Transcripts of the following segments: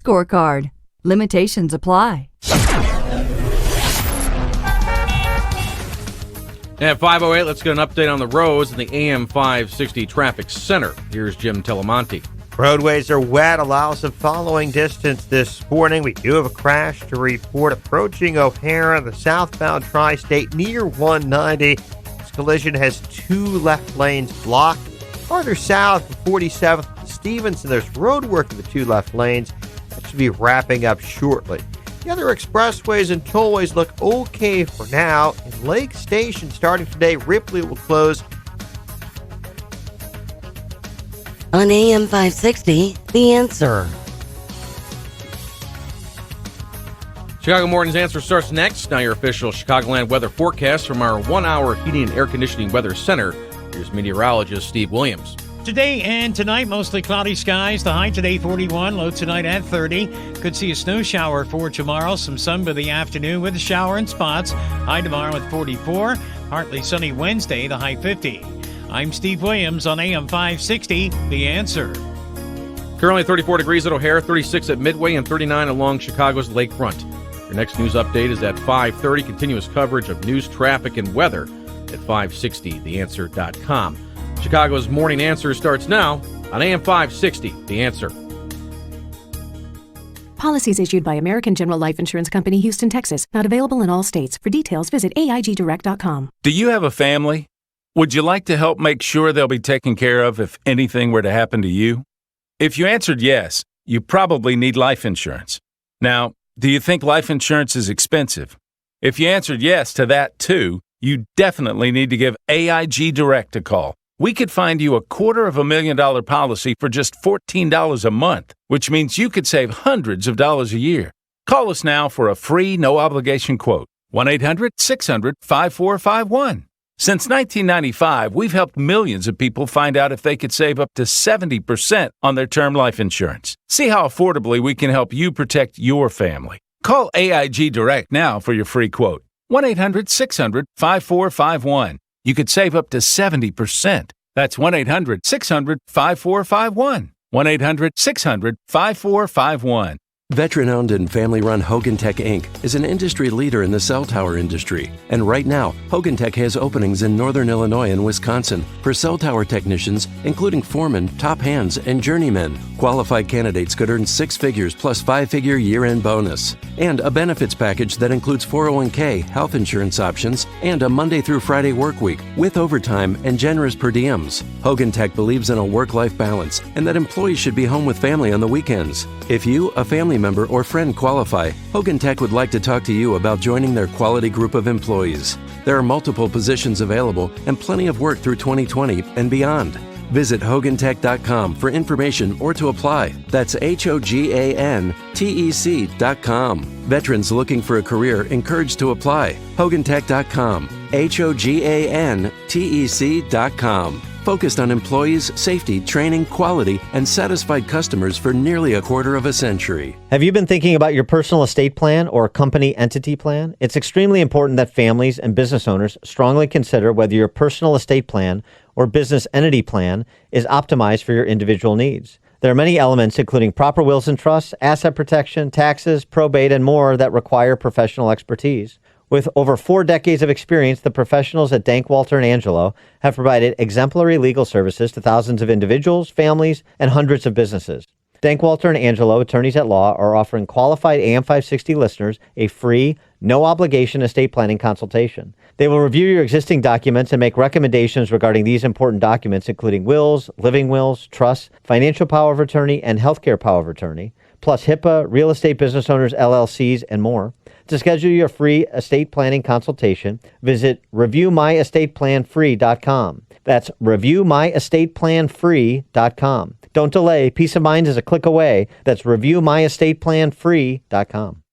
Scorecard. Limitations apply. At 5:08, let's get an update on the roads in the AM 560 Traffic Center. Here's Jim Telemonti. Roadways are wet. Allow some following distance this morning. We do have a crash to report approaching O'Hara, the southbound tri-state near 190. This collision has two left lanes blocked. Farther south, 47th Stevenson, there's road work in the two left lanes. That should be wrapping up shortly. The other expressways and tollways look okay for now. In Lake Station, starting today, Ripley will close. On AM 560, The Answer. Chicago Morning's Answer starts next. Now your official Chicagoland weather forecast from our 1-hour heating and air conditioning weather center. Here's meteorologist Steve Williams. Today and tonight, mostly cloudy skies. The high today 41, low tonight at 30. Could see a snow shower for tomorrow. Some sun by the afternoon with a shower in spots. High tomorrow at 44. Partly sunny Wednesday, the high 50. I'm Steve Williams on AM 560, The Answer. Currently 34 degrees at O'Hare, 36 at Midway, and 39 along Chicago's lakefront. Your next news update is at 5:30. Continuous coverage of news, traffic, and weather at 560theanswer.com. Chicago's Morning Answer starts now on AM 560, The Answer. Policies issued by American General Life Insurance Company, Houston, Texas. Not available in all states. For details, visit AIGdirect.com. Do you have a family? Would you like to help make sure they'll be taken care of if anything were to happen to you? If you answered yes, you probably need life insurance. Now, do you think life insurance is expensive? If you answered yes to that too, you definitely need to give AIG Direct a call. We could find you a $250,000 policy for just $14 a month, which means you could save hundreds of dollars a year. Call us now for a free, no-obligation quote. 1-800-600-5451. Since 1995, we've helped millions of people find out if they could save up to 70% on their term life insurance. See how affordably we can help you protect your family. Call AIG Direct now for your free quote. 1-800-600-5451. You could save up to 70%. That's 1-800-600-5451. 1-800-600-5451. Veteran-owned and family-run Hogan Tech, Inc. is an industry leader in the cell tower industry. And right now, Hogan Tech has openings in Northern Illinois and Wisconsin for cell tower technicians, including foremen, top hands, and journeymen. Qualified candidates could earn 6 figures plus 5-figure year-end bonus. And a benefits package that includes 401k, health insurance options, and a Monday through Friday work week with overtime and generous per diems. Hogan Tech believes in a work-life balance and that employees should be home with family on the weekends. If you, a family member, or friend qualify, Hogan Tech would like to talk to you about joining their quality group of employees. There are multiple positions available and plenty of work through 2020 and beyond. Visit HoganTech.com for information or to apply. That's HoganTech.com. Veterans looking for a career encouraged to apply. HoganTech.com. HoganTech.com. Focused on employees, safety, training, quality, and satisfied customers for nearly a quarter of a century. Have you been thinking about your personal estate plan or company entity plan? It's extremely important that families and business owners strongly consider whether your personal estate plan or business entity plan is optimized for your individual needs. There are many elements, including proper wills and trusts, asset protection, taxes, probate, and more that require professional expertise. With over 4 decades of experience, the professionals at Dank, Walter & Angelo have provided exemplary legal services to thousands of individuals, families, and hundreds of businesses. Dank, Walter & Angelo, attorneys at law, are offering qualified AM 560 listeners a free, no-obligation estate planning consultation. They will review your existing documents and make recommendations regarding these important documents, including wills, living wills, trusts, financial power of attorney, and healthcare power of attorney, plus HIPAA, real estate business owners, LLCs, and more. To schedule your free estate planning consultation, visit reviewmyestateplanfree.com. That's reviewmyestateplanfree.com. Don't delay. Peace of mind is a click away. That's reviewmyestateplanfree.com.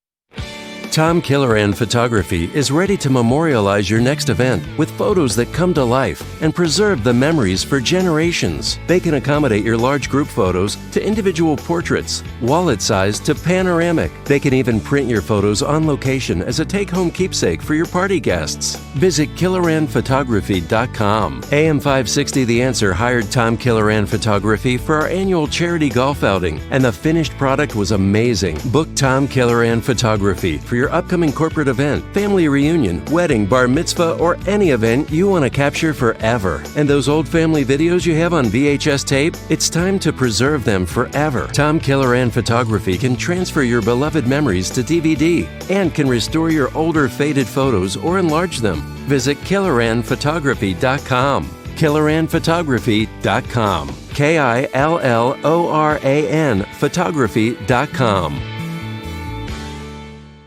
Tom Killeran Photography is ready to memorialize your next event with photos that come to life and preserve the memories for generations. They can accommodate your large group photos to individual portraits, wallet size to panoramic. They can even print your photos on location as a take-home keepsake for your party guests. Visit KilleranPhotography.com. AM 560 The Answer hired Tom Killeran Photography for our annual charity golf outing, and the finished product was amazing. Book Tom Killeran Photography for your upcoming corporate event, family reunion, wedding, bar mitzvah, or any event you want to capture forever. And those old family videos you have on VHS tape, it's time to preserve them forever. Tom Killeran Photography can transfer your beloved memories to DVD and can restore your older faded photos or enlarge them. Visit KilleranPhotography.com. KilleranPhotography.com. KILLORAN Photography.com.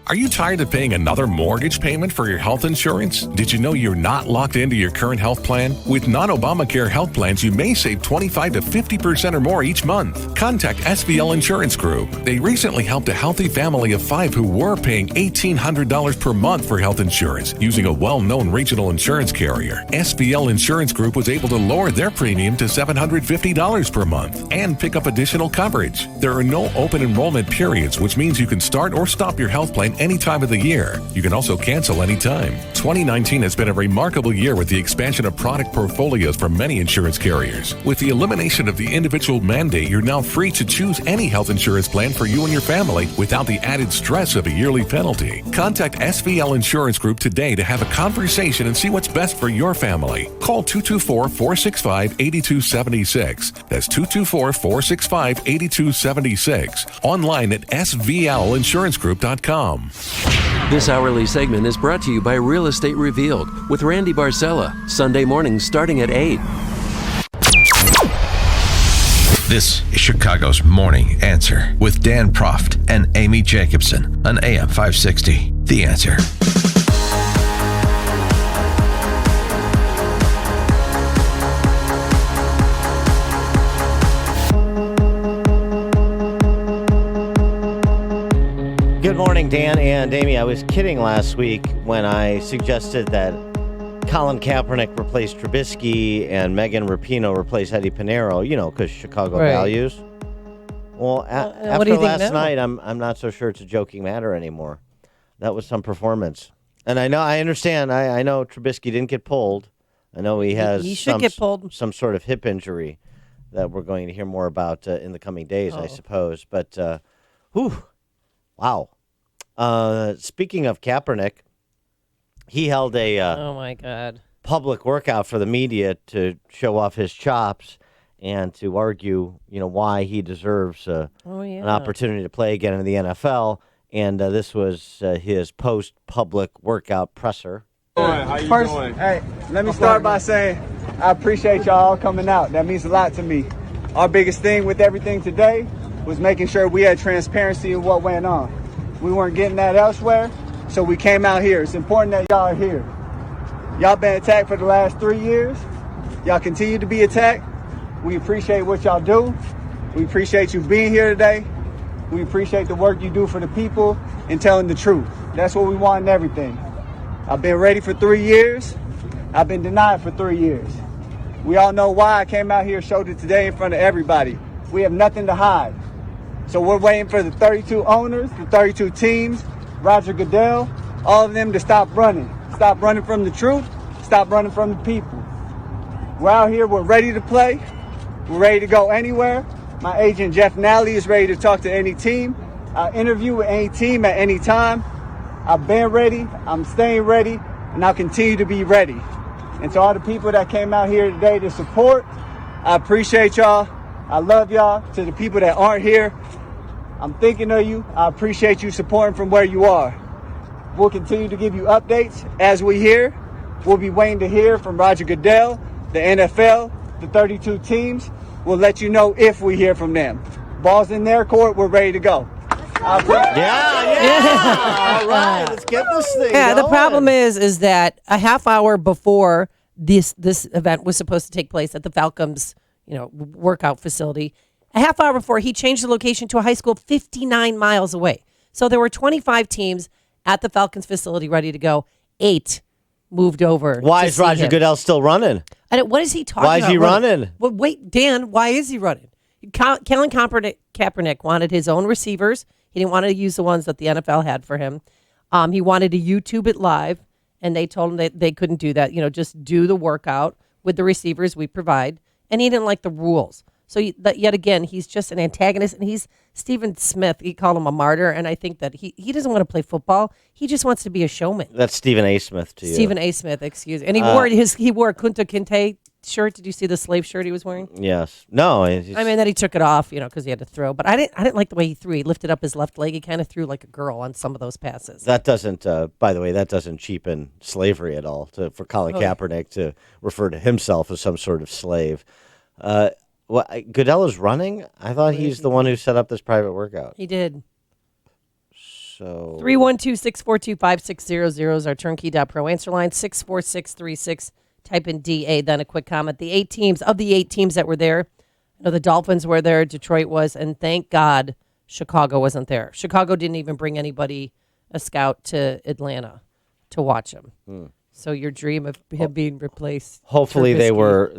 Are you tired of paying another mortgage payment for your health insurance? Did you know you're not locked into your current health plan? With non-Obamacare health plans, you may save 25 to 50% or more each month. Contact SVL Insurance Group. They recently helped a healthy family of 5 who were paying $1,800 per month for health insurance using a well-known regional insurance carrier. SVL Insurance Group was able to lower their premium to $750 per month and pick up additional coverage. There are no open enrollment periods, which means you can start or stop your health plan any time of the year. You can also cancel anytime. 2019 has been a remarkable year with the expansion of product portfolios from many insurance carriers. With the elimination of the individual mandate, you're now free to choose any health insurance plan for you and your family without the added stress of a yearly penalty. Contact SVL Insurance Group today to have a conversation and see what's best for your family. Call 224-465-8276. That's 224-465-8276. Online at svlinsurancegroup.com. This hourly segment is brought to you by Real Estate Revealed with Randy Barcella, Sunday mornings starting at 8. This is Chicago's Morning Answer with Dan Proft and Amy Jacobson on AM 560. The Answer. Good morning, Dan and Amy. I was kidding last week when I suggested that Colin Kaepernick replace Trubisky and Megan Rapinoe replace Eddie Pinheiro, because Chicago values. Well, after last night, I'm not so sure it's a joking matter anymore. That was some performance. And I understand. I know Trubisky didn't get pulled. I know he has some sort of hip injury that we're going to hear more about in the coming days, I suppose. But, wow. Speaking of Kaepernick, he held a oh my God, public workout for the media to show off his chops and to argue, why he deserves an opportunity to play again in the NFL. And this was his post-public workout presser. How you doing? Hey, let me start by saying I appreciate y'all coming out. That means a lot to me. Our biggest thing with everything today was making sure we had transparency of what went on. We weren't getting that elsewhere, so we came out here. It's important that y'all are here. Y'all been attacked for the last 3 years. Y'all continue to be attacked. We appreciate what y'all do. We appreciate you being here today. We appreciate the work you do for the people and telling the truth. That's what we want in everything. I've been ready for 3 years. I've been denied for 3 years. We all know why I came out here, showed it today in front of everybody. We have nothing to hide. So we're waiting for the 32 owners, the 32 teams, Roger Goodell, all of them to stop running. Stop running from the truth. Stop running from the people. We're out here. We're ready to play. We're ready to go anywhere. My agent, Jeff Nally, is ready to talk to any team. I'll interview with any team at any time. I've been ready. I'm staying ready. And I'll continue to be ready. And to all the people that came out here today to support, I appreciate y'all. I love y'all. To the people that aren't here, I'm thinking of you. I appreciate you supporting from where you are. We'll continue to give you updates as we hear. We'll be waiting to hear from Roger Goodell, the NFL, the 32 teams. We'll let you know if we hear from them. Ball's in their court. We're ready to go. Yeah. All right, let's get this thing going. The problem is that a half hour before this event was supposed to take place at the Falcons, workout facility, a half hour before, he changed the location to a high school 59 miles away. So there were 25 teams at the Falcons facility ready to go. 8 moved over. Why is Roger Goodell still running? What is he talking about? Why is he running? Well, wait, Dan, why is he running? Colin Kaepernick wanted his own receivers. He didn't want to use the ones that the NFL had for him. He wanted to YouTube it live, and they told him that they couldn't do that. Just do the workout with the receivers we provide. And he didn't like the rules. So yet again, he's just an antagonist, and he's Stephen Smith. He called him a martyr, and I think that he doesn't want to play football. He just wants to be a showman. That's Stephen A. Smith to you. Stephen A. Smith, excuse me. And he wore a Kunta Kinte shirt. Did you see the slave shirt he was wearing? Yes. No. I mean, then he took it off, because he had to throw. But I didn't like the way he threw. He lifted up his left leg. He kind of threw like a girl on some of those passes. That doesn't, by the way, that doesn't cheapen slavery at all for Colin Kaepernick to refer to himself as some sort of slave. Goodell is running? I thought he's the one who set up this private workout. He did. So 312-642-5600 is our turnkey.pro answer line. 64636. Type in DA, then a quick comment. The 8 teams that were there, the Dolphins were there, Detroit was, and thank God Chicago wasn't there. Chicago didn't even bring anybody, a scout, to Atlanta to watch him. So your dream of him being replaced. Hopefully they were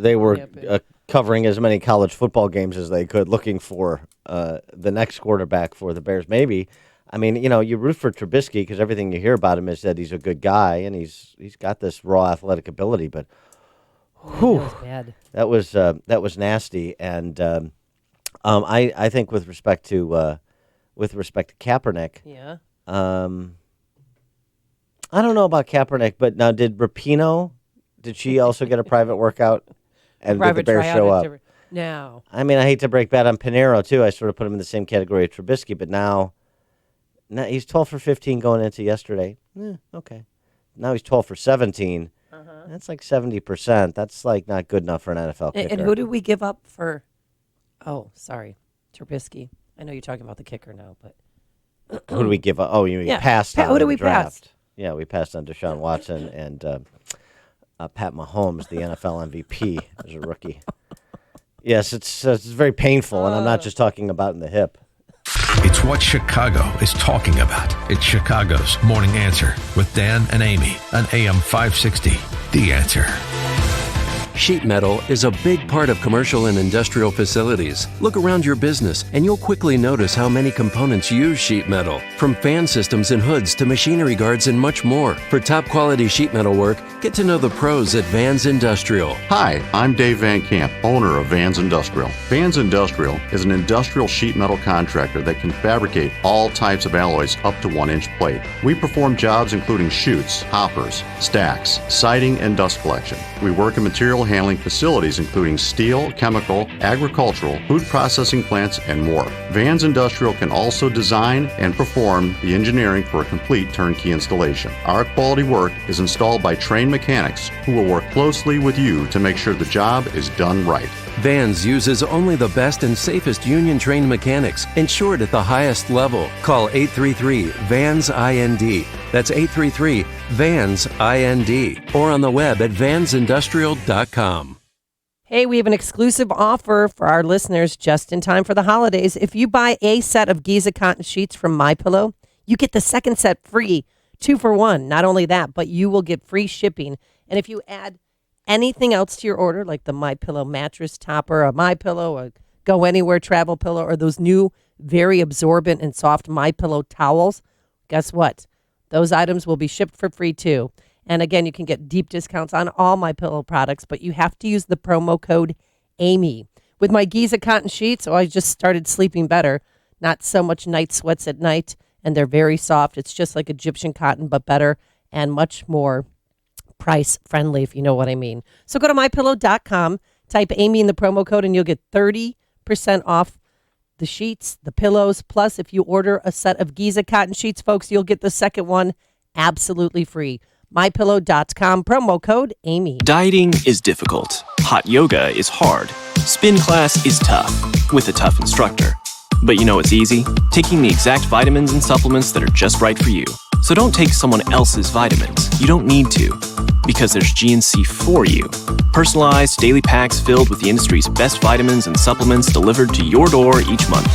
covering as many college football games as they could, looking for the next quarterback for the Bears. Maybe. I mean, you root for Trubisky because everything you hear about him is that he's a good guy and he's got this raw athletic ability. But that was nasty. And I think with respect to Kaepernick, I don't know about Kaepernick, but now did she also get a private workout? And did the Bears show up? No. I mean, I hate to break bad on Pinheiro too. I sort of put him in the same category as Trubisky, but now he's 12 for 15 going into yesterday. Okay. Now he's 12 for 17. That's like 70%. That's like not good enough for an NFL kicker. And who did we give up for? Oh, sorry, Trubisky. I know you're talking about the kicker now, but who do we give up? Oh, you mean passed on who do we draft? Yeah, we passed on Deshaun Watson and Pat Mahomes, the NFL MVP, as a rookie. Yes, it's very painful, and I'm not just talking about in the hip. It's what Chicago is talking about. It's Chicago's Morning Answer with Dan and Amy on AM 560. The Answer. Sheet metal is a big part of commercial and industrial facilities. Look around your business and you'll quickly notice how many components use sheet metal. From fan systems and hoods to machinery guards and much more. For top quality sheet metal work, get to know the pros at Vans Industrial. Hi, I'm Dave Van Camp, owner of Vans Industrial. Vans Industrial is an industrial sheet metal contractor that can fabricate all types of alloys up to 1-inch plate. We perform jobs including chutes, hoppers, stacks, siding, and dust collection. We work in material handling facilities including steel, chemical, agricultural, food processing plants, and more. Vans Industrial can also design and perform the engineering for a complete turnkey installation. Our quality work is installed by trained mechanics who will work closely with you to make sure the job is done right. Vans uses only the best and safest union-trained mechanics, insured at the highest level. Call 833-VANS-IND. That's 833-VANS-IND. Or on the web at vansindustrial.com. Hey, we have an exclusive offer for our listeners just in time for the holidays. If you buy a set of Giza cotton sheets from MyPillow, you get the second set free, 2 for 1. Not only that, but you will get free shipping. And if you add anything else to your order, like the MyPillow mattress topper, a MyPillow, a Go Anywhere travel pillow, or those new very absorbent and soft MyPillow towels, guess what? Those items will be shipped for free too. And again, you can get deep discounts on all MyPillow products, but you have to use the promo code Amy. With my Giza cotton sheets, I just started sleeping better. Not so much night sweats at night, and they're very soft. It's just like Egyptian cotton, but better and much more price friendly, if you know what I mean. So go to MyPillow.com, type Amy in the promo code, and you'll get 30% off the sheets, the pillows. Plus, if you order a set of Giza cotton sheets, folks, you'll get the second one absolutely free. MyPillow.com, promo code Amy. Dieting is difficult. Hot yoga is hard. Spin class is tough, with a tough instructor. But you know what's easy? Taking the exact vitamins and supplements that are just right for you. So don't take someone else's vitamins. You don't need to, because there's GNC for you. Personalized daily packs filled with the industry's best vitamins and supplements delivered to your door each month.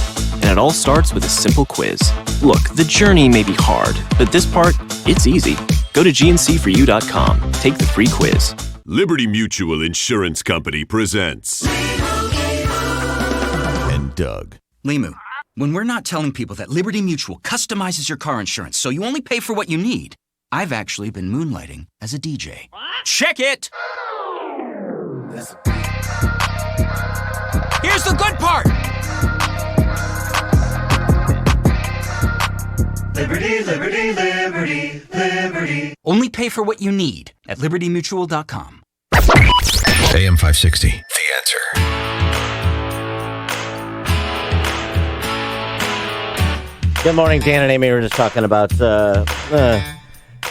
And it all starts with a simple quiz. Look, the journey may be hard, but this part, it's easy. Go to GNCForYou.com. Take the free quiz. Liberty Mutual Insurance Company presents and Doug. Limu, when we're not telling people that Liberty Mutual customizes your car insurance so you only pay for what you need, I've actually been moonlighting as a DJ. Check it! Here's the good part! Liberty, liberty, liberty, liberty. Only pay for what you need at libertymutual.com. AM 560, The Answer. Good morning, Dan and Amy. We're just talking about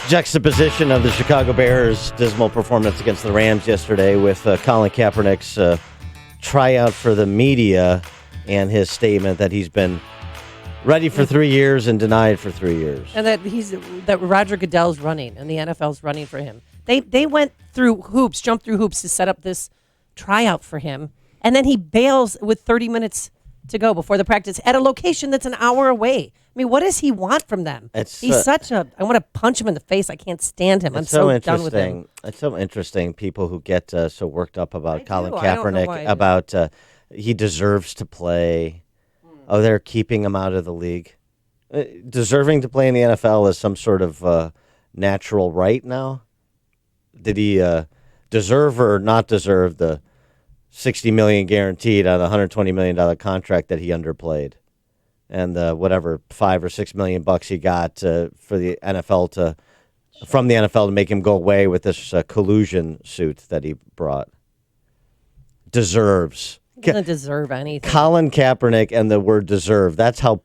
juxtaposition of the Chicago Bears' dismal performance against the Rams yesterday with Colin Kaepernick's tryout for the media and his statement that he's been ready for 3 years and denied for 3 years. And that Roger Goodell's running and the NFL's running for him. They went through hoops, jumped through hoops to set up this tryout for him. And then he bails with 30 minutes to go before the practice at a location that's an hour away. I mean, what does he want from them? He's I want to punch him in the face. I can't stand him. I'm so done with him. It's so interesting, people who get so worked up about Colin Kaepernick, about he deserves to play. Oh, they're keeping him out of the league. Deserving to play in the NFL is some sort of natural right now. Did he deserve or not deserve the $60 million guaranteed on a $120 million contract that he underplayed, and whatever $5 or $6 million he got for the NFL from the NFL to make him go away with this collusion suit that he brought? Deserves. He doesn't deserve anything. Colin Kaepernick and the word deserve. That's how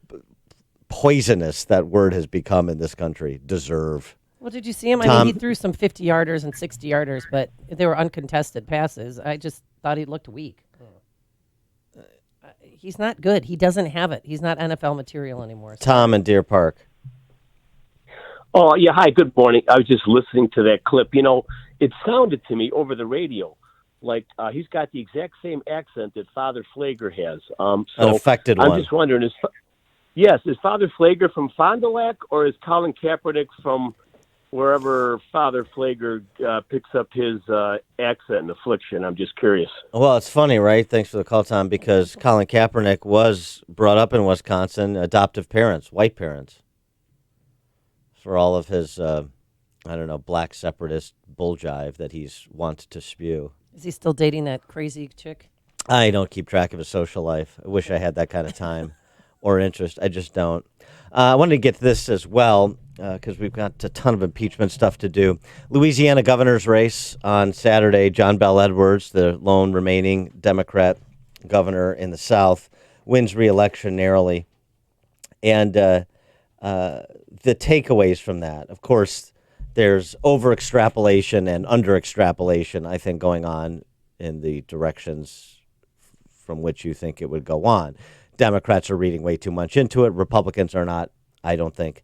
poisonous that word has become in this country. Deserve. Well, did you see him? I mean, he threw some 50-yarders and 60-yarders, but they were uncontested passes. I just thought he looked weak. He's not good. He doesn't have it. He's not NFL material anymore. So. Tom in Deer Park. Oh, yeah. Hi, good morning. I was just listening to that clip. You know, it sounded to me over the radio like he's got the exact same accent that Father Flager has. An affected one. I'm just wondering, is Father Flager from Fond du Lac, or is Colin Kaepernick from wherever Father Flager picks up his accent and affliction? I'm just curious. Well, it's funny, right? Thanks for the call, Tom, because Colin Kaepernick was brought up in Wisconsin, adoptive parents, white parents, for all of his, black separatist bull jive that he's wanted to spew. Is he still dating that crazy chick? I don't keep track of his social life. I wish I had that kind of time or interest. I just don't. I wanted to get to this as well, because we've got a ton of impeachment stuff to do. Louisiana governor's race on Saturday. John Bel Edwards, the lone remaining Democrat governor in the South, wins re-election narrowly. And the takeaways from that, of course, there's over-extrapolation and under-extrapolation, I think, going on in the directions from which you think it would go on. Democrats are reading way too much into it. Republicans are not, I don't think,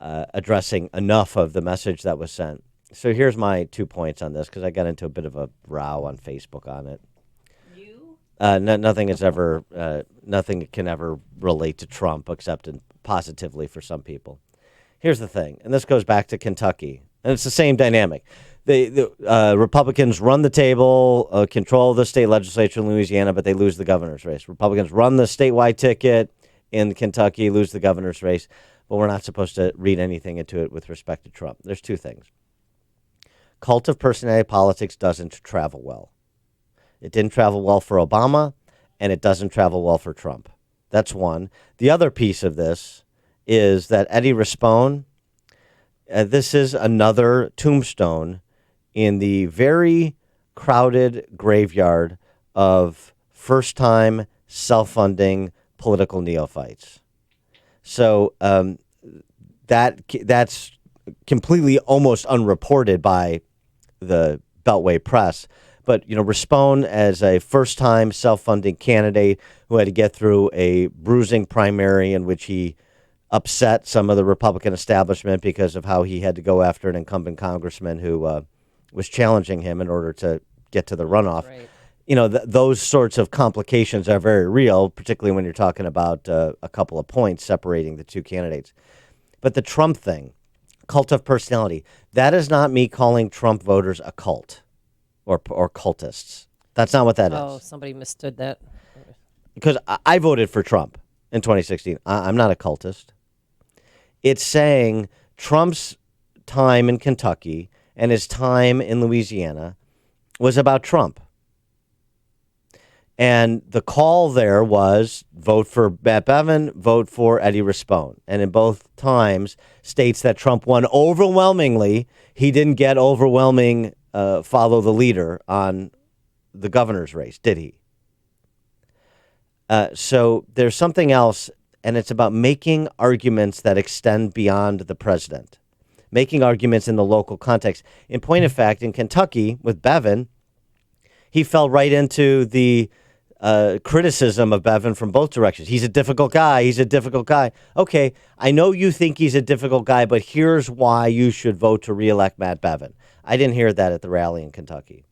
addressing enough of the message that was sent. So here's my 2 points on this, because I got into a bit of a row on Facebook on it. Nothing can ever relate to Trump except positively for some people. Here's the thing, and this goes back to Kentucky, and it's the same dynamic. The Republicans run the table, control the state legislature in Louisiana, but they lose the governor's race. Republicans run the statewide ticket in Kentucky, lose the governor's race, but we're not supposed to read anything into it with respect to Trump. There's two things. Cult of personality politics doesn't travel well. It didn't travel well for Obama, and it doesn't travel well for Trump. That's one. The other piece of this is that Eddie Rispone, this is another tombstone in the very crowded graveyard of first-time self-funding political neophytes. So that's completely almost unreported by the Beltway press. But, Rispone, as a first-time self-funding candidate who had to get through a bruising primary in which he upset some of the Republican establishment because of how he had to go after an incumbent congressman who was challenging him in order to get to the runoff. Right. those sorts of complications are very real, particularly when you're talking about a couple of points separating the two candidates. But the Trump thing, cult of personality, that is not me calling Trump voters a cult or cultists. That's not what that is. Oh, somebody mistook that. Because I voted for Trump in 2016. I'm not a cultist. It's saying Trump's time in Kentucky and his time in Louisiana was about Trump. And the call there was vote for Matt Bevin, vote for Eddie Rispone. And in both times states that Trump won overwhelmingly. He didn't get overwhelming follow the leader on the governor's race, did he? So there's something else, and it's about making arguments that extend beyond the president, making arguments in the local context. In point of fact, in Kentucky with Bevin, he fell right into the criticism of Bevin from both directions. He's a difficult guy. He's a difficult guy. Okay, I know you think he's a difficult guy, but here's why you should vote to reelect Matt Bevin. I didn't hear that at the rally in Kentucky.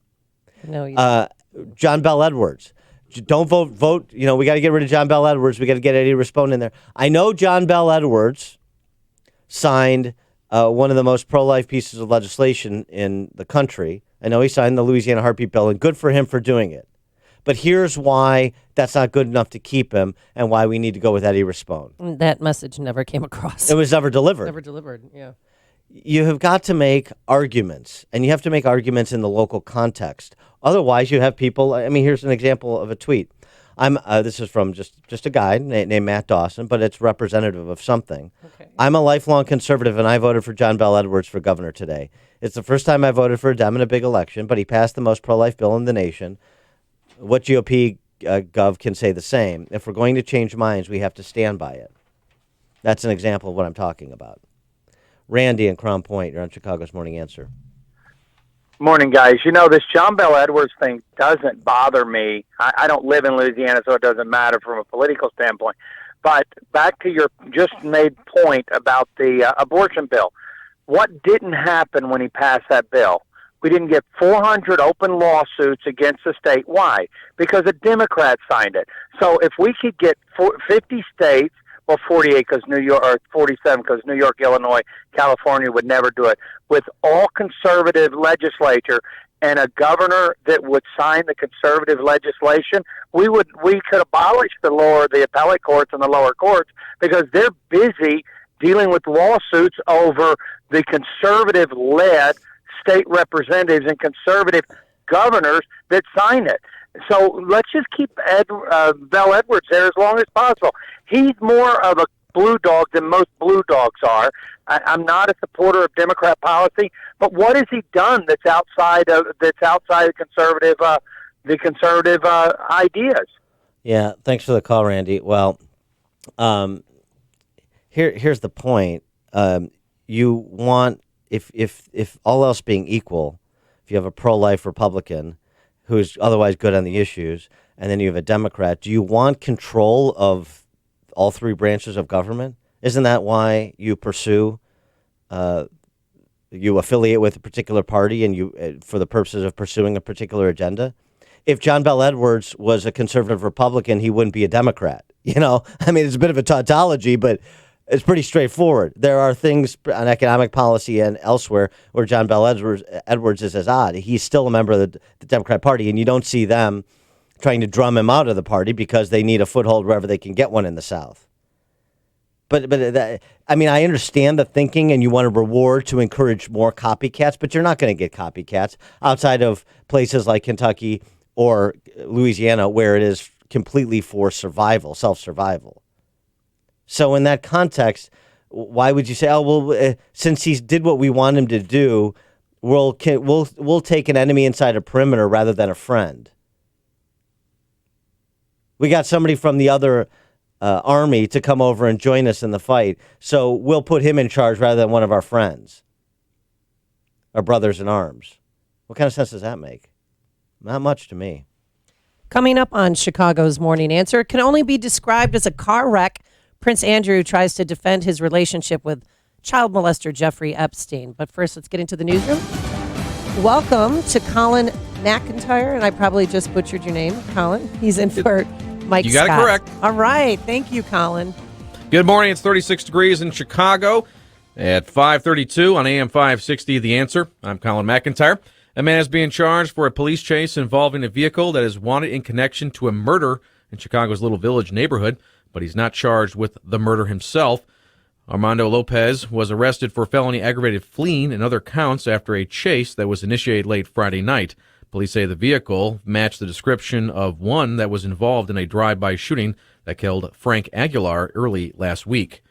No, you John Bell Edwards. Don't vote. We got to get rid of John Bell Edwards. We got to get Eddie Rispone in there. I know John Bell Edwards signed one of the most pro-life pieces of legislation in the country. I know he signed the Louisiana heartbeat bill, and good for him for doing it. But here's why that's not good enough to keep him and why we need to go with Eddie Rispone. That message never came across. It was never delivered. Never delivered, yeah. You have got to make arguments, and you have to make arguments in the local context. Otherwise, you have people. I mean, here's an example of a tweet. This is from just a guy named Matt Dawson, but it's representative of something. Okay. I'm a lifelong conservative, and I voted for John Bell Edwards for governor today. It's the first time I voted for a Dem in a big election, but he passed the most pro-life bill in the nation. What GOP gov can say the same. If we're going to change minds, we have to stand by it. That's an example of what I'm talking about. Randy in Crown Point, you're on Chicago's Morning Answer. Morning, guys. This John Bell Edwards thing doesn't bother me. I don't live in Louisiana, so it doesn't matter from a political standpoint. But back to your just made point about the abortion bill. What didn't happen when he passed that bill? We didn't get 400 open lawsuits against the state. Why? Because a Democrat signed it. So if we could get 50 states, well, 48 because New York, or 47 because New York, Illinois, California would never do it, with all conservative legislature and a governor that would sign the conservative legislation, we could abolish the appellate courts and the lower courts because they're busy dealing with lawsuits over the conservative-led state representatives and conservative governors that sign it. So let's just keep Bell Edwards there as long as possible. He's more of a blue dog than most blue dogs are. I'm not a supporter of Democrat policy, but what has he done that's outside of the conservative ideas? Yeah, thanks for the call, Randy. Well, here's the point. You want, if all else being equal, if you have a pro-life Republican who's otherwise good on the issues, and then you have a Democrat, do you want control of all three branches of government? Isn't that why you pursue, you affiliate with a particular party and you, for the purposes of pursuing a particular agenda? If John Bell Edwards was a conservative Republican, he wouldn't be a Democrat. I mean, it's a bit of a tautology, but it's pretty straightforward. There are things on economic policy and elsewhere where John Bell Edwards is as odd. He's still a member of the Democrat Party, and you don't see them trying to drum him out of the party because they need a foothold wherever they can get one in the South. But I understand the thinking, and you want a reward to encourage more copycats, but you're not going to get copycats outside of places like Kentucky or Louisiana where it is completely for survival, self-survival. So in that context, why would you say, since he did what we want him to do, we'll take an enemy inside a perimeter rather than a friend? We got somebody from the other army to come over and join us in the fight, so we'll put him in charge rather than one of our friends, our brothers in arms. What kind of sense does that make? Not much to me. Coming up on Chicago's Morning Answer, it can only be described as a car wreck. Prince Andrew tries to defend his relationship with child molester Jeffrey Epstein. But first, let's get into the newsroom. Welcome to Colin McIntyre, and I probably just butchered your name, Colin. He's in for Mike Scott. You got it correct. All right. Thank you, Colin. Good morning. It's 36 degrees in Chicago at 5:32 on AM 560. The Answer. I'm Colin McIntyre. A man is being charged for a police chase involving a vehicle that is wanted in connection to a murder in Chicago's Little Village neighborhood, but he's not charged with the murder himself. Armando Lopez was arrested for felony aggravated fleeing and other counts after a chase that was initiated late Friday night. Police say the vehicle matched the description of one that was involved in a drive-by shooting that killed Frank Aguilar early last week.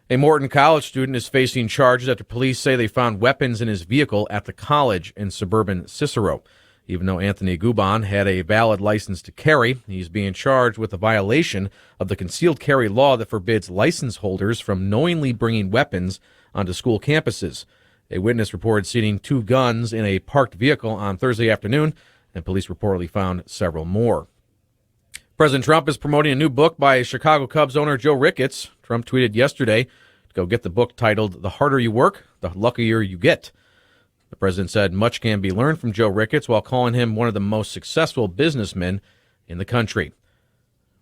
A Morton College student is facing charges after police say they found weapons in his vehicle at the college in suburban Cicero. Even though Anthony Guban had a valid license to carry, he's being charged with a violation of the concealed carry law that forbids license holders from knowingly bringing weapons onto school campuses. A witness reported seeing 2 guns in a parked vehicle on Thursday afternoon, and police reportedly found several more. President Trump is promoting a new book by Chicago Cubs owner Joe Ricketts. Trump tweeted yesterday to go get the book titled "The Harder You Work, the Luckier You Get." The president said much can be learned from Joe Ricketts while calling him one of the most successful businessmen in the country.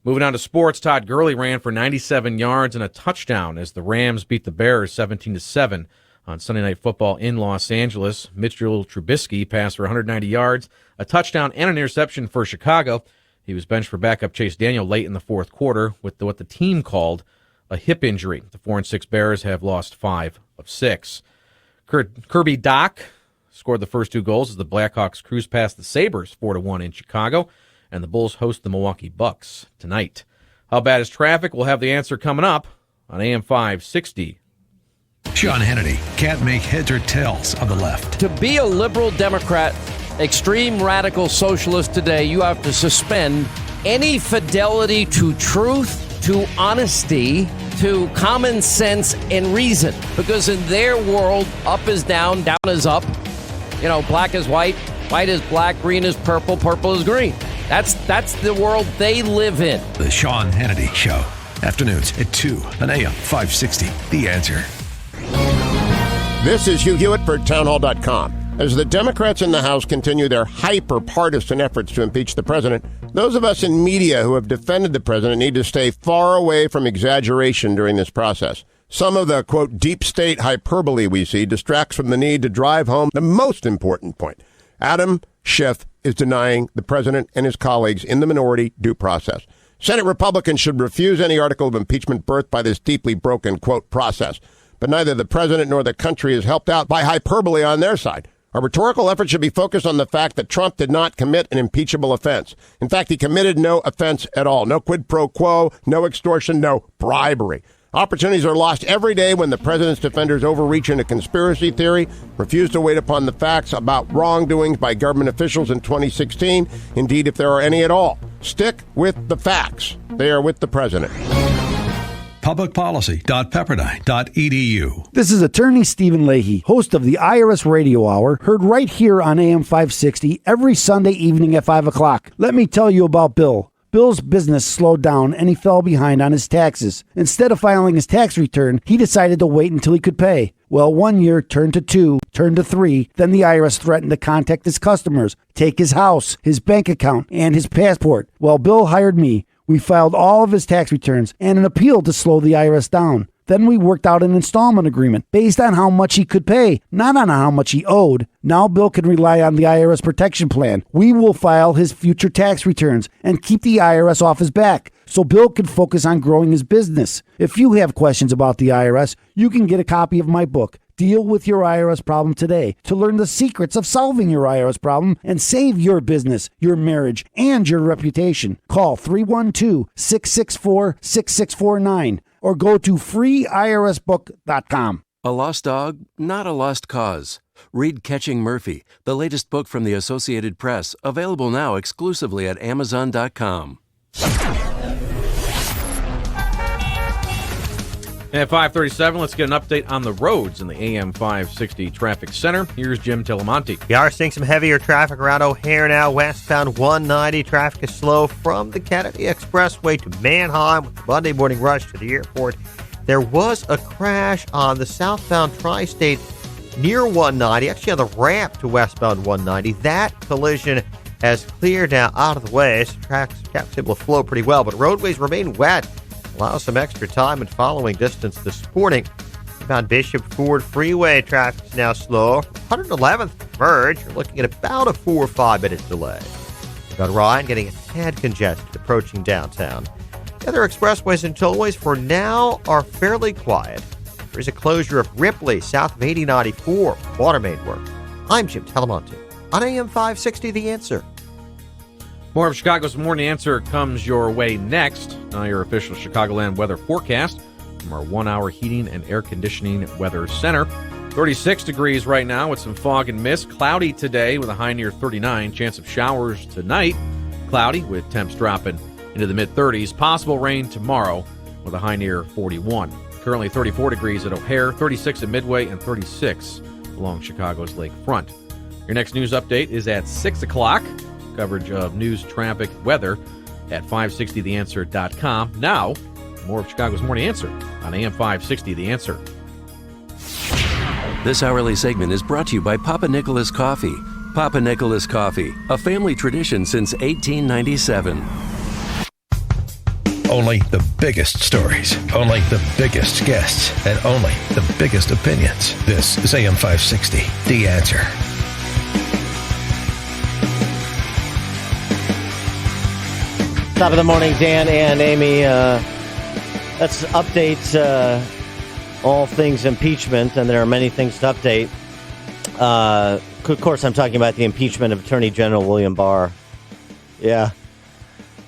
Moving on to sports, Todd Gurley ran for 97 yards and a touchdown as the Rams beat the Bears 17-7 on Sunday Night Football in Los Angeles. Mitchell Trubisky passed for 190 yards, a touchdown, and an interception for Chicago. He was benched for backup Chase Daniel late in the fourth quarter with what the team called a hip injury. The 4-6 Bears have lost 5 of 6. Kirby Doc scored the first 2 goals as the Blackhawks cruise past the Sabres 4-1 in Chicago, and the Bulls host the Milwaukee Bucks tonight. How bad is traffic? We'll have the answer coming up on AM 560. Sean Hannity can't make heads or tails on the left. To be a liberal Democrat, extreme radical socialist today, you have to suspend any fidelity to truth, to honesty, to common sense and reason. Because in their world, up is down, down is up. Black is white, white is black, green is purple, purple is green. That's the world they live in. The Sean Hannity Show. Afternoons at 2 on AM 560. The Answer. This is Hugh Hewitt for townhall.com. As the Democrats in the House continue their hyper-partisan efforts to impeach the president, those of us in media who have defended the president need to stay far away from exaggeration during this process. Some of the, quote, deep state hyperbole we see distracts from the need to drive home the most important point. Adam Schiff is denying the president and his colleagues in the minority due process. Senate Republicans should refuse any article of impeachment birthed by this deeply broken, quote, process. But neither the president nor the country is helped out by hyperbole on their side. Our rhetorical effort should be focused on the fact that Trump did not commit an impeachable offense. In fact, he committed no offense at all. No quid pro quo, no extortion, no bribery. Opportunities are lost every day when the president's defenders overreach into conspiracy theory, refuse to wait upon the facts about wrongdoings by government officials in 2016, indeed, if there are any at all. Stick with the facts. They are with the president. Publicpolicy.pepperdine.edu. This is attorney Stephen Leahy, host of the IRS Radio Hour, heard right here on AM 560 every Sunday evening at 5 o'clock. Let me tell you about Bill. Bill's business slowed down and he fell behind on his taxes. Instead of filing his tax return, he decided to wait until he could pay. Well, 1 year turned to 2, turned to 3. Then the IRS threatened to contact his customers, take his house, his bank account, and his passport. Well, Bill hired me. We filed all of his tax returns and an appeal to slow the IRS down. Then we worked out an installment agreement based on how much he could pay, not on how much he owed. Now Bill can rely on the IRS protection plan. We will file his future tax returns and keep the IRS off his back so Bill can focus on growing his business. If you have questions about the IRS, you can get a copy of my book, Deal with Your IRS Problem Today, to learn the secrets of solving your IRS problem and save your business, your marriage, and your reputation. Call 312-664-6649 or go to freeirsbook.com. A lost dog, not a lost cause. Read Catching Murphy, the latest book from the Associated Press, available now exclusively at Amazon.com. At 5:37, let's get an update on the roads in the AM 560 Traffic Center. Here's Jim Telemonte. We are seeing some heavier traffic around O'Hare now, westbound 190. Traffic is slow from the Kennedy Expressway to Manheim with the Monday morning rush to the airport. There was a crash on the southbound tri-state near 190, actually on the ramp to westbound 190. That collision has cleared now out of the way. So traffic's able to flow pretty well, but roadways remain wet. Allow some extra time and following distance this morning. About Bishop Ford Freeway, traffic is now slow. 111th merge, you're looking at about a 4 or 5 minute delay. About Ryan getting a tad congested approaching downtown. The other expressways and tollways for now are fairly quiet. There is a closure of Ripley south of 8094, water main work. I'm Jim Telemonte on AM 560 The Answer. More of Chicago's Morning Answer comes your way next. Now your official Chicagoland weather forecast from our 1-hour heating and air conditioning weather center. 36 degrees right now with some fog and mist. Cloudy today with a high near 39. Chance of showers tonight. Cloudy with temps dropping into the mid-30s. Possible rain tomorrow with a high near 41. Currently 34 degrees at O'Hare, 36 at Midway, and 36 along Chicago's lakefront. Your next news update is at 6 o'clock. Coverage of news, traffic, weather at 560theanswer.com. Now, more of Chicago's Morning Answer on AM 560 The Answer. This hourly segment is brought to you by Papa Nicholas Coffee. Papa Nicholas Coffee, a family tradition since 1897. Only the biggest stories, only the biggest guests, and only the biggest opinions. This is AM 560, The Answer. Top of the morning, Dan and Amy. Let's update all things impeachment, and there are many things to update. Of course, I'm talking about the impeachment of Attorney General William Barr. Yeah.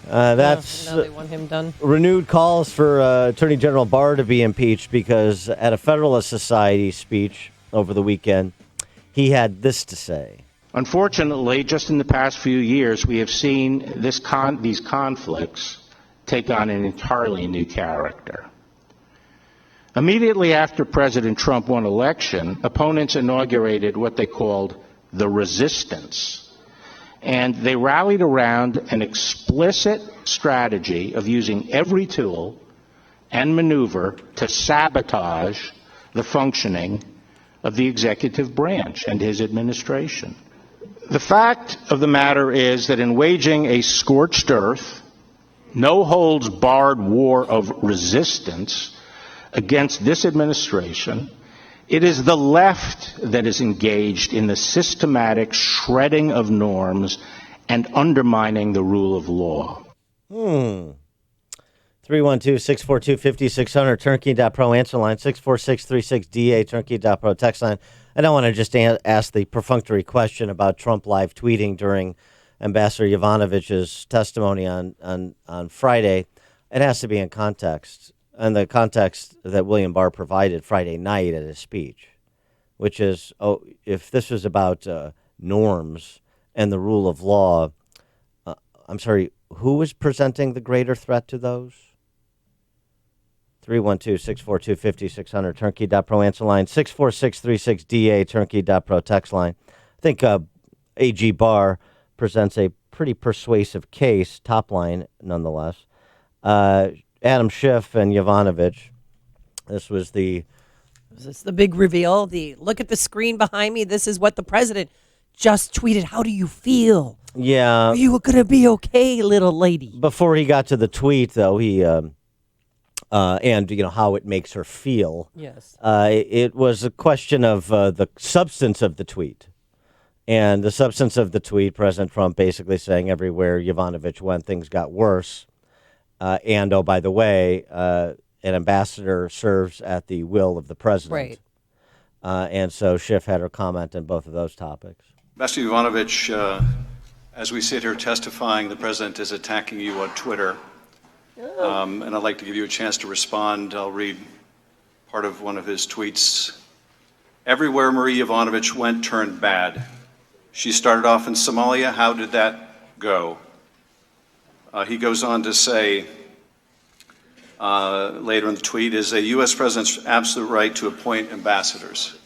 That's now they want him done. Renewed calls for Attorney General Barr to be impeached because at a Federalist Society speech over the weekend, he had this to say. Unfortunately, just in the past few years, we have seen these conflicts take on an entirely new character. Immediately after President Trump won election, opponents inaugurated what they called the resistance. And they rallied around an explicit strategy of using every tool and maneuver to sabotage the functioning of the executive branch and his administration. The fact of the matter is that in waging a scorched earth, no-holds-barred war of resistance against this administration, it is the left that is engaged in the systematic shredding of norms and undermining the rule of law. 312-642-5600, turnkey.pro answer line, 64636DA, turnkey.pro text line. I don't want to just ask the perfunctory question about Trump live tweeting during Ambassador Yovanovitch's testimony on Friday. It has to be in context, and the context that William Barr provided Friday night at his speech, which is, if this was about norms and the rule of law, I'm sorry, who was presenting the greater threat to those? 312-642-5600, turnkey.pro answer line, 64636DA, turnkey.pro text line. I think AG Barr presents a pretty persuasive case, top line nonetheless. Adam Schiff and Yovanovitch, this was the... Is this the big reveal? Look at the screen behind me. This is what the president just tweeted. How do you feel? Yeah. Are you going to be okay, little lady? Before he got to the tweet, though, he... and, how it makes her feel. Yes. It was a question of the substance of the tweet. And the substance of the tweet, President Trump basically saying everywhere Yovanovitch went, things got worse. And, oh, by the way, an ambassador serves at the will of the president. Right. And so Schiff had her comment on both of those topics. Ambassador Yovanovitch, as we sit here testifying, the president is attacking you on Twitter. And I'd like to give you a chance to respond. I'll read part of one of his tweets. Everywhere Marie Yovanovitch went turned bad. She started off in Somalia. How did that go? He goes on to say later in the tweet, is a U.S. president's absolute right to appoint ambassadors.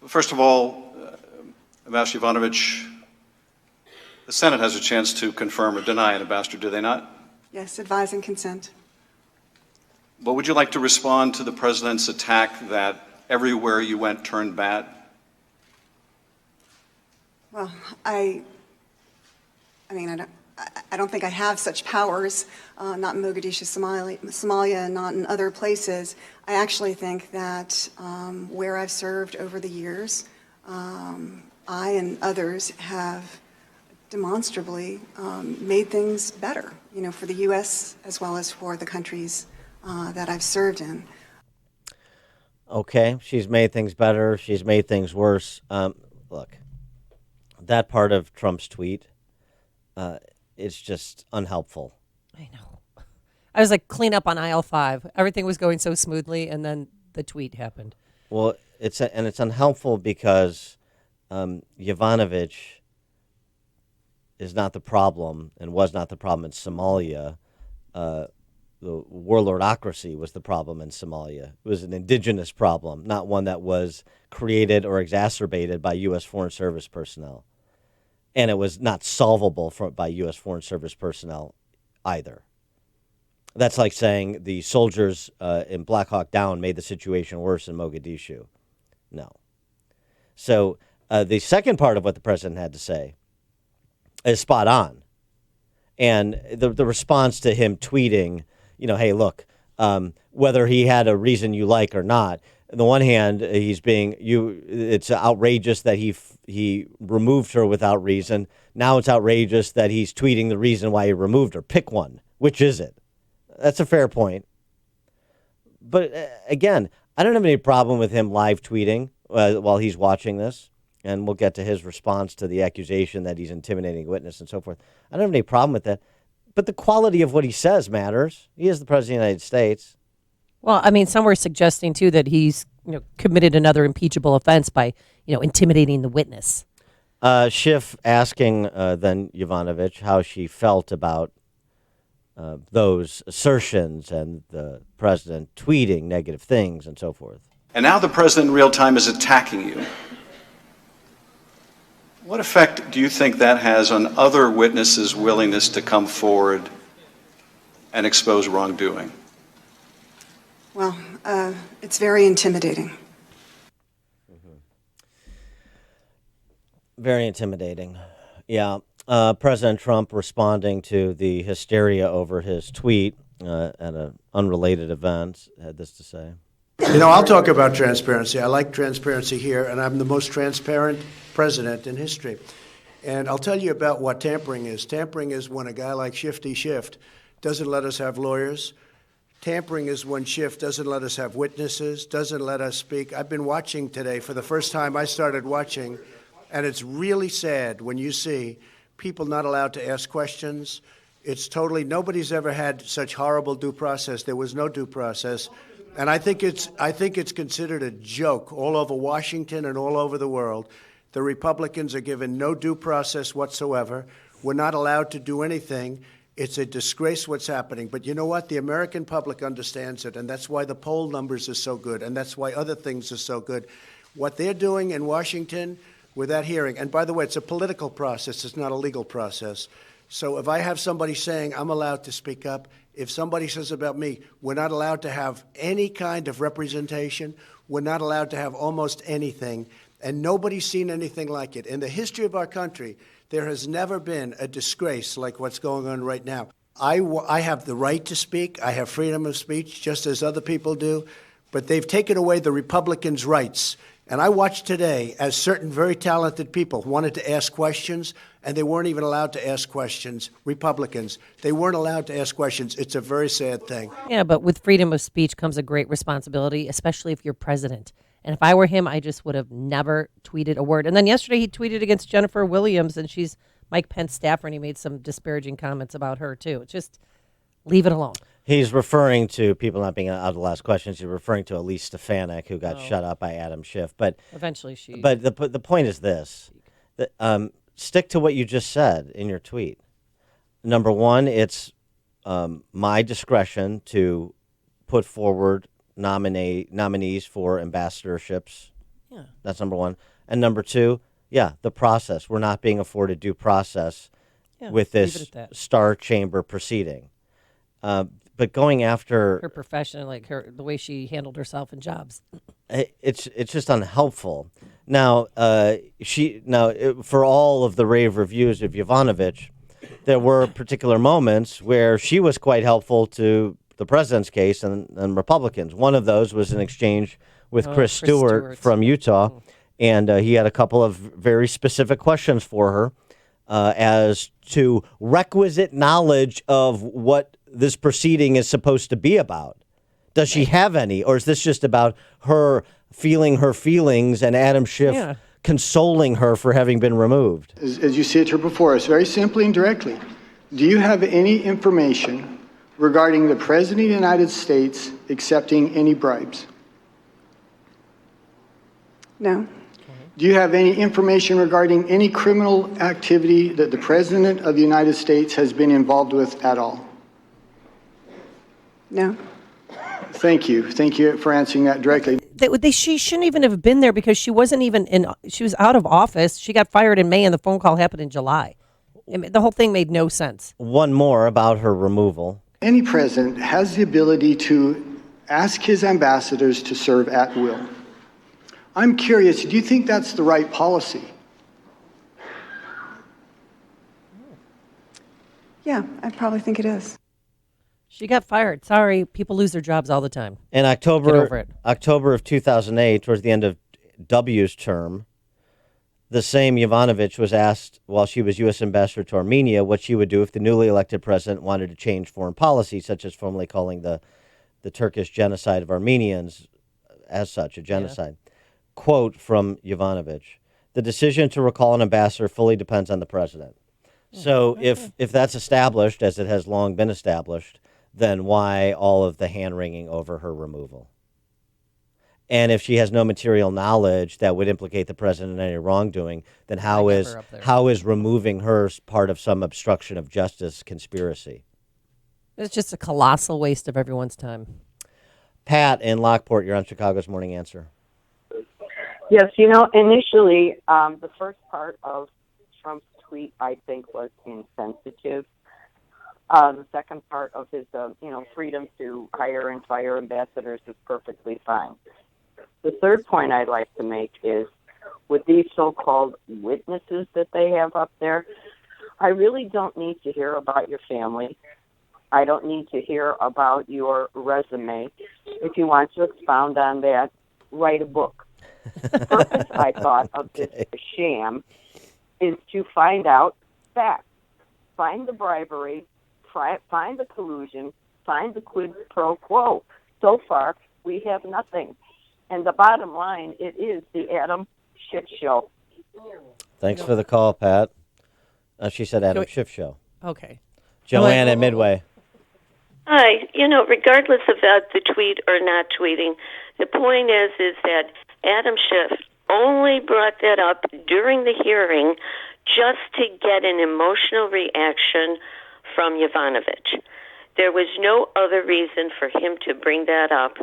First of all, Ambassador Yovanovitch, the Senate has a chance to confirm or deny an ambassador, do they not? Yes, advise and consent. But would you like to respond to the president's attack that everywhere you went turned bad? Well, I don't think I have such powers, not in Mogadishu, Somalia, and not in other places. I actually think that where I've served over the years, I and others have demonstrably made things better, for the U.S. as well as for the countries that I've served in. Okay, she's made things better. She's made things worse. Look, that part of Trump's tweet, it's just unhelpful. I know. I was like, clean up on aisle 5. Everything was going so smoothly, and then the tweet happened. Well, it's unhelpful because Yovanovitch is not the problem and was not the problem in Somalia. The warlordocracy was the problem in Somalia. It was an indigenous problem, not one that was created or exacerbated by U.S. Foreign Service personnel. And it was not solvable by U.S. Foreign Service personnel either. That's like saying the soldiers in Black Hawk Down made the situation worse in Mogadishu. No. So the second part of what the president had to say is spot on. And the response to him tweeting, hey, look, whether he had a reason you like or not, on the one hand, it's outrageous that he removed her without reason. Now it's outrageous that he's tweeting the reason why he removed her. Pick one. Which is it? That's a fair point. But again, I don't have any problem with him live tweeting while he's watching this. And we'll get to his response to the accusation that he's intimidating a witness and so forth. I don't have any problem with that. But the quality of what he says matters. He is the president of the United States. Well, I mean, some were suggesting, too, that he's committed another impeachable offense by, intimidating the witness. Schiff asking then Yovanovitch how she felt about those assertions and the president tweeting negative things and so forth. And now the president in real time is attacking you. What effect do you think that has on other witnesses' willingness to come forward and expose wrongdoing? Well, it's very intimidating. Very intimidating. Yeah. President Trump responding to the hysteria over his tweet at an unrelated event had this to say. I'll talk about transparency. I like transparency here, and I'm the most transparent president in history. And I'll tell you about what tampering is. Tampering is when a guy like Shifty Schiff doesn't let us have lawyers. Tampering is when Schiff doesn't let us have witnesses, doesn't let us speak. I've been watching today. For the first time, I started watching, and it's really sad when you see people not allowed to ask questions. It's nobody's ever had such horrible due process. There was no due process. And I think it's considered a joke all over Washington and all over the world. The Republicans are given no due process whatsoever. We're not allowed to do anything. It's a disgrace what's happening. But you know what? The American public understands it, and that's why the poll numbers are so good, and that's why other things are so good. What they're doing in Washington with that hearing, and by the way, it's a political process. It's not a legal process. So if I have somebody saying I'm allowed to speak up, if somebody says about me, we're not allowed to have any kind of representation, we're not allowed to have almost anything, and nobody's seen anything like it. In the history of our country, there has never been a disgrace like what's going on right now. I have the right to speak. I have freedom of speech, just as other people do, but they've taken away the Republicans' rights. And I watched today as certain very talented people wanted to ask questions, and they weren't even allowed to ask questions. Republicans, they weren't allowed to ask questions. It's a very sad thing. Yeah, but with freedom of speech comes a great responsibility, especially if you're president. And if I were him, I just would have never tweeted a word. And then yesterday he tweeted against Jennifer Williams, and she's Mike Pence's staffer, and he made some disparaging comments about her, too. Just leave it alone. He's referring to people not being allowed to ask questions. He's referring to Elise Stefanik, who got shut up by Adam Schiff. But eventually she... But the point is this. Stick to what you just said in your tweet. Number one, it's my discretion to put forward nominees for ambassadorships. Yeah. That's number one. And number two, the process. We're not being afforded due process with this Star Chamber proceeding. But going after her profession, like the way she handled herself in jobs. it's just unhelpful. Now, for all of the rave reviews of Yovanovitch, there were particular moments where she was quite helpful to the president's case and Republicans. One of those was an exchange with Chris Stewart from Utah, and he had a couple of very specific questions for her as to requisite knowledge of what this proceeding is supposed to be about. Does she have any, or is this just about her feeling her feelings and Adam Schiff consoling her for having been removed? As you see it here before us, very simply and directly, do you have any information regarding the President of the United States accepting any bribes? No. Do you have any information regarding any criminal activity that the President of the United States has been involved with at all? No. Thank you. Thank you for answering that directly. She shouldn't even have been there because she wasn't even she was out of office. She got fired in May and the phone call happened in July. I mean, the whole thing made no sense. One more about her removal. Any president has the ability to ask his ambassadors to serve at will. I'm curious, do you think that's the right policy? Yeah, I probably think it is. She got fired. Sorry, people lose their jobs all the time. In Get over it. October of 2008, towards the end of W's term, the same Yovanovitch was asked while she was U.S. ambassador to Armenia what she would do if the newly elected president wanted to change foreign policy, such as formally calling the Turkish genocide of Armenians as such, a genocide. Yeah. Quote from Yovanovitch: "The decision to recall an ambassador fully depends on the president." So if that's established, as it has long been established, then why all of the hand-wringing over her removal? And if she has no material knowledge that would implicate the president in any wrongdoing, then how is removing her part of some obstruction of justice conspiracy? It's just a colossal waste of everyone's time. Pat in Lockport, you're on Chicago's Morning Answer. Yes, initially, the first part of Trump's tweet, I think, was insensitive. The second part of his, freedom to hire and fire ambassadors is perfectly fine. The third point I'd like to make is, with these so-called witnesses that they have up there, I really don't need to hear about your family. I don't need to hear about your resume. If you want to expound on that, write a book. The purpose, I thought, of this sham is to find out facts. Find the bribery, find the collusion, find the quid pro quo. So far, we have nothing. And the bottom line, it is the Adam Schiff Show. Thanks for the call, Pat. She said Adam Schiff Show. Okay. Joanne at Midway. Hi. Regardless of the tweet or not tweeting, the point is that Adam Schiff only brought that up during the hearing just to get an emotional reaction from Yovanovitch. There was no other reason for him to bring that up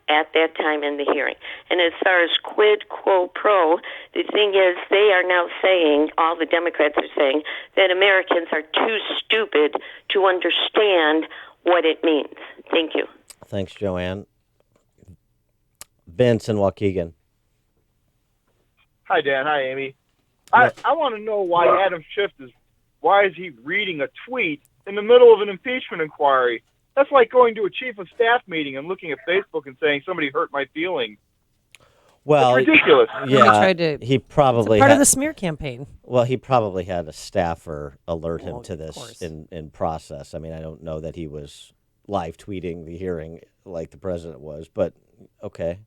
at that time in the hearing. And as far as quid quo pro, the thing is they are now saying, all the Democrats are saying, that Americans are too stupid to understand what it means. Thank you. Thanks, Joanne. Vince and Waukegan. Hi, Dan. Hi, Amy. I want to know why Adam Schiff why is he reading a tweet in the middle of an impeachment inquiry? That's like going to a chief of staff meeting and looking at Facebook and saying somebody hurt my feelings. Well, it's ridiculous. Yeah, he probably it's part of the smear campaign. Well, he probably had a staffer alert him to this in process. I mean, I don't know that he was live tweeting the hearing like the president was, but okay.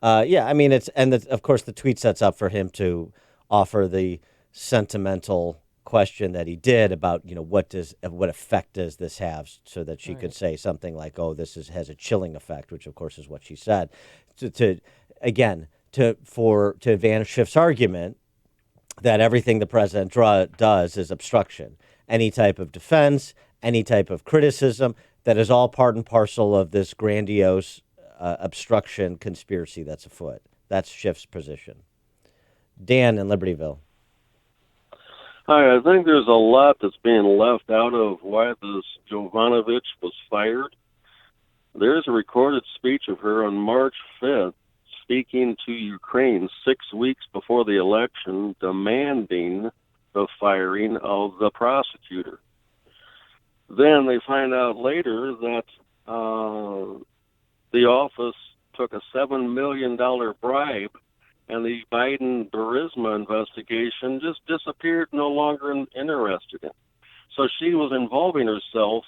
Yeah, I mean, of course the tweet sets up for him to offer the sentimental question that he did about, what effect does this have, so that she could say something like, "Oh, this has a chilling effect," which of course is what she said. To advance Schiff's argument that everything the president does is obstruction. Any type of defense, any type of criticism, that is all part and parcel of this grandiose obstruction conspiracy that's afoot. That's Schiff's position. Dan in Libertyville. Hi, I think there's a lot that's being left out of why this Jovanovich was fired. There's a recorded speech of her on March 5th speaking to Ukraine 6 weeks before the election, demanding the firing of the prosecutor. Then they find out later that the office took a $7 million bribe, and the Biden-Burisma investigation just disappeared, no longer interested in. So she was involving herself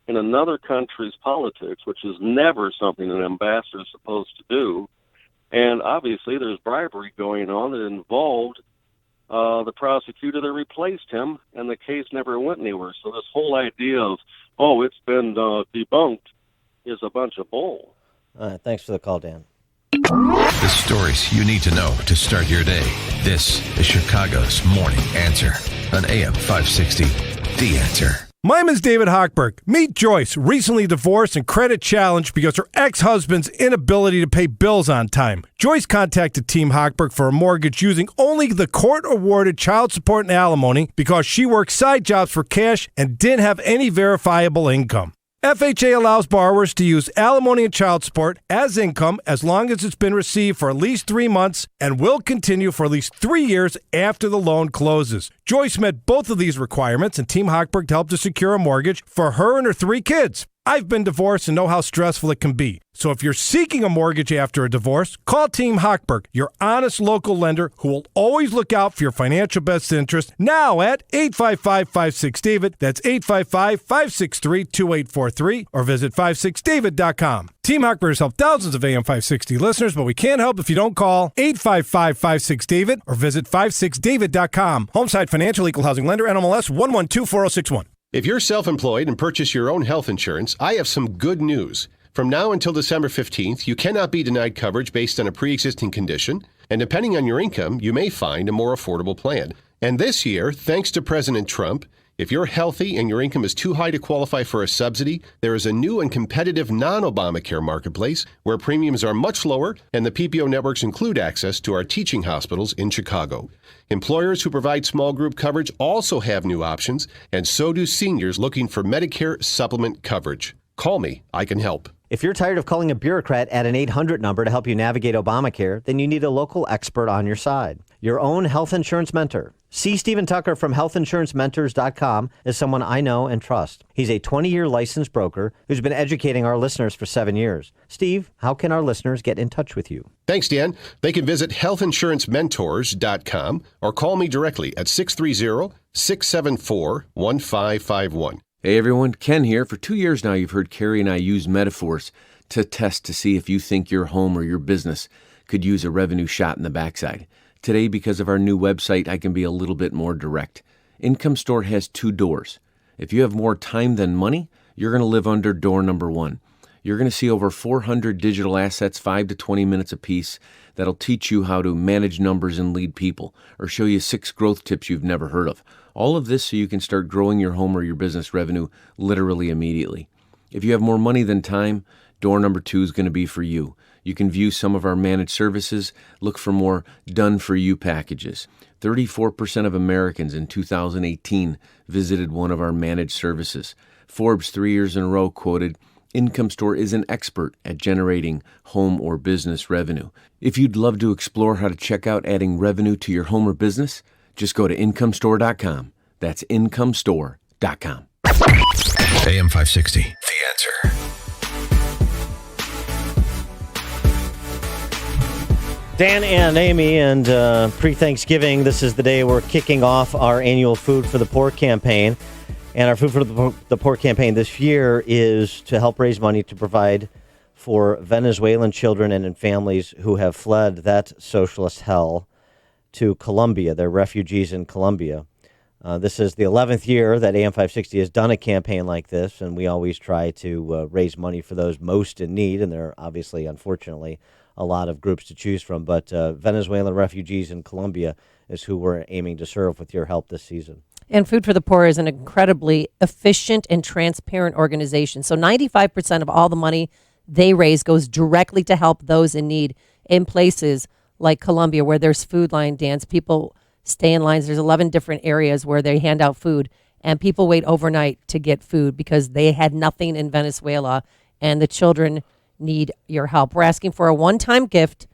in another country's politics, which is never something an ambassador is supposed to do. And obviously there's bribery going on that involved the prosecutor that replaced him, and the case never went anywhere. So this whole idea of, it's been debunked is a bunch of bull. All right, thanks for the call, Dan. The stories you need to know to start your day. This is Chicago's Morning Answer on AM 560. The Answer. My name is David Hochberg. Meet Joyce, recently divorced and credit challenged because her ex-husband's inability to pay bills on time. Joyce contacted Team Hochberg for a mortgage using only the court-awarded child support and alimony because she worked side jobs for cash and didn't have any verifiable income. FHA allows borrowers to use alimony and child support as income as long as it's been received for at least 3 months and will continue for at least 3 years after the loan closes. Joyce met both of these requirements, and Team Hochberg helped to secure a mortgage for her and her 3 kids. I've been divorced and know how stressful it can be. So if you're seeking a mortgage after a divorce, call Team Hochberg, your honest local lender who will always look out for your financial best interest, now at 855-56-DAVID. That's 855-563-2843, or visit 56david.com. Team Hochberg has helped thousands of AM 560 listeners, but we can't help if you don't call 855-56-DAVID or visit 56david.com. Homeside Financial Equal Housing Lender, NMLS 1124061. If you're self-employed and purchase your own health insurance, I have some good news. From now until December 15th, you cannot be denied coverage based on a pre-existing condition, and depending on your income, you may find a more affordable plan. And this year, thanks to President Trump, if you're healthy and your income is too high to qualify for a subsidy, there is a new and competitive non-Obamacare marketplace where premiums are much lower and the PPO networks include access to our teaching hospitals in Chicago. Employers who provide small group coverage also have new options, and so do seniors looking for Medicare supplement coverage. Call me. I can help. If you're tired of calling a bureaucrat at an 800 number to help you navigate Obamacare, then you need a local expert on your side. Your own health insurance mentor. C. Stephen Tucker from healthinsurancementors.com is someone I know and trust. He's a 20-year licensed broker who's been educating our listeners for 7 years. Steve, how can our listeners get in touch with you? Thanks, Dan. They can visit healthinsurancementors.com or call me directly at 630-674-1551. Hey everyone, Ken here. For 2 years now, you've heard Carrie and I use metaphors to test to see if you think your home or your business could use a revenue shot in the backside. Today, because of our new website, I can be a little bit more direct. Income Store has 2 doors. If you have more time than money, you're going to live under door number 1. You're going to see over 400 digital assets, 5 to 20 minutes apiece, that'll teach you how to manage numbers and lead people, or show you 6 growth tips you've never heard of. All of this so you can start growing your home or your business revenue literally immediately. If you have more money than time, door number 2 is going to be for you. You can view some of our managed services, look for more done-for-you packages. 34% of Americans in 2018 visited one of our managed services. Forbes 3 years in a row quoted, Income Store is an expert at generating home or business revenue. If you'd love to explore how to check out adding revenue to your home or business, just go to incomestore.com. That's incomestore.com. AM 560, The Answer. Dan and Amy, and pre-Thanksgiving, this is the day we're kicking off our annual Food for the Poor campaign. And our Food for the Poor campaign this year is to help raise money to provide for Venezuelan children and families who have fled that socialist hell to Colombia. They're refugees in Colombia. This is the 11th year that AM 560 has done a campaign like this, and we always try to raise money for those most in need, and there are obviously, unfortunately, a lot of groups to choose from, but Venezuelan refugees in Colombia is who we're aiming to serve with your help this season. And Food for the Poor is an incredibly efficient and transparent organization. So 95% of all the money they raise goes directly to help those in need in places like Colombia, where there's food line dance. People stay in lines. There's 11 different areas where they hand out food, and people wait overnight to get food because they had nothing in Venezuela, and the children need your help. We're asking for a one-time gift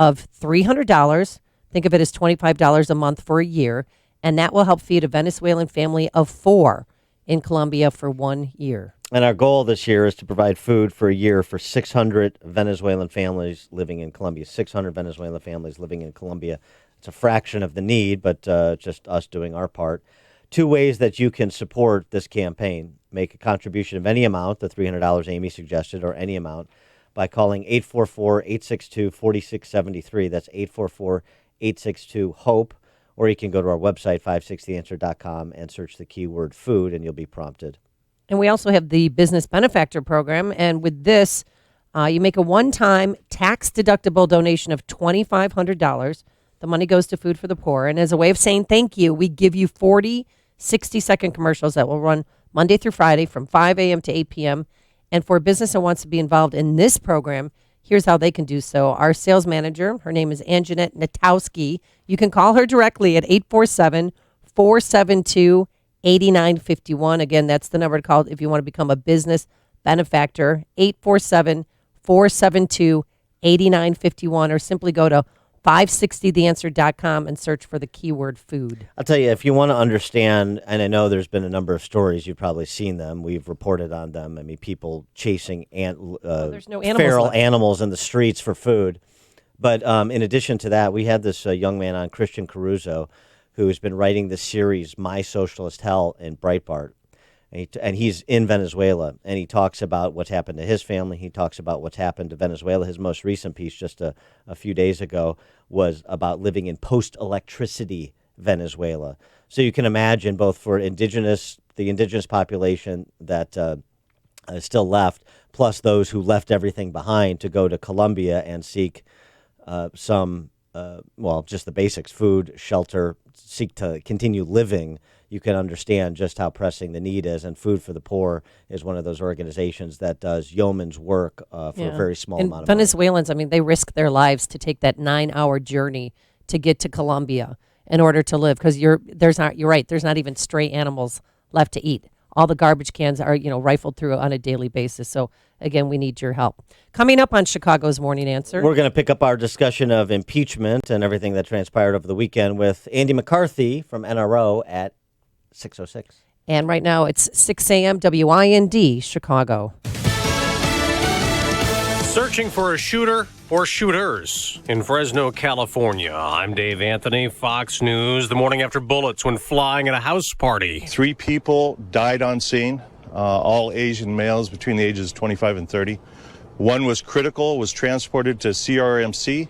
of $300. Think of it as $25 a month for a year. And that will help feed a Venezuelan family of 4 in Colombia for 1 year. And our goal this year is to provide food for a year for 600 Venezuelan families living in Colombia. 600 Venezuelan families living in Colombia. It's a fraction of the need, but just us doing our part. 2 ways that you can support this campaign. Make a contribution of any amount, the $300 Amy suggested, or any amount, by calling 844-862-4673. That's 844-862-HOPE. Or you can go to our website, 560theanswer.com, and search the keyword food, and you'll be prompted. And we also have the Business Benefactor Program. And with this, you make a one-time tax-deductible donation of $2,500. The money goes to Food for the Poor. And as a way of saying thank you, we give you 40 60-second commercials that will run Monday through Friday from 5 a.m. to 8 p.m. And for a business that wants to be involved in this program, here's how they can do so. Our sales manager, her name is Anjanette Natowski. You can call her directly at 847-472-8951. Again, that's the number to call if you want to become a business benefactor, 847-472-8951, or simply go to 560theanswer.com and search for the keyword food. I'll tell you, if you want to understand, and I know there's been a number of stories, you've probably seen them, we've reported on them. I mean, people chasing there's no feral left. animals in the streets for food. But in addition to that, we had this young man on, Christian Caruso, who's been writing the series My Socialist Hell in Breitbart. And he's in Venezuela, and he talks about what's happened to his family. He talks about what's happened to Venezuela. His most recent piece just a few days ago was about living in post-electricity Venezuela. So you can imagine, both for the indigenous population that is still left, plus those who left everything behind to go to Colombia and seek just the basics, food, shelter, seek to continue living. You can understand just how pressing the need is. And Food for the Poor is one of those organizations that does yeoman's work for a very small amount of money. Venezuelans, I mean, they risk their lives to take that 9-hour journey to get to Colombia in order to live, because you're right, there's not even stray animals left to eat. All the garbage cans are, rifled through on a daily basis. So, again, we need your help. Coming up on Chicago's Morning Answer, we're going to pick up our discussion of impeachment and everything that transpired over the weekend with Andy McCarthy from NRO at 6:06. And right now it's 6 a.m. WIND, Chicago. Searching for a shooter or shooters in Fresno, California. I'm Dave Anthony, Fox News. The morning after bullets went flying at a house party. 3 people died on scene, all Asian males between the ages of 25 and 30. One was critical, was transported to CRMC,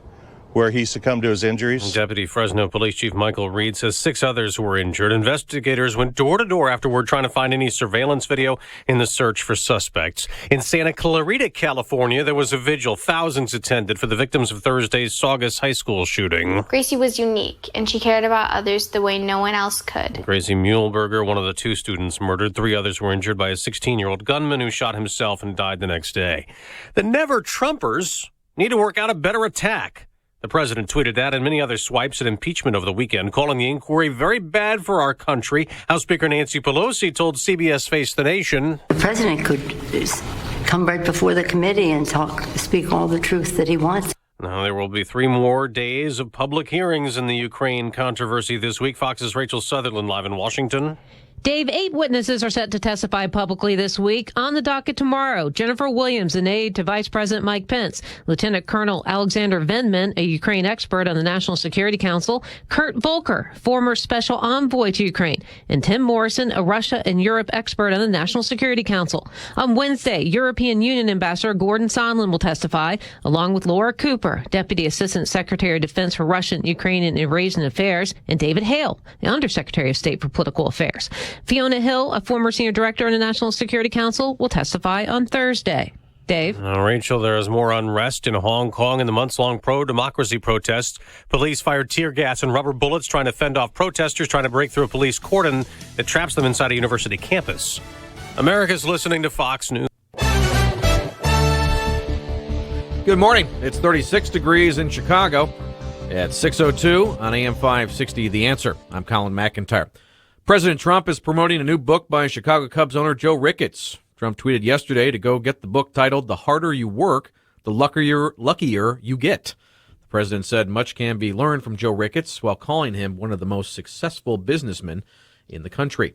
where he succumbed to his injuries. Deputy Fresno Police Chief Michael Reed says 6 others were injured. Investigators went door to door afterward trying to find any surveillance video in the search for suspects. In Santa Clarita, California, there was a vigil. Thousands attended for the victims of Thursday's Saugus High School shooting. Gracie was unique, and she cared about others the way no one else could. Gracie Muehlberger, one of the 2 students murdered. 3 others were injured by a 16-year-old gunman who shot himself and died the next day. The Never-Trumpers need to work out a better attack. The president tweeted that and many other swipes at impeachment over the weekend, calling the inquiry very bad for our country. House Speaker Nancy Pelosi told CBS Face the Nation, the president could come right before the committee and speak all the truth that he wants. Now, there will be 3 more days of public hearings in the Ukraine controversy this week. Fox's Rachel Sutherland live in Washington. Dave, 8 witnesses are set to testify publicly this week. On the docket tomorrow, Jennifer Williams, an aide to Vice President Mike Pence, Lieutenant Colonel Alexander Vindman, a Ukraine expert on the National Security Council, Kurt Volker, former special envoy to Ukraine, and Tim Morrison, a Russia and Europe expert on the National Security Council. On Wednesday, European Union Ambassador Gordon Sondland will testify, along with Laura Cooper, Deputy Assistant Secretary of Defense for Russian, Ukrainian, and Eurasian Affairs, and David Hale, the Undersecretary of State for Political Affairs. Fiona Hill, a former senior director in the National Security Council, will testify on Thursday. Dave? Rachel, there is more unrest in Hong Kong in the months-long pro-democracy protests. Police fired tear gas and rubber bullets trying to fend off protesters trying to break through a police cordon that traps them inside a university campus. America's listening to Fox News. Good morning. It's 36 degrees in Chicago at 6:02 on AM 560 The Answer. I'm Colin McIntyre. President Trump is promoting a new book by Chicago Cubs owner Joe Ricketts. Trump tweeted yesterday to go get the book titled The Harder You Work, the luckier you get. The president said much can be learned from Joe Ricketts while calling him one of the most successful businessmen in the country.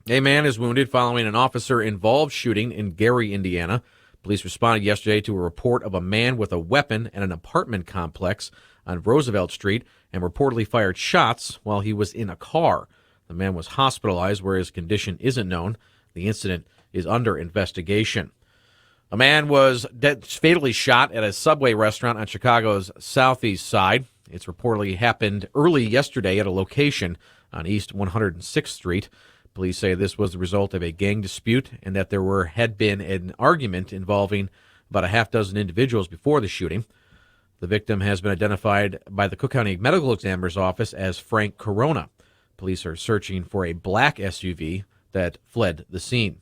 A man is wounded following an officer-involved shooting in Gary, Indiana. Police responded yesterday to a report of a man with a weapon at an apartment complex on Roosevelt Street and reportedly fired shots while he was in a car. The man was hospitalized where his condition isn't known. The incident is under investigation. A man was fatally shot at a Subway restaurant on Chicago's southeast side. It's reportedly happened early yesterday at a location on East 106th Street. Police say this was the result of a gang dispute and that there had been an argument involving about a half dozen individuals before the shooting. The victim has been identified by the Cook County Medical Examiner's Office as Frank Corona. Police are searching for a black SUV that fled the scene.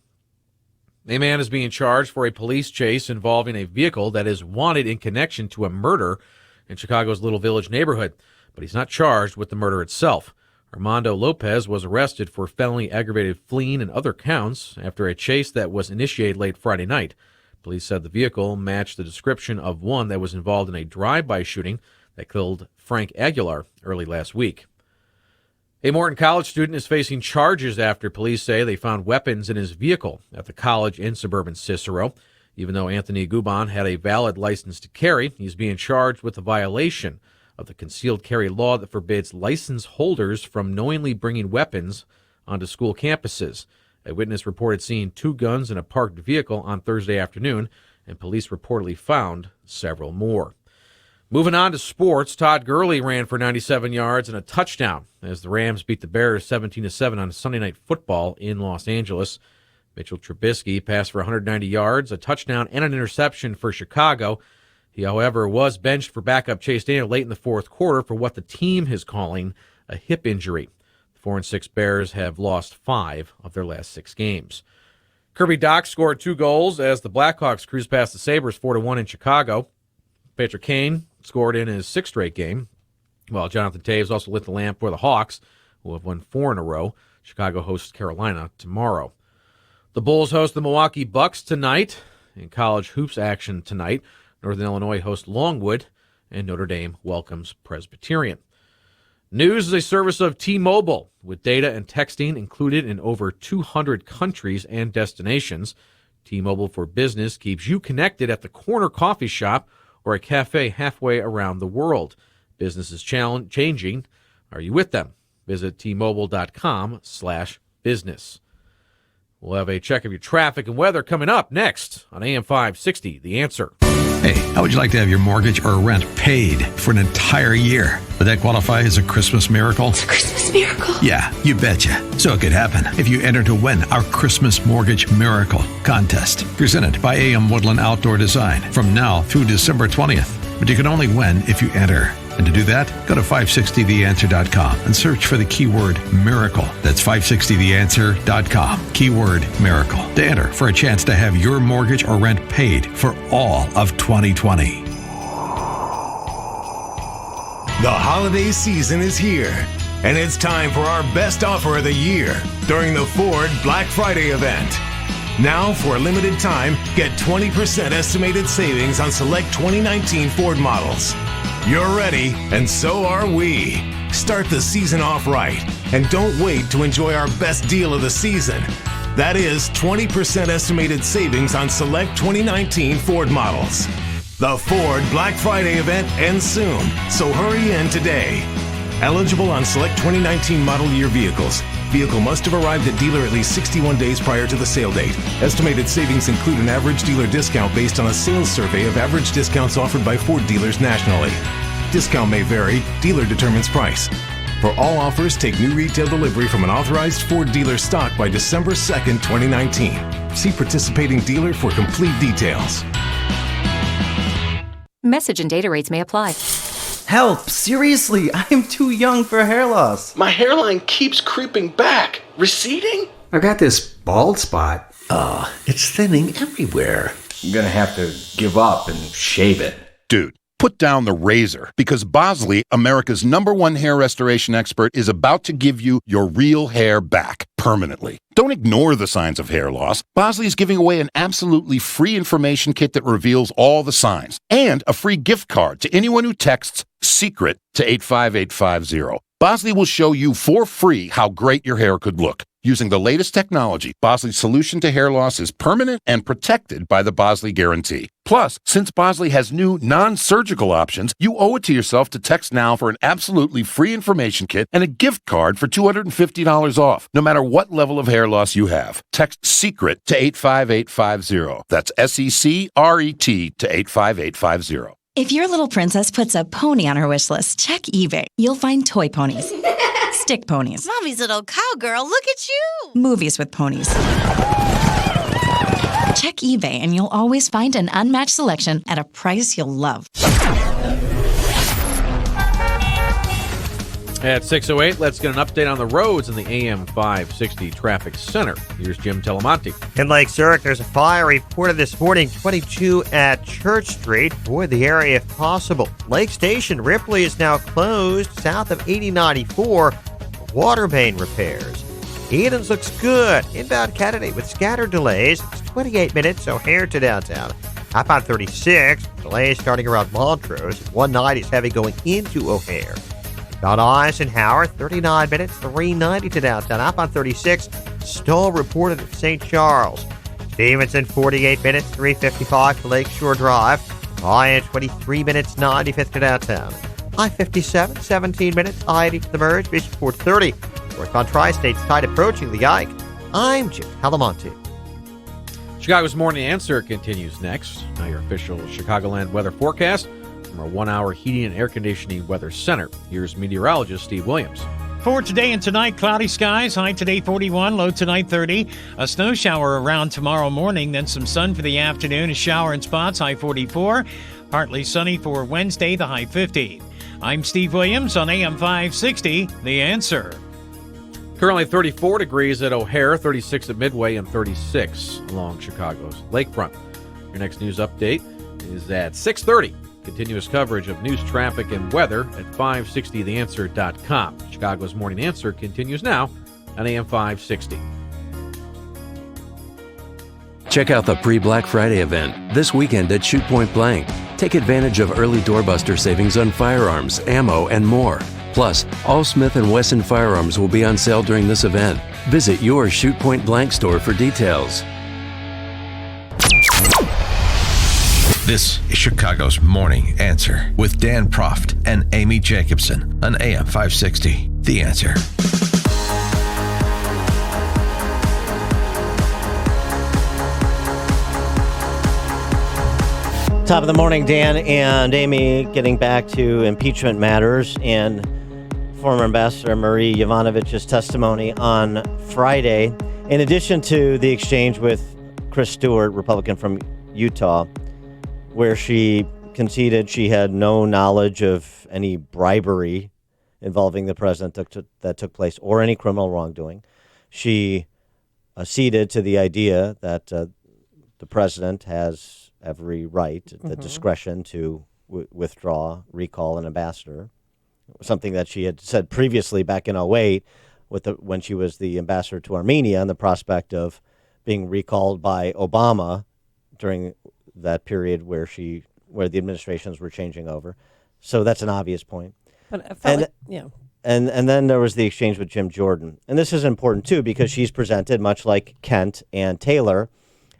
A man is being charged for a police chase involving a vehicle that is wanted in connection to a murder in Chicago's Little Village neighborhood, but he's not charged with the murder itself. Armando Lopez was arrested for felony aggravated fleeing and other counts after a chase that was initiated late Friday night. Police said the vehicle matched the description of one that was involved in a drive-by shooting that killed Frank Aguilar early last week. A Morton College student is facing charges after police say they found weapons in his vehicle at the college in suburban Cicero. Even though Anthony Gubon had a valid license to carry, he's being charged with a violation of the concealed carry law that forbids license holders from knowingly bringing weapons onto school campuses. A witness reported seeing 2 guns in a parked vehicle on Thursday afternoon, and police reportedly found several more. Moving on to sports, Todd Gurley ran for 97 yards and a touchdown as the Rams beat the Bears 17-7 on Sunday Night Football in Los Angeles. Mitchell Trubisky passed for 190 yards, a touchdown, and an interception for Chicago. He, however, was benched for backup Chase Daniel late in the fourth quarter for what the team is calling a hip injury. The 4-6 Bears have lost 5 of their last 6 games. Kirby Doc scored 2 goals as the Blackhawks cruised past the Sabres 4-1 in Chicago. Patrick Kane scored in his 6th straight game, while Jonathan Taves also lit the lamp for the Hawks, who have won 4 in a row. Chicago hosts Carolina tomorrow. The Bulls host the Milwaukee Bucks tonight. In college hoops action tonight, Northern Illinois hosts Longwood, and Notre Dame welcomes Presbyterian. News is a service of T-Mobile, with data and texting included in over 200 countries and destinations. T-Mobile for Business keeps you connected at the corner coffee shop or a cafe halfway around the world. Business is changing. Are you with them? Visit T-Mobile.com/business. We'll have a check of your traffic and weather coming up next on AM 560, The Answer. Hey, how would you like to have your mortgage or rent paid for an entire year? Would that qualify as a Christmas miracle? It's a Christmas miracle. Yeah, you betcha. So it could happen if you enter to win our Christmas Mortgage Miracle Contest, presented by AM Woodland Outdoor Design from now through December 20th. But you can only win if you enter. And to do that, go to 560theanswer.com and search for the keyword miracle. That's 560theanswer.com, keyword miracle, to enter for a chance to have your mortgage or rent paid for all of 2020. The holiday season is here, and it's time for our best offer of the year during the Ford Black Friday event. Now, for a limited time, get 20% estimated savings on select 2019 Ford models. You're ready, and so are we. Start the season off right, and don't wait to enjoy our best deal of the season. That is 20% estimated savings on select 2019 Ford models. The Ford Black Friday event ends soon, so hurry in today. Eligible on select 2019 model year vehicles. Vehicle must have arrived at dealer at least 61 days prior to the sale date. Estimated savings include an average dealer discount based on a sales survey of average discounts offered by Ford dealers nationally. Discount may vary. Dealer determines price. For all offers, take new retail delivery from an authorized Ford dealer stock by December 2nd, 2019. See participating dealer for complete details. Message and data rates may apply. Help! Seriously, I'm too young for hair loss. My hairline keeps creeping back. Receding? I got this bald spot. It's thinning everywhere. I'm gonna have to give up and shave it. Dude, Put down the razor, because Bosley, America's #1 hair restoration expert, is about to give you your real hair back permanently. Don't ignore the signs of hair loss. Bosley is giving away an absolutely free information kit that reveals all the signs, and a free gift card to anyone who texts SECRET to 85850. Bosley will show you for free how great your hair could look. Using the latest technology, Bosley's solution to hair loss is permanent and protected by the Bosley Guarantee. Plus, since Bosley has new non-surgical options, you owe it to yourself to text now for an absolutely free information kit and a gift card for $250 off, no matter what level of hair loss you have. Text SECRET to 85850. That's SECRET to 85850. If your little princess puts a pony on her wish list, check eBay. You'll find toy ponies, stick ponies, Mommy's little cowgirl, look at you! movies with ponies. Check eBay and you'll always find an unmatched selection at a price you'll love. At 6:08, let's get an update on the roads in the AM 560 Traffic Center. Here's Jim Telemonte. In Lake Zurich, there's a fire reported this morning, 22 at Church Street. Avoid the area if possible. Lake Station, Ripley is now closed south of 8094. Water main repairs. Edens looks good. Inbound Kennedy with scattered delays. It's 28 minutes O'Hare to downtown. Outbound 36, delays starting around Montrose. 190 is heavy going into O'Hare. Got Eisenhower, 39 minutes, 390 to downtown. Outbound 36, stall reported at St. Charles. Stevenson, 48 minutes, 355 to Lakeshore Drive. Ryan, 23 minutes, 95th to downtown. I-57, 17 minutes, I-80 to the merge. Bishop 430. North on Tri-State's tide approaching the Ike. I'm Jim Talamonte. Chicago's Morning Answer continues next. Now your official Chicagoland weather forecast from our 1-hour heating and air conditioning weather center. Here's meteorologist Steve Williams. For today and tonight, cloudy skies, high today 41, low tonight 30. A snow shower around tomorrow morning, then some sun for the afternoon, a shower in spots, high 44. Partly sunny for Wednesday, the high 50. I'm Steve Williams on AM 560, The Answer. Currently 34 degrees at O'Hare, 36 at Midway, and 36 along Chicago's lakefront. Your next news update is at 6:30. Continuous coverage of news, traffic, and weather at 560theanswer.com. Chicago's Morning Answer continues now on AM 560. Check out the pre-Black Friday event this weekend at Shoot Point Blank. Take advantage of early doorbuster savings on firearms, ammo, and more. Plus, all Smith & Wesson firearms will be on sale during this event. Visit your Shoot Point Blank store for details. This is Chicago's Morning Answer with Dan Proft and Amy Jacobson on AM 560. The Answer. Top of the morning, Dan and Amy, getting back to impeachment matters and former Ambassador Marie Yovanovitch's testimony on Friday. In addition to the exchange with Chris Stewart, Republican from Utah, where she conceded she had no knowledge of any bribery involving the president that took place or any criminal wrongdoing, she ceded to the idea that the president has every right, the discretion to withdraw, recall an ambassador, something that she had said previously back in 2008 when she was the ambassador to Armenia and the prospect of being recalled by Obama during that period where the administrations were changing over. So that's an obvious point. But I felt And then there was the exchange with Jim Jordan. And this is important, too, because she's presented, much like Kent and Taylor,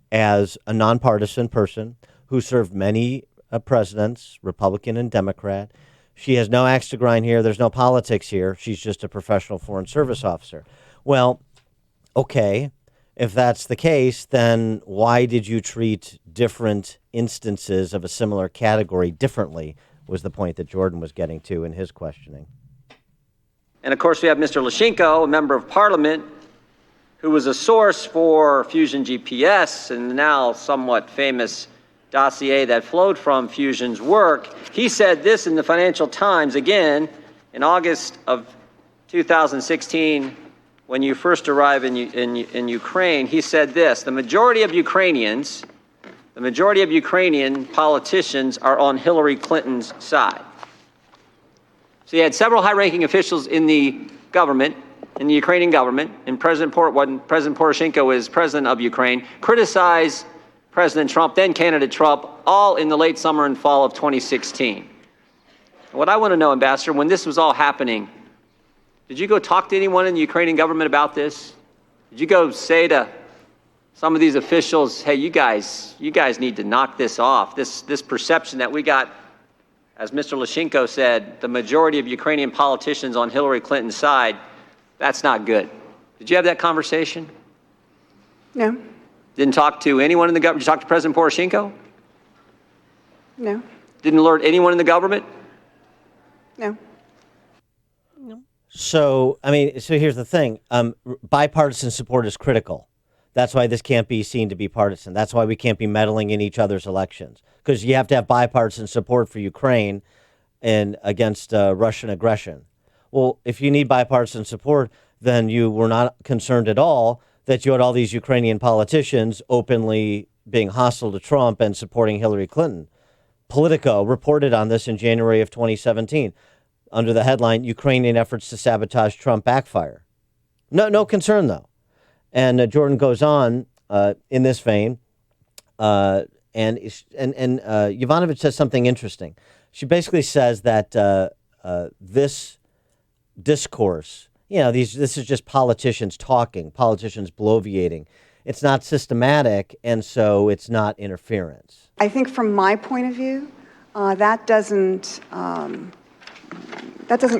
as a nonpartisan person who served many presidents, Republican and Democrat. She has no axe to grind here. There's no politics here. She's just a professional foreign service officer. Well, okay, if that's the case, then why did you treat different instances of a similar category differently, was the point that Jordan was getting to in his questioning. And of course, we have Mr. Lashenko, a member of parliament, who was a source for Fusion GPS and the now somewhat famous dossier that flowed from Fusion's work. He said this in the Financial Times again in August of 2016 when you first arrived in Ukraine. He said this: the majority of Ukrainians the majority of Ukrainian politicians are on Hillary Clinton's side. So you had several high-ranking officials in the government, in the Ukrainian government, and when President Poroshenko is president of Ukraine, criticize President Trump, then candidate Trump, all in the late summer and fall of 2016. What I want to know, Ambassador, when this was all happening, did you go talk to anyone in the Ukrainian government about this? Did you go say to some of these officials, hey, you guys need to knock this off, this perception that we got, as Mr. Lyshenko said, the majority of Ukrainian politicians on Hillary Clinton's side, that's not good. Did you have that conversation? No. Didn't talk to anyone in the government? Did you talk to President Poroshenko? No. Didn't alert anyone in the government? No. So, so here's the thing. Bipartisan support is critical. That's why this can't be seen to be partisan. That's why we can't be meddling in each other's elections, because you have to have bipartisan support for Ukraine and against Russian aggression. Well, if you need bipartisan support, then you were not concerned at all that you had all these Ukrainian politicians openly being hostile to Trump and supporting Hillary Clinton. Politico reported on this in January of 2017 under the headline, Ukrainian efforts to sabotage Trump backfire. No concern, though. And Jordan goes on in this vein, and Yovanovitch says something interesting. She basically says that this discourse, this is just politicians talking, politicians bloviating. It's not systematic, and so it's not interference. I think from my point of view, that doesn't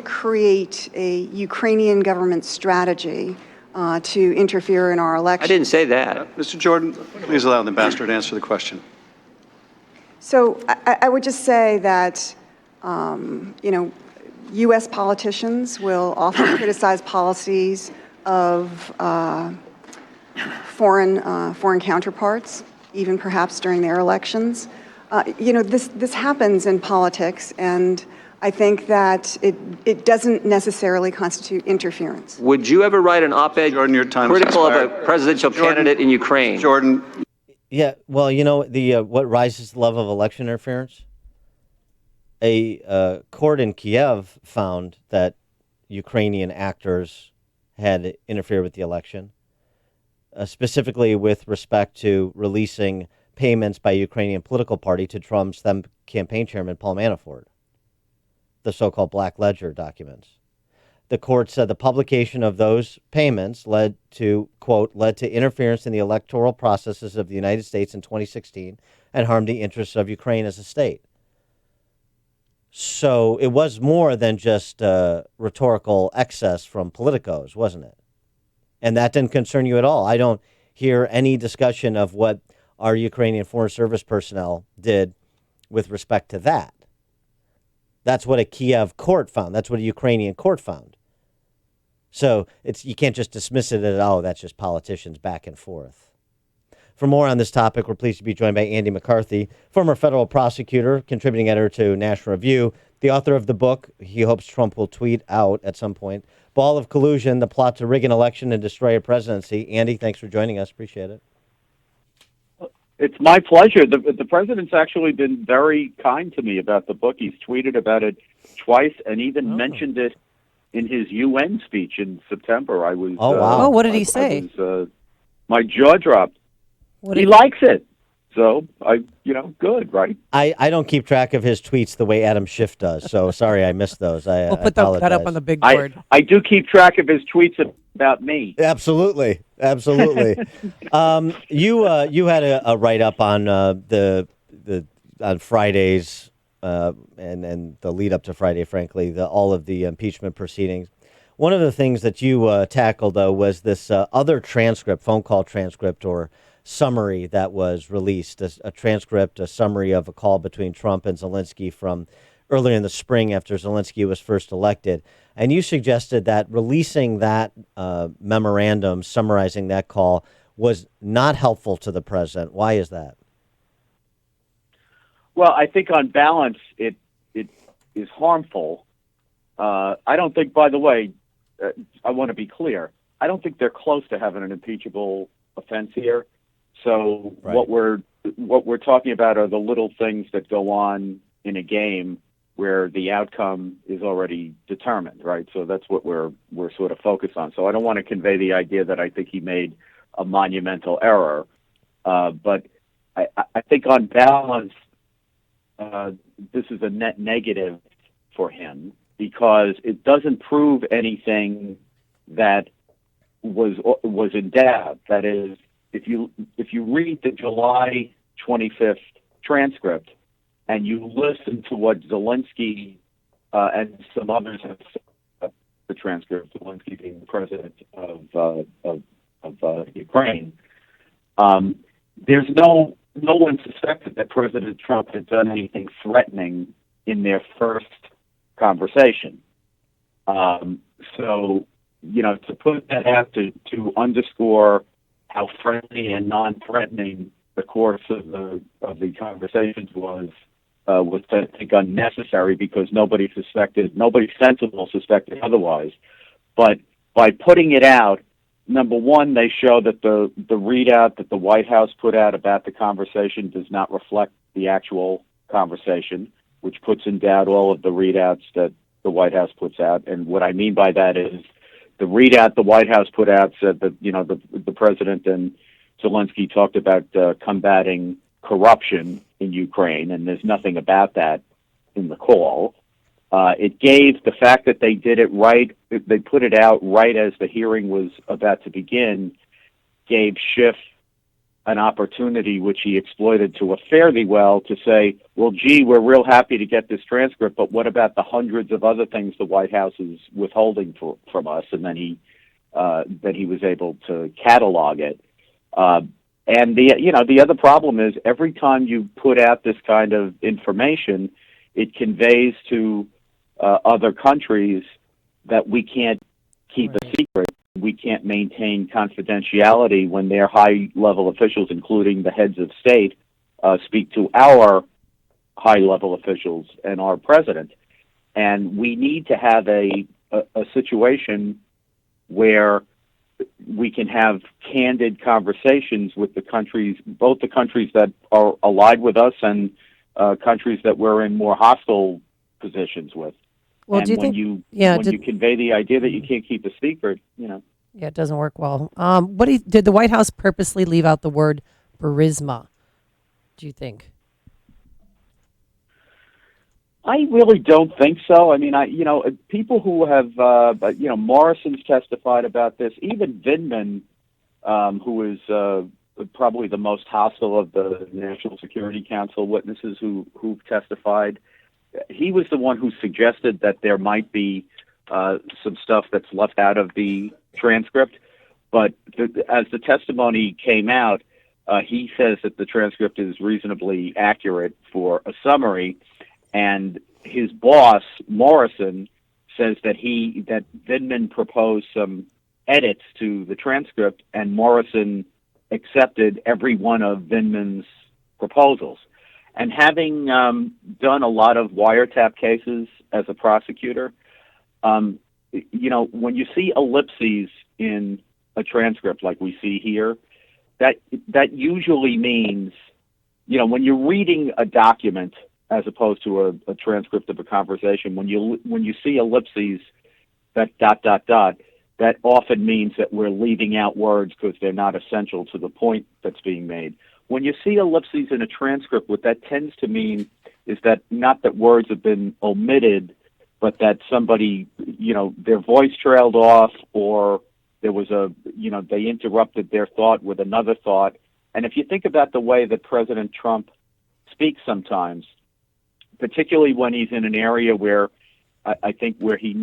create a Ukrainian government strategy to interfere in our election. I didn't say that. Mr. Jordan, please allow the ambassador to answer the question. So I would just say that, U.S. politicians will often criticize policies of foreign counterparts, even perhaps during their elections. This happens in politics, and I think that it doesn't necessarily constitute interference. Would you ever write an op-ed critical of a presidential candidate in Ukraine? Jordan. Yeah, well, what rises the level of election interference? A court in Kiev found that Ukrainian actors had interfered with the election, specifically with respect to releasing payments by a Ukrainian political party to Trump's then campaign chairman, Paul Manafort, the so-called Black Ledger documents. The court said the publication of those payments led to interference in the electoral processes of the United States in 2016 and harmed the interests of Ukraine as a state. So it was more than just rhetorical excess from politicos, wasn't it? And that didn't concern you at all. I don't hear any discussion of what our Ukrainian Foreign Service personnel did with respect to that. That's what a Kiev court found. That's what a Ukrainian court found. So you can't just dismiss it as, that's just politicians back and forth. For more on this topic, we're pleased to be joined by Andy McCarthy, former federal prosecutor, contributing editor to National Review, the author of the book he hopes Trump will tweet out at some point, Ball of Collusion, the plot to rig an election and destroy a presidency. Andy, thanks for joining us. Appreciate it. It's my pleasure. The president's actually been very kind to me about the book. He's tweeted about it twice and even mentioned it in his UN speech in September. I was. Wow. What did he say? My jaw dropped. He likes it. So, good, right? I don't keep track of his tweets the way Adam Schiff does, so sorry I missed those. We'll put that up on the big board. I do keep track of his tweets about me. Absolutely. You had a write-up on on Fridays and the lead up to Friday, frankly, all of the impeachment proceedings. One of the things that you tackled, though, was this other transcript, phone call transcript or summary that was released, a transcript, a summary of a call between Trump and Zelensky from earlier in the spring after Zelensky was first elected. And you suggested that releasing that memorandum, summarizing that call, was not helpful to the president. Why is that? Well, I think on balance, it is harmful. I don't think, by the way, I want to be clear, I don't think they're close to having an impeachable offense here. So what we're what we're talking about are the little things that go on in a game where the outcome is already determined, right? So that's what we're sort of focused on. So I don't want to convey the idea that I think he made a monumental error, but I think on balance, this is a net negative for him because it doesn't prove anything that was in doubt. That is, if you read the July 25th transcript and you listen to what Zelensky and some others have said, the transcript, Zelensky being the president of Ukraine, there's no one suspected that President Trump had done anything threatening in their first conversation. So, to put that out to underscore how friendly and non-threatening the course of the conversations was I think unnecessary because nobody sensible suspected otherwise. But by putting it out, number one, they show that the readout that the White House put out about the conversation does not reflect the actual conversation, which puts in doubt all of the readouts that the White House puts out. And what I mean by that is the readout the White House put out said that, the president and Zelensky talked about combating corruption in Ukraine, and there's nothing about that in the call. It gave the fact that they did it right, they put it out right as the hearing was about to begin, gave Schiff an opportunity, which he exploited to a fairly well, to say, well, gee, we're real happy to get this transcript, but what about the hundreds of other things the White House is withholding from us? And then he was able to catalog it. And the other problem is every time you put out this kind of information, it conveys to other countries that we can't keep a secret. We can't maintain confidentiality when their high-level officials, including the heads of state, speak to our high-level officials and our president. And we need to have a situation where we can have candid conversations with the countries, both the countries that are allied with us and countries that we're in more hostile positions with. Well, and do you when think, you convey the idea that you can't keep a secret, Yeah, it doesn't work well. Did the White House purposely leave out the word Burisma, do you think? I really don't think so. I mean, people who have, Morrison's testified about this. Even Vindman, who is probably the most hostile of the National Security Council witnesses who testified, he was the one who suggested that there might be some stuff that's left out of the transcript. But as the testimony came out, he says that the transcript is reasonably accurate for a summary. And his boss, Morrison, says that Vindman proposed some edits to the transcript, and Morrison accepted every one of Vindman's proposals. And having done a lot of wiretap cases as a prosecutor, when you see ellipses in a transcript like we see here, that usually means, when you're reading a document as opposed to a transcript of a conversation, when you see ellipses, that ... that often means that we're leaving out words because they're not essential to the point that's being made. When you see ellipses in a transcript, what that tends to mean is that not that words have been omitted, but that somebody, their voice trailed off, or there was they interrupted their thought with another thought. And if you think about the way that President Trump speaks sometimes, particularly when he's in an area where I think where he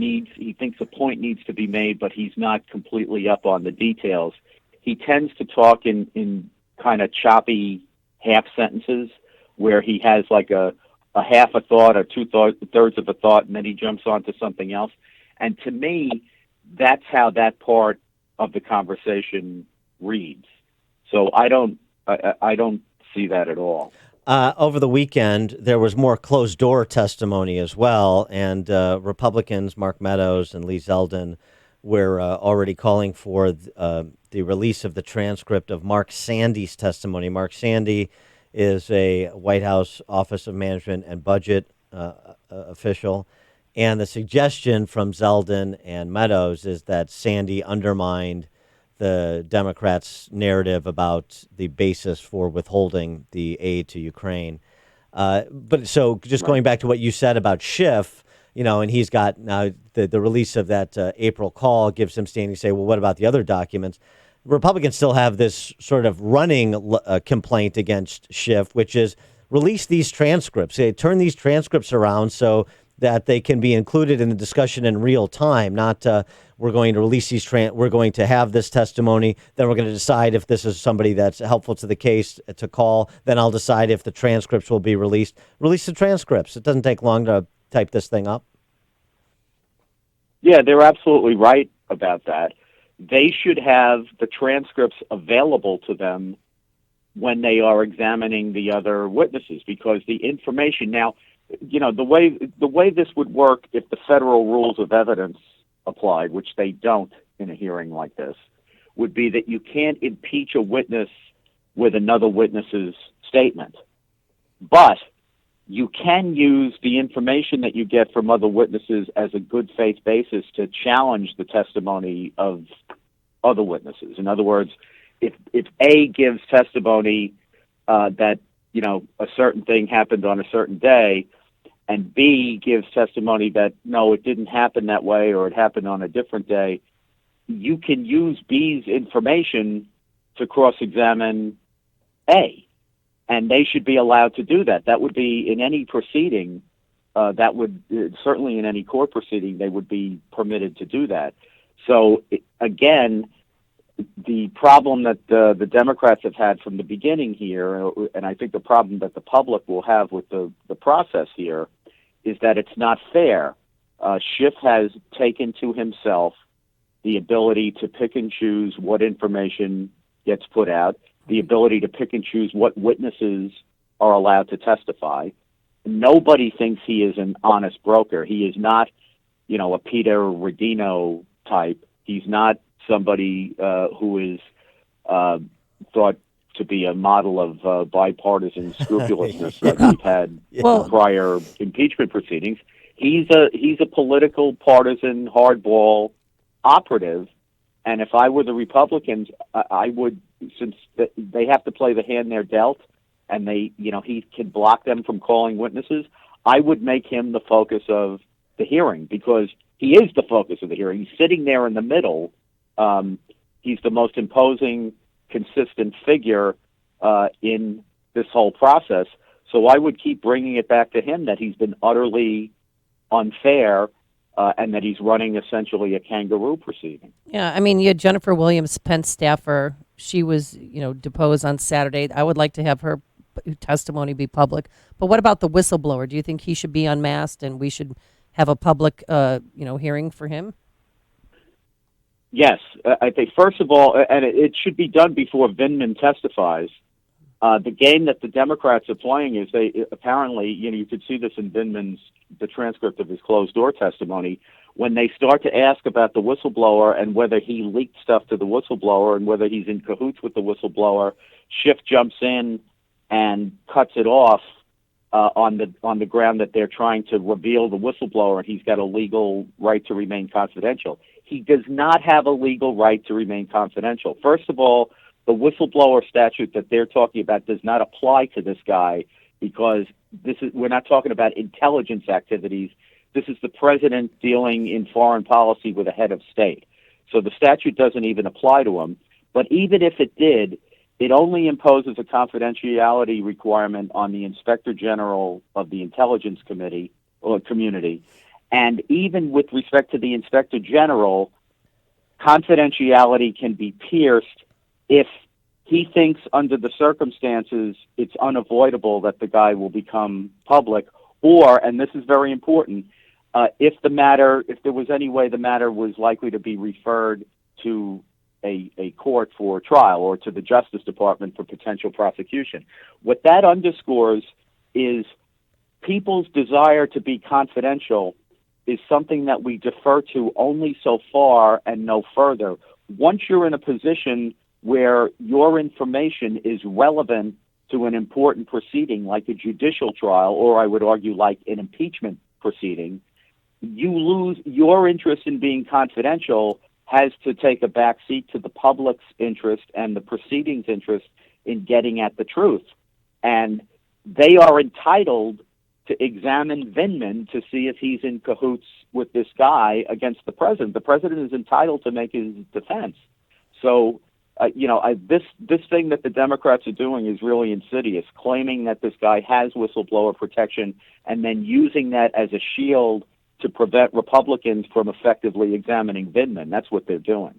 thinks a point needs to be made, but he's not completely up on the details, he tends to talk in kind of choppy half sentences where he has like a half a thought or two-thirds of a thought, and then he jumps on to something else. And to me, that's how that part of the conversation reads. So I don't see that at all. Over the weekend, there was more closed-door testimony as well, and Republicans, Mark Meadows and Lee Zeldin, were already calling for the release of the transcript of Mark Sandy's testimony. Mark Sandy is a White House Office of Management and Budget official. And the suggestion from Zeldin and Meadows is that Sandy undermined the Democrats' narrative about the basis for withholding the aid to Ukraine. But so just going back to what you said about Schiff, and he's got now the release of that April call gives him standing to say, well, what about the other documents? Republicans still have this sort of running complaint against Schiff, which is release these transcripts. Turn these transcripts around so that they can be included in the discussion in real time, not we're going to release these, we're going to have this testimony, then we're going to decide if this is somebody that's helpful to the case to call, then I'll decide if the transcripts will be released. Release the transcripts. It doesn't take long to type this thing up. Yeah, they're absolutely right about that. They should have the transcripts available to them when they are examining the other witnesses, because the information now, the way this would work if the federal rules of evidence applied, which they don't in a hearing like this, would be that you can't impeach a witness with another witness's statement. But you can use the information that you get from other witnesses as a good faith basis to challenge the testimony of other witnesses. In other words, if A gives testimony that a certain thing happened on a certain day, and B gives testimony that no, it didn't happen that way, or it happened on a different day, you can use B's information to cross-examine A, and they should be allowed to do that. That would be in any proceeding. That would certainly in any court proceeding they would be permitted to do that. So again, the problem that the Democrats have had from the beginning here, and I think the problem that the public will have with the process here, is that it's not fair. Schiff has taken to himself the ability to pick and choose what information gets put out, the ability to pick and choose what witnesses are allowed to testify. Nobody thinks he is an honest broker. He is not, a Peter Rodino type. He's not somebody who is thought to be a model of bipartisan scrupulousness that we've had in prior impeachment proceedings. He's a political, partisan, hardball operative, and if I were the Republicans, I would, since they have to play the hand they're dealt, and he can block them from calling witnesses, I would make him the focus of the hearing, because he is the focus of the hearing. He's sitting there in the middle. He's the most imposing, consistent figure in this whole process. So I would keep bringing it back to him that he's been utterly unfair and that he's running essentially a kangaroo proceeding. Yeah, I mean, you had Jennifer Williams, Pence staffer. She was, deposed on Saturday. I would like to have her testimony be public. But what about the whistleblower? Do you think he should be unmasked and we should have a public, hearing for him? Yes, I think first of all, and it should be done before Vindman testifies. The game that the Democrats are playing is they apparently, you could see this in the transcript of his closed door testimony, when they start to ask about the whistleblower and whether he leaked stuff to the whistleblower and whether he's in cahoots with the whistleblower, Schiff jumps in and cuts it off on the ground that they're trying to reveal the whistleblower and he's got a legal right to remain confidential. He does not have a legal right to remain confidential. First of all, the whistleblower statute that they're talking about does not apply to this guy, because we're not talking about intelligence activities. This is the president dealing in foreign policy with a head of state. So the statute doesn't even apply to him. But even if it did, it only imposes a confidentiality requirement on the Inspector General of the Intelligence Committee or community. And even with respect to the Inspector General, confidentiality can be pierced if he thinks under the circumstances it's unavoidable that the guy will become public, or, and this is very important, if there was any way the matter was likely to be referred to a court for trial or to the Justice Department for potential prosecution. What that underscores is people's desire to be confidential is something that we defer to only so far and no further. Once you're in a position where your information is relevant to an important proceeding like a judicial trial, or I would argue like an impeachment proceeding, you lose your interest in being confidential has to take a backseat to the public's interest and the proceedings' interest in getting at the truth. And they are entitled to examine Vindman to see if he's in cahoots with this guy against the president. The president is entitled to make his defense. So, this thing that the Democrats are doing is really insidious, claiming that this guy has whistleblower protection and then using that as a shield to prevent Republicans from effectively examining Vindman. That's what they're doing.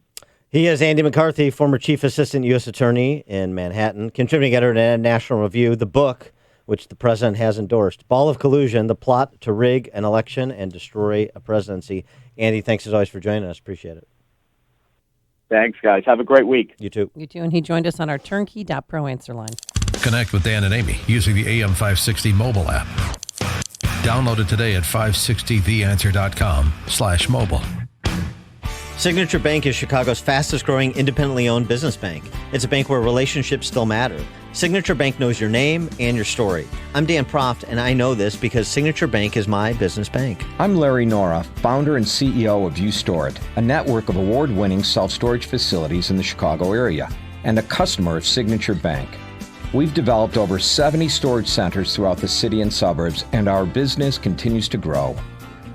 He is Andy McCarthy, former Chief Assistant U.S. Attorney in Manhattan, contributing editor to National Review, the book which the president has endorsed, Ball of Collusion, the plot to rig an election and destroy a presidency. Andy, thanks as always for joining us. Appreciate it. Thanks, guys. Have a great week. You too. You too. And he joined us on our turnkey.pro answer line. Connect with Dan and Amy using the AM560 mobile app. Download it today at 560theanswer.com/mobile. Signature Bank is Chicago's fastest growing independently owned business bank. It's a bank where relationships still matter. Signature Bank knows your name and your story. I'm Dan Proft, and I know this because Signature Bank is my business bank. I'm Larry Nora, founder and CEO of UStore, a network of award-winning self-storage facilities in the Chicago area, and a customer of Signature Bank. We've developed over 70 storage centers throughout the city and suburbs, and our business continues to grow.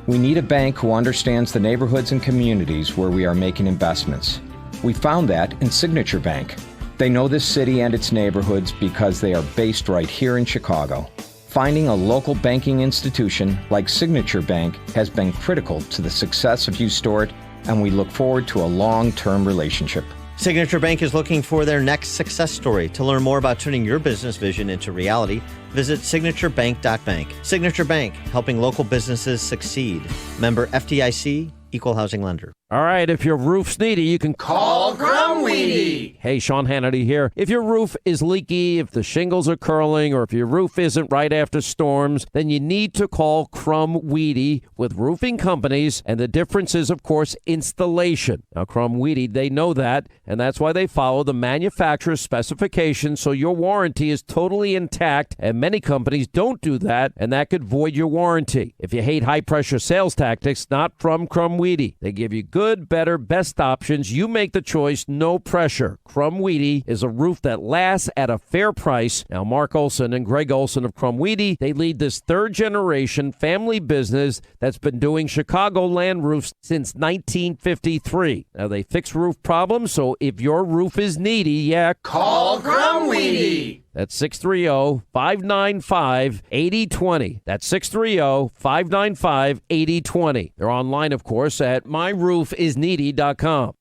We need a bank who understands the neighborhoods and communities where we are making investments. We found that in Signature Bank. They know this city and its neighborhoods because they are based right here in Chicago. Finding a local banking institution like Signature Bank has been critical to the success of UStore, and we look forward to a long-term relationship. Signature Bank is looking for their next success story. To learn more about turning your business vision into reality, visit signaturebank.bank. Signature Bank, helping local businesses succeed. Member FDIC, Equal Housing Lender. All right, if your roof's needy, you can call Crumweedy. Hey, Sean Hannity here. If your roof is leaky, if the shingles are curling, or if your roof isn't right after storms, then you need to call Crumweedy with roofing companies, and the difference is, of course, installation. Now, Crumweedy, they know that, and that's why they follow the manufacturer's specifications, so your warranty is totally intact, and many companies don't do that, and that could void your warranty. If you hate high-pressure sales tactics, not from Crumweedy. They give you good, better, best options. You make the choice, no pressure. Crumweedy is a roof that lasts at a fair price. Now, Mark Olson and Greg Olson of Crumweedy, they lead this third-generation family business that's been doing Chicagoland roofs since 1953. Now, they fix roof problems, so if your roof is needy, call Crumweedy. That's 630-595-8020. That's 630-595-8020. They're online, of course, at myroofisneedy.com.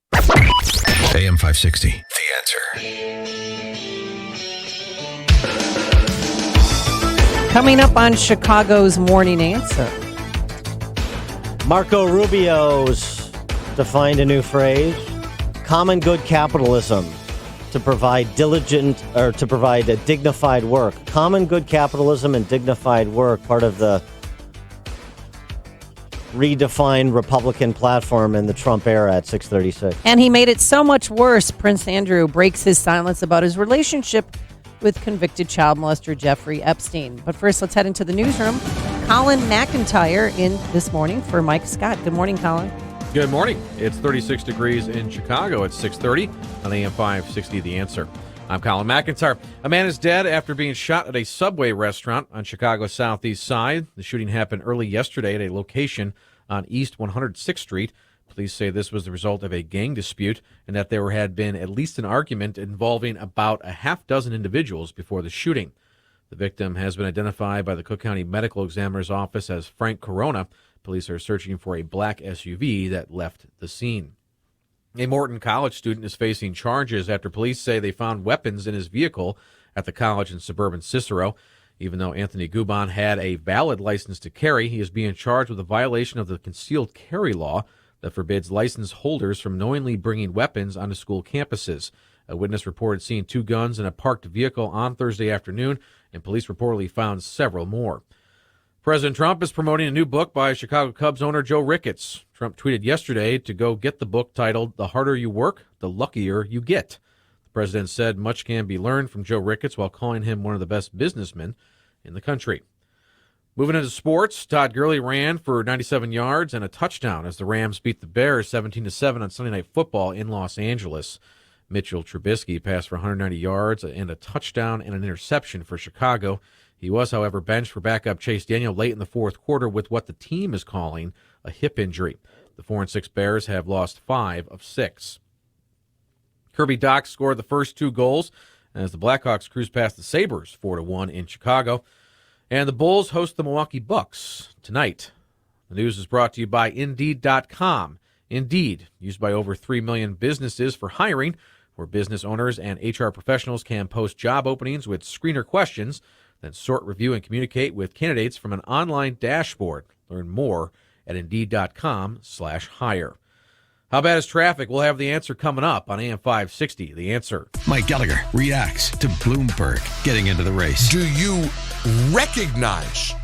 AM 560, The Answer. Coming up on Chicago's Morning Answer. Marco Rubio's defined a new phrase, common good capitalism. To provide a dignified work. Common good capitalism and dignified work, part of the redefined Republican platform in the Trump era at 636. And he made it so much worse. Prince Andrew breaks his silence about his relationship with convicted child molester Jeffrey Epstein. But first, let's head into the newsroom. Colin McIntyre in this morning for Mike Scott. Good morning, Colin. Good morning. It's 36 degrees in Chicago at 6:30 on AM 560 The Answer. I'm Colin McIntyre. A man is dead after being shot at a Subway restaurant on Chicago's southeast side. The shooting happened early yesterday at a location on East 106th Street. Police say this was the result of a gang dispute and that there had been at least an argument involving about a half dozen individuals before the shooting. The victim has been identified by the Cook County Medical Examiner's Office as Frank Corona. Police are searching for a black SUV that left the scene. A Morton College student is facing charges after police say they found weapons in his vehicle at the college in suburban Cicero. Even though Anthony Gubon had a valid license to carry, he is being charged with a violation of the concealed carry law that forbids license holders from knowingly bringing weapons onto school campuses. A witness reported seeing 2 guns in a parked vehicle on Thursday afternoon, and police reportedly found several more. President Trump is promoting a new book by Chicago Cubs owner Joe Ricketts. Trump tweeted yesterday to go get the book titled The Harder You Work, the Luckier You Get. The president said much can be learned from Joe Ricketts while calling him one of the best businessmen in the country. Moving into sports, Todd Gurley ran for 97 yards and a touchdown as the Rams beat the Bears 17-7 on Sunday Night Football in Los Angeles. Mitchell Trubisky passed for 190 yards and a touchdown and an interception for Chicago. He was, however, benched for backup Chase Daniel late in the fourth quarter with what the team is calling a hip injury. The 4-6 Bears have lost 5 of 6. Kirby Dach scored the first 2 goals as the Blackhawks cruise past the Sabres 4-1 in Chicago. And the Bulls host the Milwaukee Bucks tonight. The news is brought to you by Indeed.com. Indeed, used by over 3 million businesses for hiring, where business owners and HR professionals can post job openings with screener questions, then sort, review, and communicate with candidates from an online dashboard. Learn more at Indeed.com/hire. How bad is traffic? We'll have the answer coming up on AM 560. The Answer. Mike Gallagher reacts to Bloomberg getting into the race. Do you recognize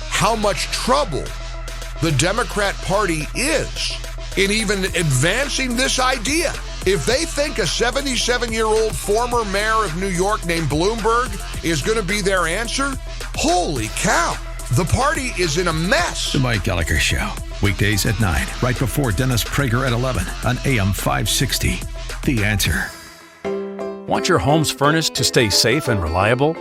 how much trouble the Democrat Party is in even advancing this idea? If they think a 77-year-old former mayor of New York named Bloomberg is going to be their answer, holy cow, the party is in a mess. The Mike Gallagher Show. Weekdays at 9, right before Dennis Prager at 11 on AM 560. The Answer. Want your home's furnace to stay safe and reliable?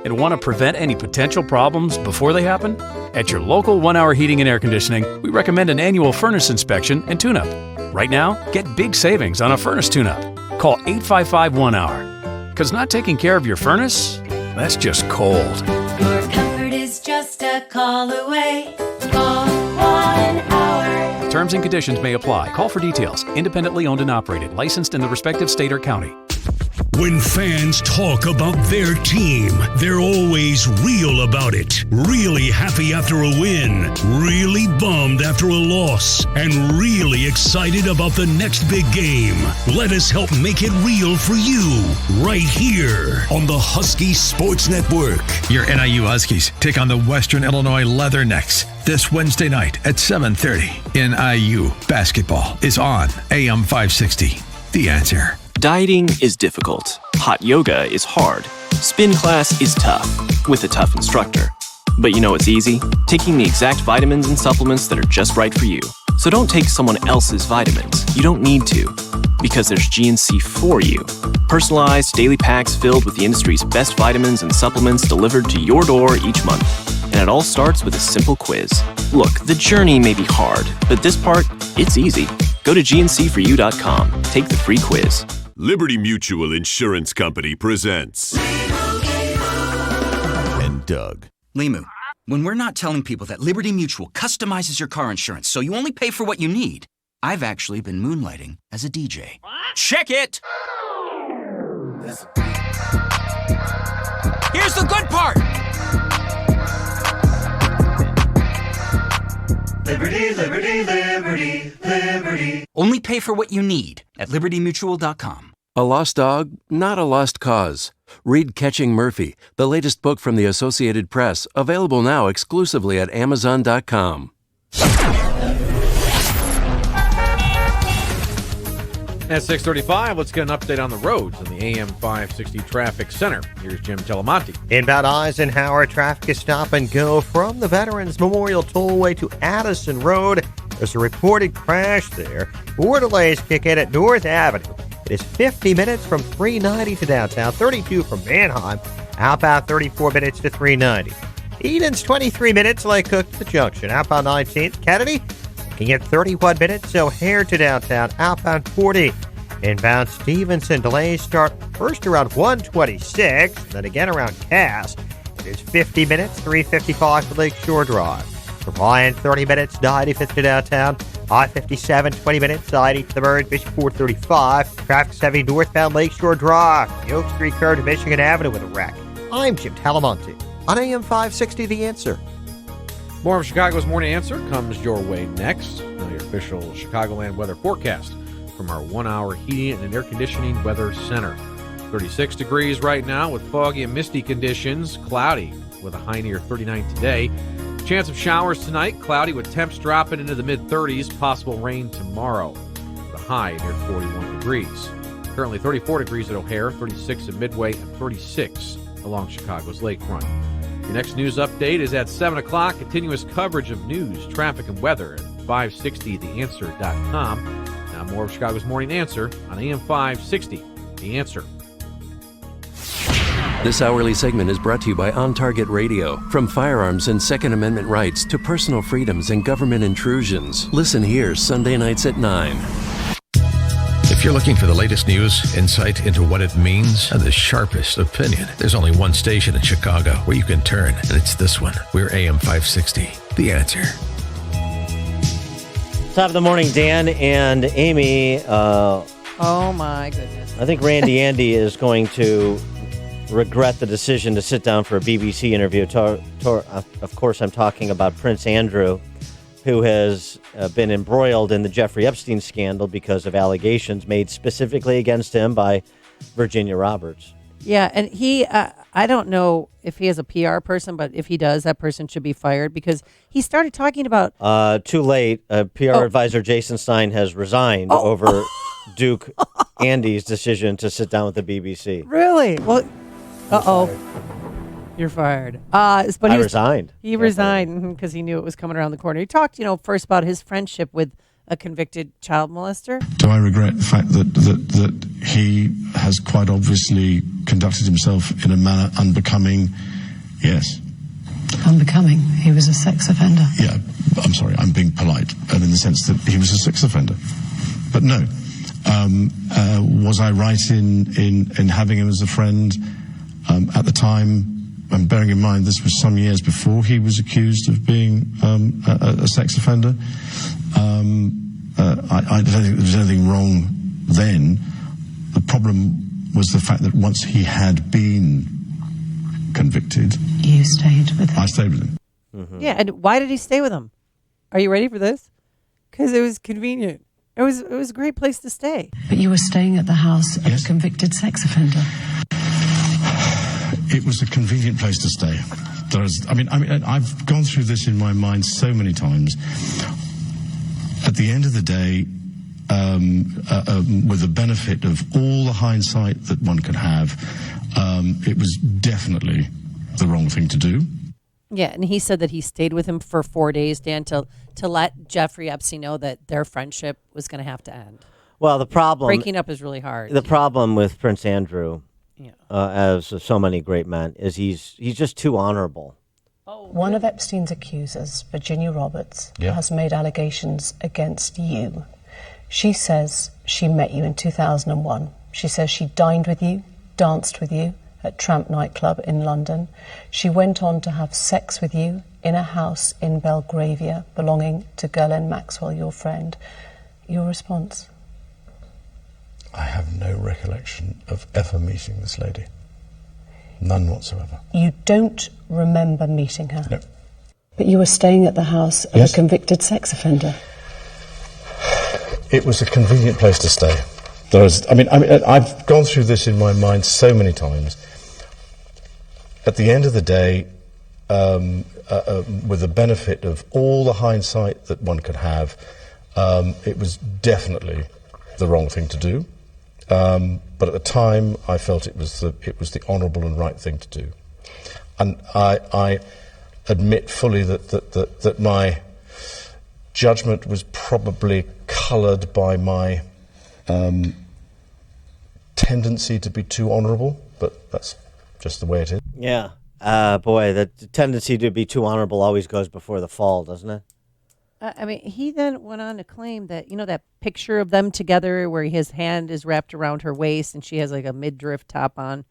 And want to prevent any potential problems before they happen? At your local 1 Hour Heating and Air Conditioning, we recommend an annual furnace inspection and tune-up. Right now, get big savings on a furnace tune-up. Call 855-1-HOUR. Because not taking care of your furnace, that's just cold. Your comfort is just a call away. Call 1 Hour. Terms and conditions may apply. Call for details. Independently owned and operated. Licensed in the respective state or county. When fans talk about their team, they're always real about it. Really happy after a win, really bummed after a loss, and really excited about the next big game. Let us help make it real for you, right here on the Husky Sports Network. Your NIU Huskies take on the Western Illinois Leathernecks this Wednesday night at 7:30. NIU basketball is on AM 560. The Answer. Dieting is difficult. Hot yoga is hard. Spin class is tough, with a tough instructor. But you know what's easy? Taking the exact vitamins and supplements that are just right for you. So don't take someone else's vitamins. You don't need to, because there's GNC for you. Personalized daily packs filled with the industry's best vitamins and supplements delivered to your door each month. And it all starts with a simple quiz. Look, the journey may be hard, but this part, it's easy. Go to GNCforyou.com. Take the free quiz. Liberty Mutual Insurance Company presents and Doug. Limu, when we're not telling people that Liberty Mutual customizes your car insurance so you only pay for what you need, I've actually been moonlighting as a DJ. Check it! Here's the good part! Liberty, liberty, liberty, liberty. Only pay for what you need at libertymutual.com. A lost dog, not a lost cause. Read Catching Murphy, the latest book from the Associated Press, available now exclusively at Amazon.com. At 6:35, let's get an update on the roads in the AM 560 Traffic Center. Here's Jim Telemonti. Inbound Eisenhower, traffic is stop and go from the Veterans Memorial Tollway to Addison Road. There's a reported crash there. More delays kick in at North Avenue. It is 50 minutes from 390 to downtown, 32 from Manheim, outbound 34 minutes to 390. Eden's 23 minutes, Lake Cook to the junction, outbound 19th. Kennedy, looking at 31 minutes, O'Hare to downtown, outbound 40. Inbound Stevenson, delays start first around 126, then again around Cass. It is 50 minutes, 355 to Lakeshore Drive. For Ryan, 30 minutes, 95th to downtown. I-57, 20 minutes, I-80 to the Bird, Bishop 435. Traffic heavy northbound Lakeshore Drive. The Oak Street curve to Michigan Avenue with a wreck. I'm Jim Talamonte on AM 560, The Answer. More of Chicago's Morning Answer comes your way next. Now your official Chicagoland weather forecast from our 1 Hour Heating and Air Conditioning Weather Center. 36 degrees right now with foggy and misty conditions. Cloudy with a high near 39 today. Chance of showers tonight. Cloudy with temps dropping into the mid-30s. Possible rain tomorrow with a high near 41 degrees. Currently 34 degrees at O'Hare, 36 at Midway, and 36 along Chicago's lakefront. Your next news update is at 7 o'clock. Continuous coverage of news, traffic, and weather at 560theanswer.com. Now more of Chicago's Morning Answer on AM 560, The Answer. This hourly segment is brought to you by On Target Radio. From firearms and Second Amendment rights to personal freedoms and government intrusions. Listen here Sunday nights at 9. If you're looking for the latest news, insight into what it means, and the sharpest opinion, there's only one station in Chicago where you can turn, and it's this one. We're AM 560, The Answer. Top of the morning, Dan and Amy. Oh, my goodness. I think Randy Andy is going to regret the decision to sit down for a BBC interview. Of course, I'm talking about Prince Andrew, who has been embroiled in the Jeffrey Epstein scandal because of allegations made specifically against him by Virginia Roberts. Yeah, and he, I don't know if he has a PR person, but if he does, that person should be fired because he started talking about... Too late. PR advisor Jason Stein has resigned over Duke Andy's decision to sit down with the BBC. Really? Well, you're fired. But I resigned. He resigned because he knew it was coming around the corner. He talked, first about his friendship with a convicted child molester. Do I regret the fact that he has quite obviously conducted himself in a manner unbecoming? Yes. Unbecoming? He was a sex offender. Yeah, I'm sorry, I'm being polite, and in the sense that he was a sex offender. But no. Was I right in having him as a friend at the time? And bearing in mind this was some years before he was accused of being a sex offender. I don't think there was anything wrong then. The problem was the fact that once he had been convicted... You stayed with him. I stayed with him. Mm-hmm. Yeah, and why did he stay with him? Are you ready for this? Because it was convenient. It was a great place to stay. But you were staying at the house of a convicted sex offender. It was a convenient place to stay. I've gone through this in my mind so many times. At the end of the day, with the benefit of all the hindsight that one could have, it was definitely the wrong thing to do. Yeah, and he said that he stayed with him for 4 days, Dan, to let Jeffrey Epstein know that their friendship was going to have to end. Well, the problem... Breaking up is really hard. The problem with Prince Andrew, as so many great men, is he's just too honorable. One of Epstein's accusers, Virginia Roberts, has made allegations against you. She says she met you in 2001. She says she dined with you, danced with you at Tramp nightclub in London. She went on to have sex with you in a house in Belgravia belonging to Ghislaine Maxwell, your friend. Your response? I have no recollection of ever meeting this lady. None whatsoever. You don't remember meeting her? No. But you were staying at the house of a convicted sex offender. It was a convenient place to stay. I've gone through this in my mind so many times. At the end of the day, with the benefit of all the hindsight that one could have, it was definitely the wrong thing to do. But at the time, I felt it was the honourable and right thing to do. And I admit fully that my judgment was probably coloured by my tendency to be too honourable, but that's just the way it is. Yeah. Boy, the tendency to be too honourable always goes before the fall, doesn't it? He then went on to claim that, that picture of them together where his hand is wrapped around her waist and she has like a midriff top on.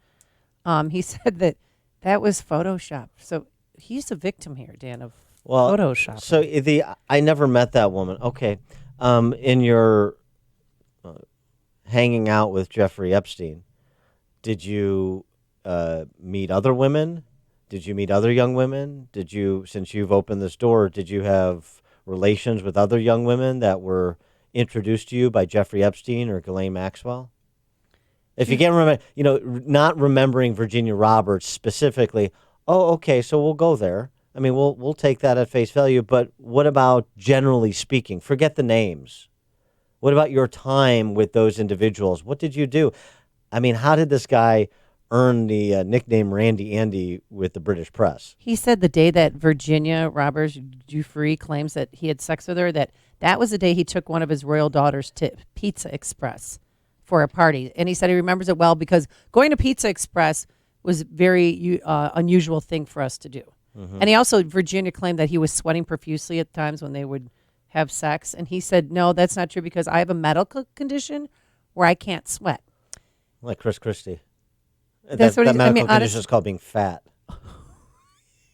He said that was Photoshop. So he's a victim here, Dan, of Photoshop. So I never met that woman. Okay. In your hanging out with Jeffrey Epstein, did you meet other women? Did you meet other young women? Since you've opened this door, did you have relations with other young women that were introduced to you by Jeffrey Epstein or Ghislaine Maxwell? If you can't remember, not remembering Virginia Roberts specifically, okay, so we'll go there. I mean, we'll take that at face value, but what about generally speaking? Forget the names. What about your time with those individuals? What did you do? I mean, how did this guy earn the nickname Randy Andy with the British press? He said the day that Virginia Roberts Giuffre claims that he had sex with her, that was the day he took one of his royal daughters to Pizza Express for a party. And he said he remembers it well because going to Pizza Express was a very unusual thing for us to do. Mm-hmm. And he also, Virginia claimed that he was sweating profusely at times when they would have sex. And he said, no, that's not true because I have a medical condition where I can't sweat. Like Chris Christie. That's that medical condition is called being fat.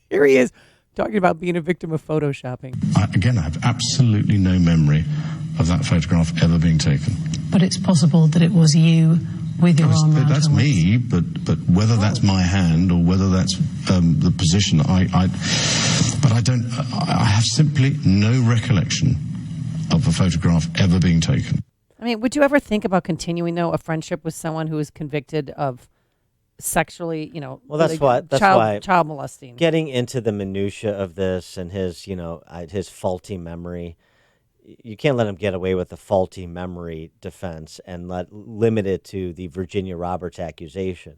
Here he is talking about being a victim of photoshopping. I have absolutely no memory of that photograph ever being taken. But it's possible that it was you with your arm around That's her me, but whether that's my hand or whether that's the position, I have simply no recollection of a photograph ever being taken. I mean, would you ever think about continuing, though, a friendship with someone who is convicted of sexually, well, that's why child molesting? Getting into the minutia of this and his, his faulty memory, you can't let him get away with a faulty memory defense and limit it to the Virginia Roberts accusation.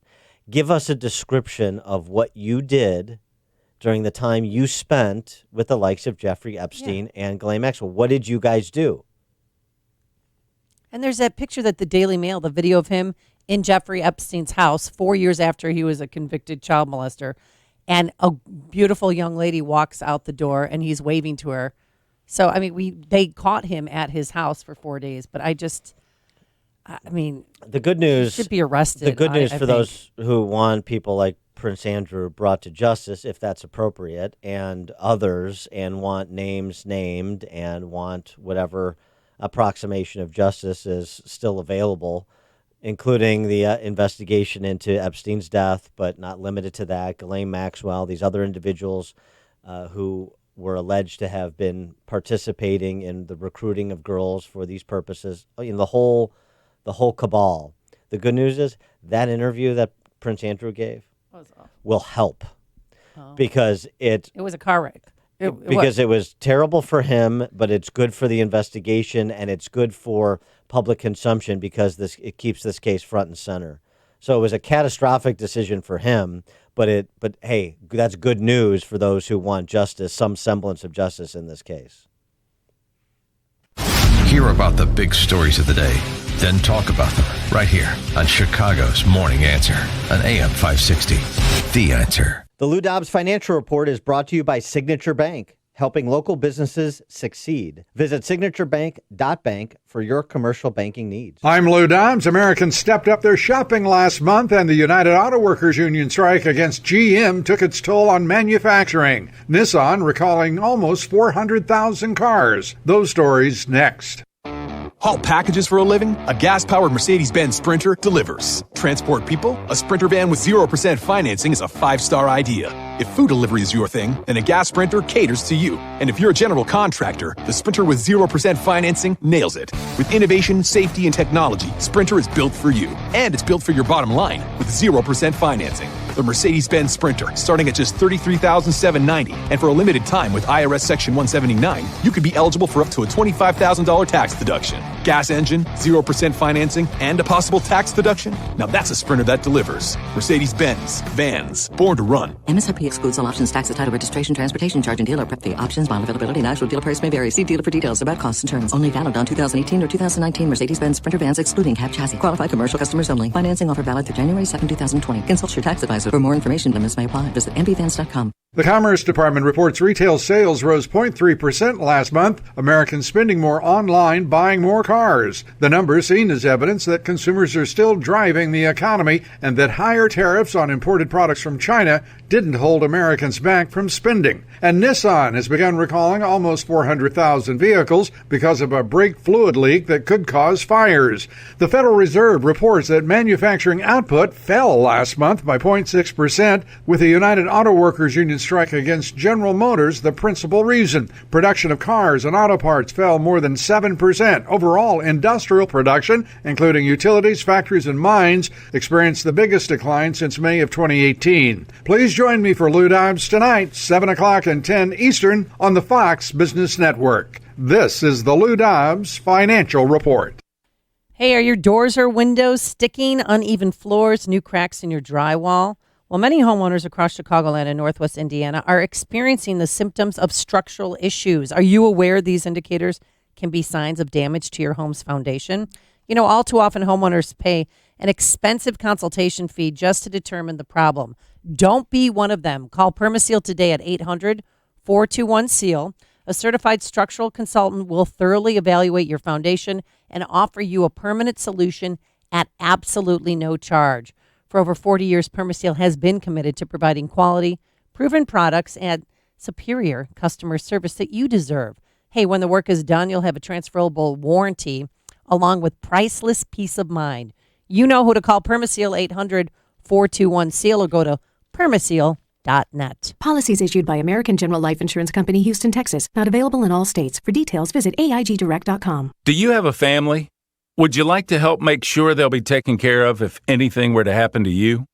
Give us a description of what you did during the time you spent with the likes of Jeffrey Epstein and Ghislaine Maxwell. What did you guys do? And there's that picture that the Daily Mail, the video of him in Jeffrey Epstein's house 4 years after he was a convicted child molester. And a beautiful young lady walks out the door and he's waving to her. So, I mean, they caught him at his house for 4 days. But the good news, he should be arrested. The good news for those who want people like Prince Andrew brought to justice, if that's appropriate, and others, and want names named and want whatever approximation of justice is still available, including the investigation into Epstein's death, but not limited to that. Ghislaine Maxwell, these other individuals who were alleged to have been participating in the recruiting of girls for these purposes, the whole cabal. The good news is that interview that Prince Andrew gave will help because it was a car wreck. It was terrible for him, but it's good for the investigation and it's good for public consumption because it keeps this case front and center. So it was a catastrophic decision for him, but hey, that's good news for those who want justice, some semblance of justice in this case. Hear about the big stories of the day, then talk about them right here on Chicago's Morning Answer on AM 560. The Answer. The Lou Dobbs Financial Report is brought to you by Signature Bank, helping local businesses succeed. Visit signaturebank.bank for your commercial banking needs. I'm Lou Dobbs. Americans stepped up their shopping last month, and the United Auto Workers Union strike against GM took its toll on manufacturing. Nissan recalling almost 400,000 cars. Those stories next. Haul packages for a living? A gas-powered Mercedes-Benz Sprinter delivers. Transport people? A Sprinter van with 0% financing is a 5-star idea. If food delivery is your thing, then a gas Sprinter caters to you. And if you're a general contractor, the Sprinter with 0% financing nails it. With innovation, safety, and technology, Sprinter is built for you. And it's built for your bottom line with 0% financing. The Mercedes-Benz Sprinter, starting at just $33,790. And for a limited time with IRS Section 179, you could be eligible for up to a $25,000 tax deduction. Gas engine, 0% financing, and a possible tax deduction? Now that's a Sprinter that delivers. Mercedes-Benz. Vans. Born to run. MSRP excludes all options, taxes, title, registration, transportation charge, and dealer prep fee. Options, bond availability, and actual dealer price may vary. See dealer for details about costs and terms. Only valid on 2018 or 2019 Mercedes-Benz Sprinter vans excluding cab chassis. Qualified commercial customers only. Financing offer valid through January 2nd, 2020. Consult your tax advisor. For more information, limits may apply. Visit mvvans.com. The Commerce Department reports retail sales rose 0.3% last month. Americans spending more online, buying more cars. The number seen as evidence that consumers are still driving the economy and that higher tariffs on imported products from China didn't hold Americans back from spending. And Nissan has begun recalling almost 400,000 vehicles because of a brake fluid leak that could cause fires. The Federal Reserve reports that manufacturing output fell last month by 0.6%, with the United Auto Workers Union strike against General Motors the principal reason. Production of cars and auto parts fell more than 7%. Overall, industrial production, including utilities, factories, and mines, experienced the biggest decline since May of 2018. Please join Join me for Lou Dobbs tonight, 7 o'clock and 10 Eastern on the Fox Business Network. This is the Lou Dobbs Financial Report. Hey, are your doors or windows sticking, uneven floors, new cracks in your drywall? Well, many homeowners across Chicagoland and Northwest Indiana are experiencing the symptoms of structural issues. Are you aware these indicators can be signs of damage to your home's foundation? You know, all too often homeowners pay an expensive consultation fee just to determine the problem. Don't be one of them. Call Permaseal today at 800-421-SEAL. A certified structural consultant will thoroughly evaluate your foundation and offer you a permanent solution at absolutely no charge. For over 40 years, Permaseal has been committed to providing quality, proven products, and superior customer service that you deserve. Hey, when the work is done, you'll have a transferable warranty along with priceless peace of mind. You know who to call. Permaseal, 800-421-SEAL, or go to permaseal.net. Policies issued by American General Life Insurance Company, Houston, Texas. Not available in all states. For details, visit AIGdirect.com. Do you have a family? Would you like to help make sure they'll be taken care of if anything were to happen to you?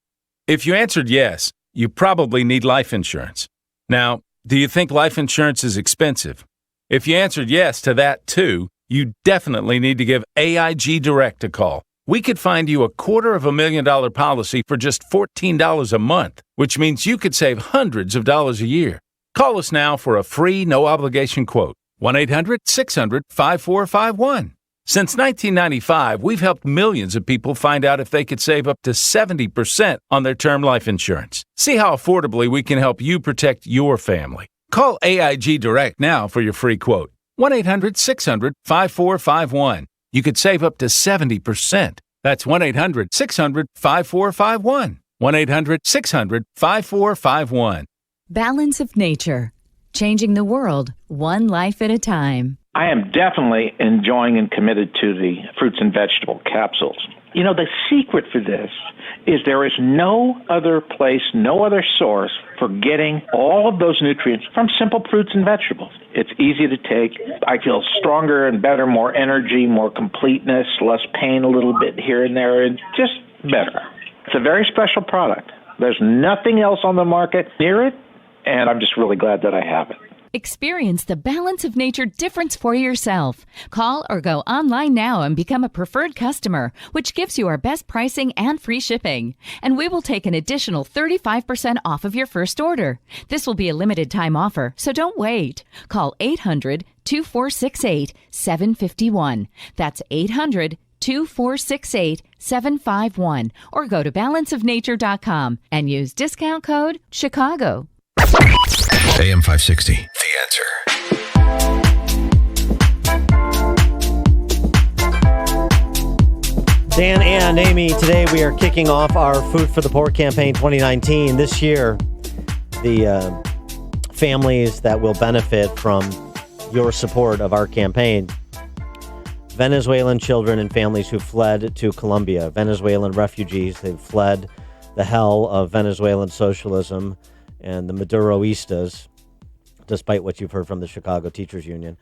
If you answered yes, you probably need life insurance. Now, do you think life insurance is expensive? If you answered yes to that too, you definitely need to give AIG Direct a call. We could find you a $250,000 policy for just $14 a month, which means you could save hundreds of dollars a year. Call us now for a free, no-obligation quote. 1-800-600-5451. Since 1995, we've helped millions of people find out if they could save up to 70% on their term life insurance. See how affordably we can help you protect your family. Call AIG Direct now for your free quote. 1-800-600-5451. You could save up to 70%. That's 1-800-600-5451. 1-800-600-5451. Balance of nature. Changing the world, one life at a time. I am definitely enjoying and committed to the fruits and vegetable capsules. You know, the secret for this is there is no other place, no other source for getting all of those nutrients from simple fruits and vegetables. It's easy to take. I feel stronger and better, more energy, more completeness, less pain a little bit here and there, and just better. It's a very special product. There's nothing else on the market near it, and I'm just really glad that I have it. Experience the Balance of Nature difference for yourself. Call or go online now and become a preferred customer, which gives you our best pricing and free shipping. And we will take an additional 35% off of your first order. This will be a limited time offer, so don't wait. Call 800-2468-751. That's 800-2468-751. Or go to balanceofnature.com and use discount code Chicago. AM 560. The Answer. Dan and Amy, today we are kicking off our Food for the Poor campaign 2019. This year, the families that will benefit from your support of our campaign: Venezuelan children and families who fled to Colombia, Venezuelan refugees. They've fled the hell of Venezuelan socialism and the Maduroistas, despite what you've heard from the Chicago Teachers Union,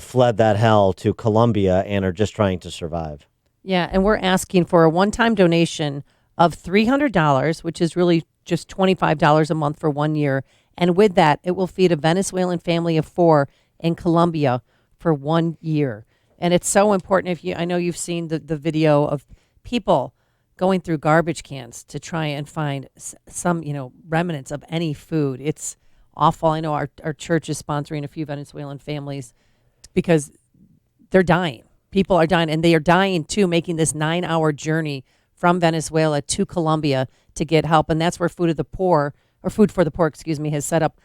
fled that hell to Colombia and are just trying to survive. Yeah, and we're asking for a one-time donation of $300, which is really just $25 a month for 1 year. And with that, it will feed a Venezuelan family of 4 in Colombia for 1 year. And it's so important. I know you've seen the video of people going through garbage cans to try and find some, remnants of any food. It's awful. I know our church is sponsoring a few Venezuelan families because they're dying. People are dying, and they are dying too, making this 9-hour journey from Venezuela to Colombia to get help. And that's where Food for the Poor, has set up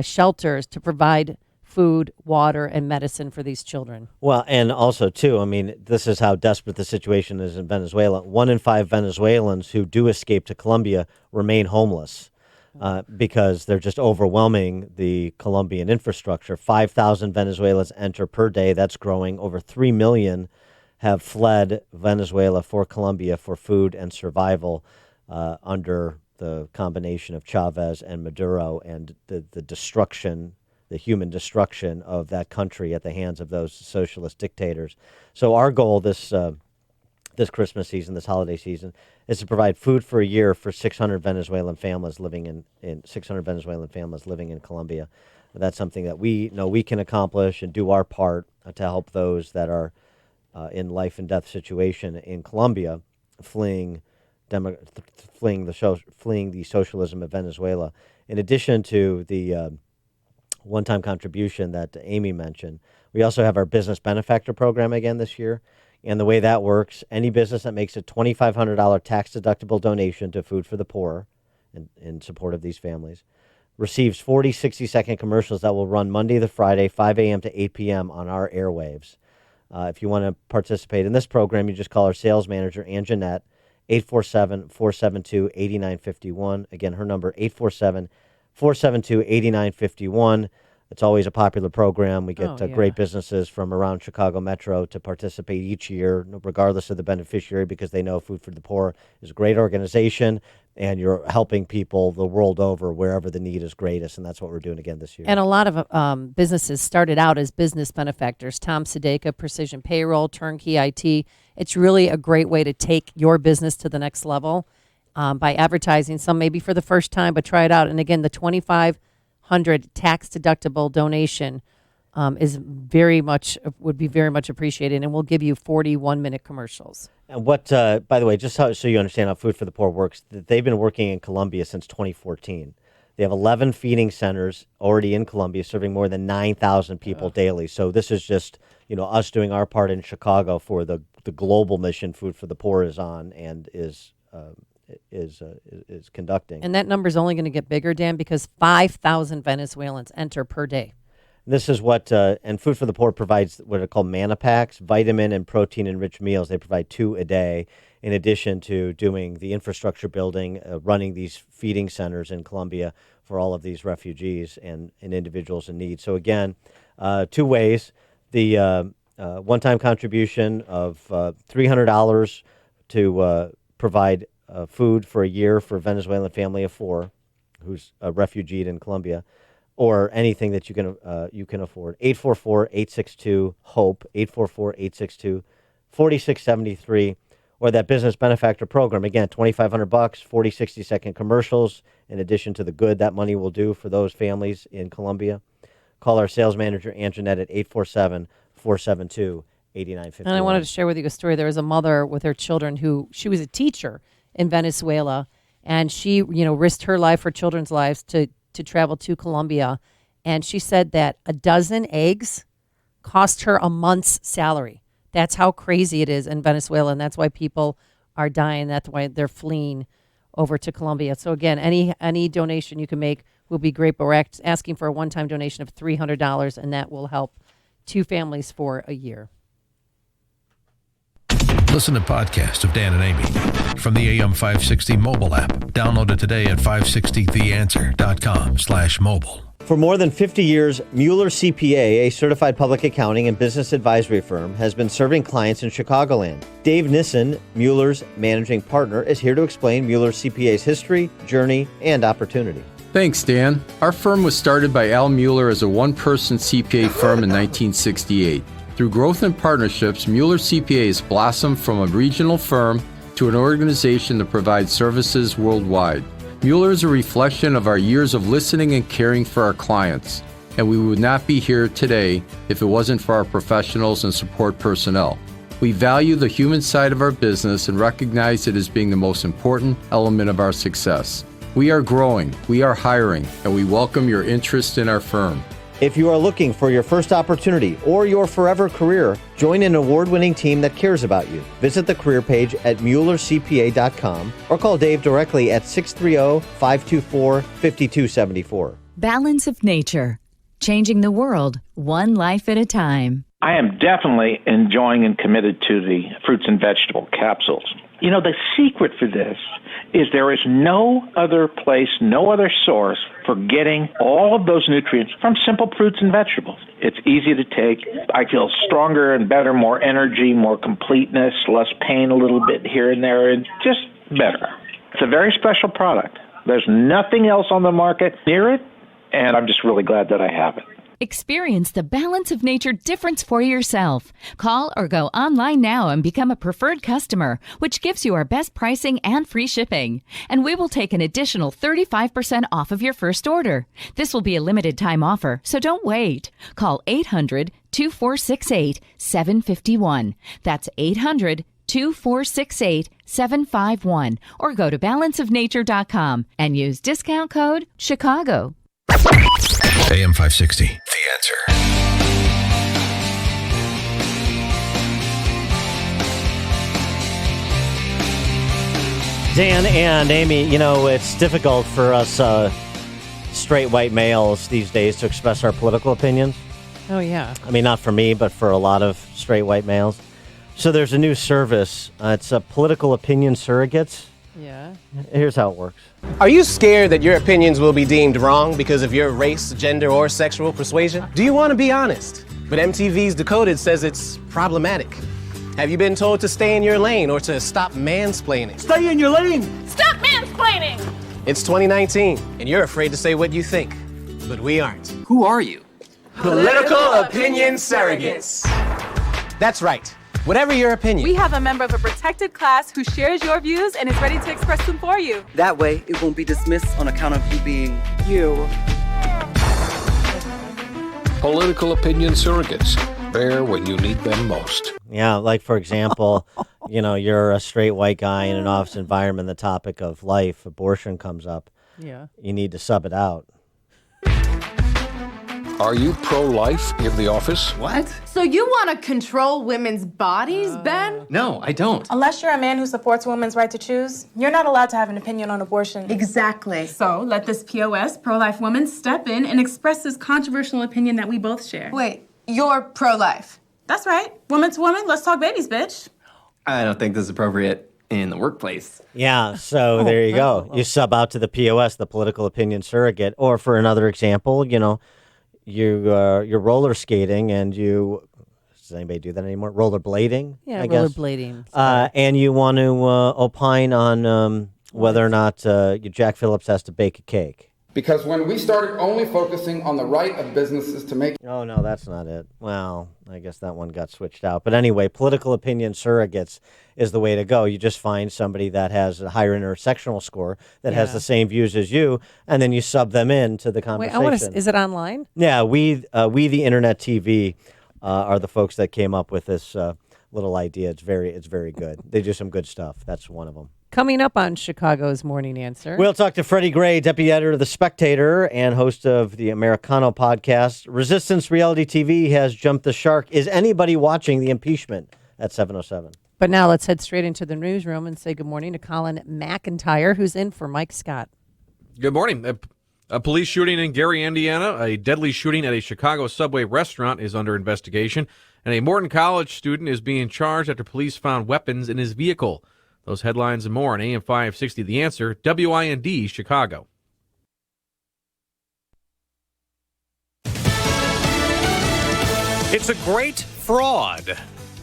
shelters to provide food, water, and medicine for these children. Well, and also, too, this is how desperate the situation is in Venezuela. 1 in 5 Venezuelans who do escape to Colombia remain homeless because they're just overwhelming the Colombian infrastructure. 5,000 Venezuelans enter per day. That's growing. Over 3 million have fled Venezuela for Colombia for food and survival under the combination of Chavez and Maduro and the destruction, the human destruction of that country at the hands of those socialist dictators. So our goal this this Christmas season, this holiday season, is to provide food for a year for 600 Venezuelan families living in 600 Venezuelan families living in Colombia. That's something that we know we can accomplish and do our part to help those that are in life and death situation in Colombia, fleeing the socialism of Venezuela. In addition to the one-time contribution that Amy mentioned, we also have our business benefactor program again this year. And the way that works, any business that makes a $2,500 tax-deductible donation to Food for the Poor in support of these families receives 40 60-second commercials that will run Monday to Friday, 5 a.m. to 8 p.m. on our airwaves. If you want to participate in this program, you just call our sales manager, Ann Jeanette, 847-472-8951. Again, her number, 847-472-8951. It's always a popular program. We get great businesses from around Chicago Metro to participate each year, regardless of the beneficiary, because they know Food for the Poor is a great organization, and you're helping people the world over wherever the need is greatest, and that's what we're doing again this year. And a lot of businesses started out as business benefactors. Tom Sedeka, Precision Payroll, Turnkey IT. It's really a great way to take your business to the next level by advertising. Some maybe for the first time, but try it out. And again, the $2,500 tax deductible donation would be very much appreciated, and we'll give you 41-minute commercials. And what, by the way, just so you understand how Food for the Poor works, they've been working in Colombia since 2014. They have 11 feeding centers already in Colombia, serving more than 9,000 people daily. So this is just, us doing our part in Chicago for the global mission Food for the Poor is on and is conducting. And that number is only going to get bigger, Dan, because 5,000 Venezuelans enter per day. This is what, and Food for the Poor provides what are called manna packs, vitamin and protein-enriched meals. They provide 2 a day, in addition to doing the infrastructure building, running these feeding centers in Colombia for all of these refugees and individuals in need. So again, 2 ways. The one-time contribution of $300 to provide food for a year for a Venezuelan family of 4 who's a refugee in Colombia, or anything that you can afford. 844-862-HOPE, 844-862-4673, or that business benefactor program. Again, $2,500, 40 60-second commercials, in addition to the good that money will do for those families in Colombia. Call our sales manager, Ann Jeanette, at 847-472-8951. And I wanted to share with you a story. There was a mother with her children she was a teacher in Venezuela, and she, risked her life, her children's lives to travel to Colombia. And she said that a dozen eggs cost her a month's salary. That's how crazy it is in Venezuela, and that's why people are dying. That's why they're fleeing over to Colombia. So again, any donation you can make will be great, but we're asking for a one-time donation of $300, and that will help 2 families for a year. Listen to podcasts of Dan and Amy from the AM 560 mobile app. Download it today at 560theanswer.com/mobile. For more than 50 years, Mueller CPA, a certified public accounting and business advisory firm, has been serving clients in Chicagoland. Dave Nissen, Mueller's managing partner, is here to explain Mueller CPA's history, journey, and opportunity. Thanks, Dan. Our firm was started by Al Mueller as a one-person CPA firm in 1968. Through growth and partnerships, Mueller CPA has blossomed from a regional firm to an organization that provides services worldwide. Mueller is a reflection of our years of listening and caring for our clients, and we would not be here today if it wasn't for our professionals and support personnel. We value the human side of our business and recognize it as being the most important element of our success. We are growing, we are hiring, and we welcome your interest in our firm. If you are looking for your first opportunity or your forever career, join an award-winning team that cares about you. Visit the career page at MuellerCPA.com or call Dave directly at 630-524-5274. Balance of nature, changing the world one life at a time. I am definitely enjoying and committed to the fruits and vegetable capsules. The secret for this is there is no other place, no other source for getting all of those nutrients from simple fruits and vegetables. It's easy to take. I feel stronger and better, more energy, more completeness, less pain a little bit here and there, and just better. It's a very special product. There's nothing else on the market near it, and I'm just really glad that I have it. Experience the balance of nature difference for yourself. Call or go online now and become a preferred customer, which gives you our best pricing and free shipping. And we will take an additional 35% off of your first order. This will be a limited time offer, so don't wait. Call 800-2468-751. That's 800-2468-751. Or go to balanceofnature.com and use discount code Chicago. AM 560, The Answer. Dan and Amy, you know, it's difficult for us straight white males these days to express our political opinions. Oh, yeah. I mean, not for me, but for a lot of straight white males. So there's a new service. It's a political opinion surrogates. Yeah. Here's how it works. Are you scared that your opinions will be deemed wrong because of your race, gender, or sexual persuasion? Do you want to be honest? But MTV's Decoded says it's problematic. Have you been told to stay in your lane or to stop mansplaining? Stay in your lane! Stop mansplaining! It's 2019, and you're afraid to say what you think. But we aren't. Who are you? Political opinion surrogates. That's right. Whatever your opinion. We have a member of a protected class who shares your views and is ready to express them for you. That way, it won't be dismissed on account of you being you. Political opinion surrogates. There when you need them most. Yeah, like, for example, you know, you're a straight white guy in an office environment, the topic of life, abortion comes up. Yeah. You need to sub it out. Are you pro-life in the office? What? So you want to control women's bodies, Ben? No, I don't. Unless you're a man who supports women's right to choose, you're not allowed to have an opinion on abortion. Exactly. So let this POS, pro-life woman, step in and express this controversial opinion that we both share. Wait, you're pro-life? That's right. Woman to woman, let's talk babies, bitch. I don't think this is appropriate in the workplace. Yeah, so there you go. You sub out to the POS, the political opinion surrogate. Or for another example, you know, you're roller skating and you, does anybody do that anymore? Rollerblading? Yeah, I guess. rollerblading. And you want to opine on whether or not Jack Phillips has to bake a cake. Because when we started only focusing on the right of businesses to make... Oh, no, that's not it. Well, I guess that one got switched out. But anyway, political opinion surrogates is the way to go. You just find somebody that has a higher intersectional score that has the same views as you, and then you sub them into the conversation. Wait, is it online? Yeah, we the Internet TV are the folks that came up with this little idea. It's very good. They do some good stuff. That's one of them. Coming up on Chicago's Morning Answer. We'll talk to Freddie Gray, deputy editor of The Spectator and host of the Americano podcast. Resistance Reality TV has jumped the shark. Is anybody watching the impeachment at 7:07? But now let's head straight into the newsroom and say good morning to Colin McIntyre, who's in for Mike Scott. Good morning. A police shooting in Gary, Indiana. A deadly shooting at a Chicago subway restaurant is under investigation. And a Morton College student is being charged after police found weapons in his vehicle. Those headlines and more on AM 560 The Answer, WIND, Chicago. It's a great fraud.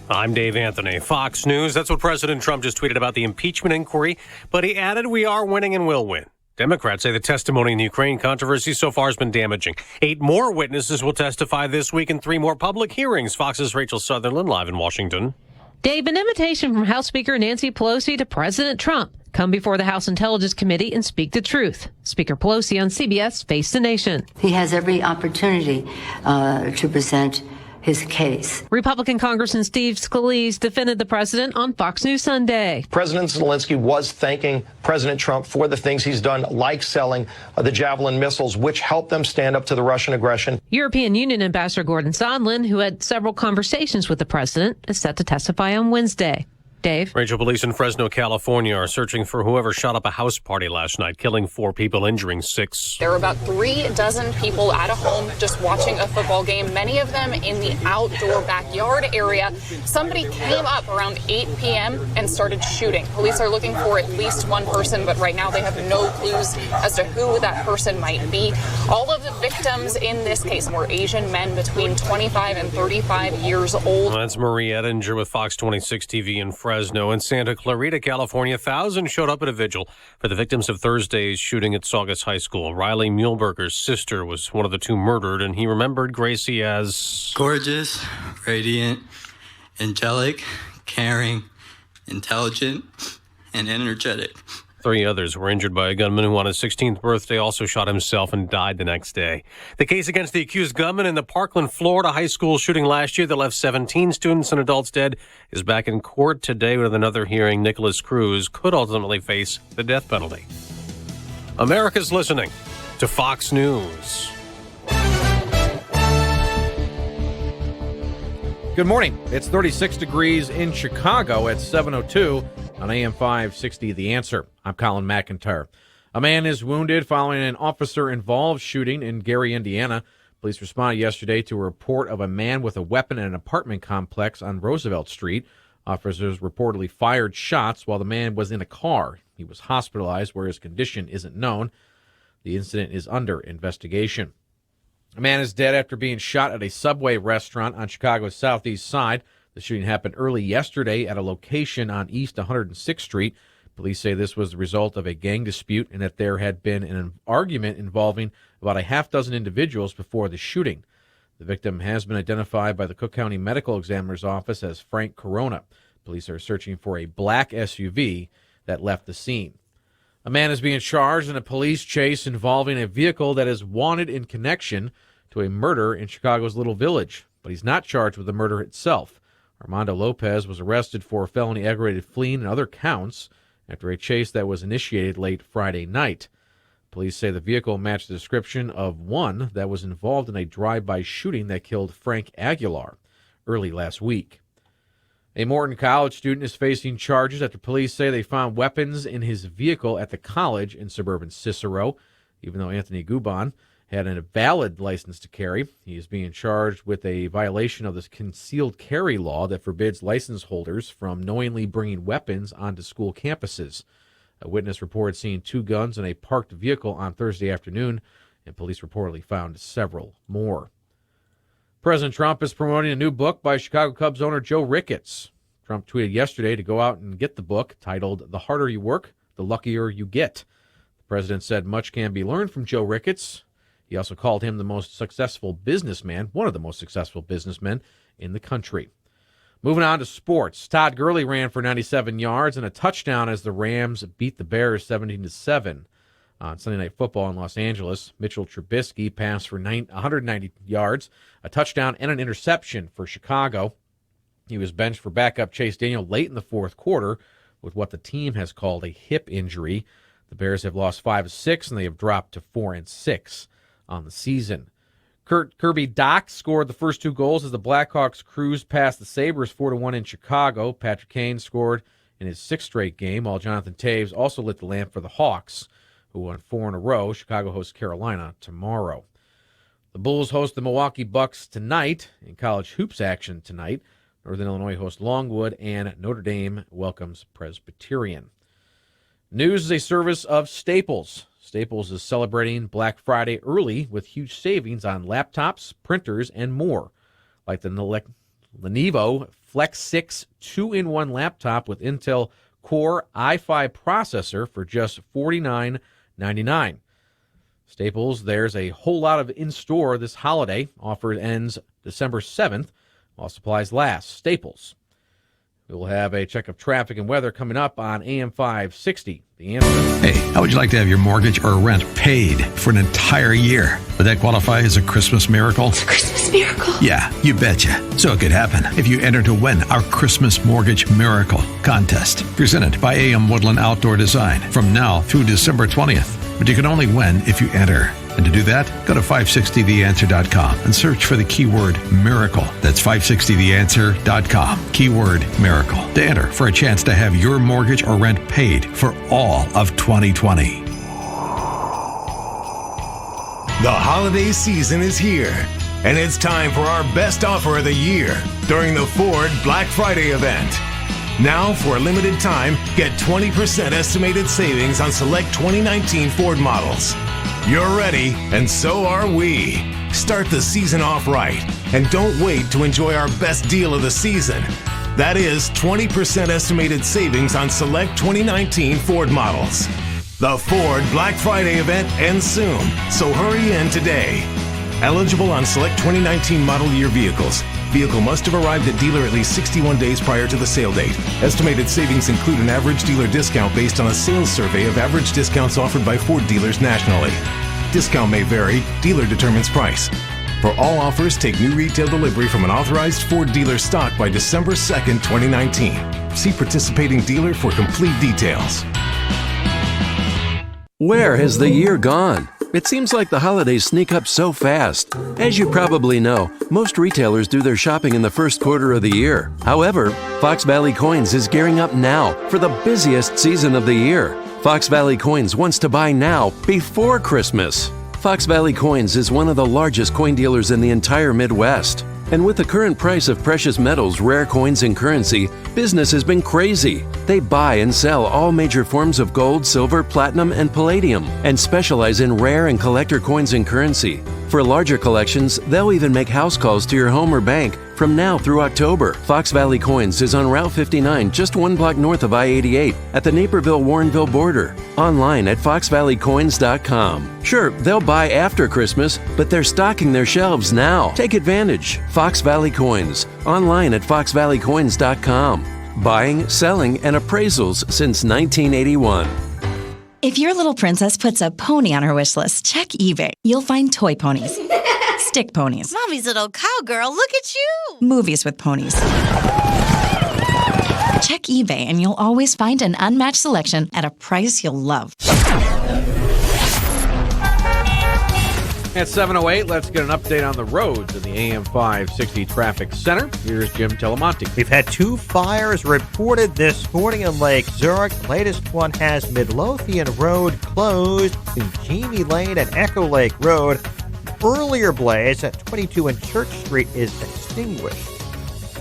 I'm Dave Anthony, Fox News. That's what President Trump just tweeted about the impeachment inquiry, but he added, "We are winning and will win." Democrats say the testimony in the Ukraine controversy so far has been damaging. 8 more witnesses will testify this week in 3 more public hearings. Fox's Rachel Sutherland live in Washington. Dave, an invitation from House Speaker Nancy Pelosi to President Trump. Come before the House Intelligence Committee and speak the truth. Speaker Pelosi on CBS Face the Nation. He has every opportunity to present his case. Republican Congressman Steve Scalise defended the president on Fox News Sunday. President Zelensky was thanking President Trump for the things he's done, like selling the Javelin missiles, which helped them stand up to the Russian aggression. European Union Ambassador Gordon Sondland, who had several conversations with the president, is set to testify on Wednesday. Dave. Rachel, police in Fresno, California are searching for whoever shot up a house party last night, killing 4 people, injuring 6. There were about 3 dozen people at a home just watching a football game, many of them in the outdoor backyard area. Somebody came up around 8 p.m. and started shooting. Police are looking for at least one person, but right now they have no clues as to who that person might be. All of the victims in this case were Asian men between 25 and 35 years old. That's Marie Ettinger with Fox 26 TV in Fresno. Fresno and Santa Clarita, California. Thousands showed up at a vigil for the victims of Thursday's shooting at Saugus High School. Riley Muehlberger's sister was one of the two murdered, and he remembered Gracie as gorgeous, radiant, angelic, caring, intelligent, and energetic. 3 others were injured by a gunman who on his 16th birthday also shot himself and died the next day. The case against the accused gunman in the Parkland, Florida high school shooting last year that left 17 students and adults dead is back in court today with another hearing. Nicholas Cruz could ultimately face the death penalty. America's listening to Fox News. Good morning. It's 36 degrees in Chicago at 7:02 on AM 560 The Answer. I'm Colin McIntyre. A man is wounded following an officer-involved shooting in Gary, Indiana. Police responded yesterday to a report of a man with a weapon in an apartment complex on Roosevelt Street. Officers reportedly fired shots while the man was in a car. He was hospitalized where his condition isn't known. The incident is under investigation. A man is dead after being shot at a Subway restaurant on Chicago's southeast side. The shooting happened early yesterday at a location on East 106th Street. Police say this was the result of a gang dispute and that there had been an argument involving about a half dozen individuals before the shooting. The victim has been identified by the Cook County Medical Examiner's Office as Frank Corona. Police are searching for a black SUV that left the scene. A man is being charged in a police chase involving a vehicle that is wanted in connection to a murder in Chicago's Little Village, but he's not charged with the murder itself. Armando Lopez was arrested for felony aggravated fleeing and other counts after a chase that was initiated late Friday night. Police say the vehicle matched the description of one that was involved in a drive-by shooting that killed Frank Aguilar early last week. A Morton College student is facing charges after police say they found weapons in his vehicle at the college in suburban Cicero. Even though Anthony Gubon had a valid license to carry, he is being charged with a violation of the concealed carry law that forbids license holders from knowingly bringing weapons onto school campuses. A witness reported seeing 2 guns in a parked vehicle on Thursday afternoon, and police reportedly found several more. President Trump is promoting a new book by Chicago Cubs owner Joe Ricketts. Trump tweeted yesterday to go out and get the book, titled "The Harder You Work, the Luckier You Get." The president said much can be learned from Joe Ricketts. He also called him the most successful businessman, one of the most successful businessmen in the country. Moving on to sports, Todd Gurley ran for 97 yards and a touchdown as the Rams beat the Bears 17-7 on Sunday Night Football in Los Angeles. Mitchell Trubisky passed for 190 yards, a touchdown, and an interception for Chicago. He was benched for backup Chase Daniel late in the fourth quarter with what the team has called a hip injury. The Bears have lost 5 of 6, and they have dropped to 4-6 on the season. Kirby Dock scored the first 2 goals as the Blackhawks cruised past the Sabres 4-1 in Chicago. Patrick Kane scored in his 6th straight game, while Jonathan Taves also lit the lamp for the Hawks, who won 4 in a row. Chicago hosts Carolina tomorrow. The Bulls host the Milwaukee Bucks tonight. In college hoops action tonight, Northern Illinois hosts Longwood, and Notre Dame welcomes Presbyterian. News is a service of Staples. Staples is celebrating Black Friday early with huge savings on laptops, printers, and more, like the Lenovo Flex 6 2-in-1 laptop with Intel Core i5 processor for just $49.99. Staples, there's a whole lot of in-store this holiday. Offer ends December 7th while supplies last. Staples. We will have a check of traffic and weather coming up on AM 560. The Answer. Hey, how would you like to have your mortgage or rent paid for an entire year? Would that qualify as a Christmas miracle? It's a Christmas miracle. Yeah, you betcha. So it could happen if you enter to win our Christmas Mortgage Miracle contest, presented by AM Woodland Outdoor Design from now through December 20th. But you can only win if you enter. And to do that, go to 560theanswer.com and search for the keyword miracle. That's 560theanswer.com, keyword miracle, to enter for a chance to have your mortgage or rent paid for all of 2020. The holiday season is here, and it's time for our best offer of the year during the Ford Black Friday event. Now, for a limited time, get 20% estimated savings on select 2019 Ford models. You're ready, and so are we. Start the season off right, and don't wait to enjoy our best deal of the season. That is 20% estimated savings on select 2019 Ford models. The Ford Black Friday event ends soon, so hurry in today. Eligible on select 2019 model year vehicles. Vehicle must have arrived at dealer at least 61 days prior to the sale date. Estimated savings include an average dealer discount based on a sales survey of average discounts offered by Ford dealers nationally. Discount may vary. Dealer determines price. For all offers, take new retail delivery from an authorized Ford dealer stock by December 2nd, 2019. See participating dealer for complete details. Where has the year gone? It seems like the holidays sneak up so fast. As you probably know, most retailers do their shopping in the first quarter of the year. However, Fox Valley Coins is gearing up now for the busiest season of the year. Fox Valley Coins wants to buy now before Christmas. Fox Valley Coins is one of the largest coin dealers in the entire Midwest. And with the current price of precious metals, rare coins, and currency, business has been crazy. They buy and sell all major forms of gold, silver, platinum, and palladium, and specialize in rare and collector coins and currency. For larger collections, they'll even make house calls to your home or bank from now through October. Fox Valley Coins is on Route 59, just 1 block north of I-88, at the Naperville-Warrenville border. Online at foxvalleycoins.com. Sure, they'll buy after Christmas, but they're stocking their shelves now. Take advantage. Fox Valley Coins. Online at foxvalleycoins.com. Buying, selling, and appraisals since 1981. If your little princess puts a pony on her wish list, check eBay. You'll find toy ponies, stick ponies, Mommy's little cowgirl, look at you! movies with ponies. Check eBay and you'll always find an unmatched selection at a price you'll love. At 7:08, let's get an update on the roads in the AM 560 Traffic Center. Here's Jim Telemonte. We've had 2 fires reported this morning in Lake Zurich. The latest one has Midlothian Road closed to Genie Lane and Echo Lake Road. Earlier blaze at 22 and Church Street is extinguished.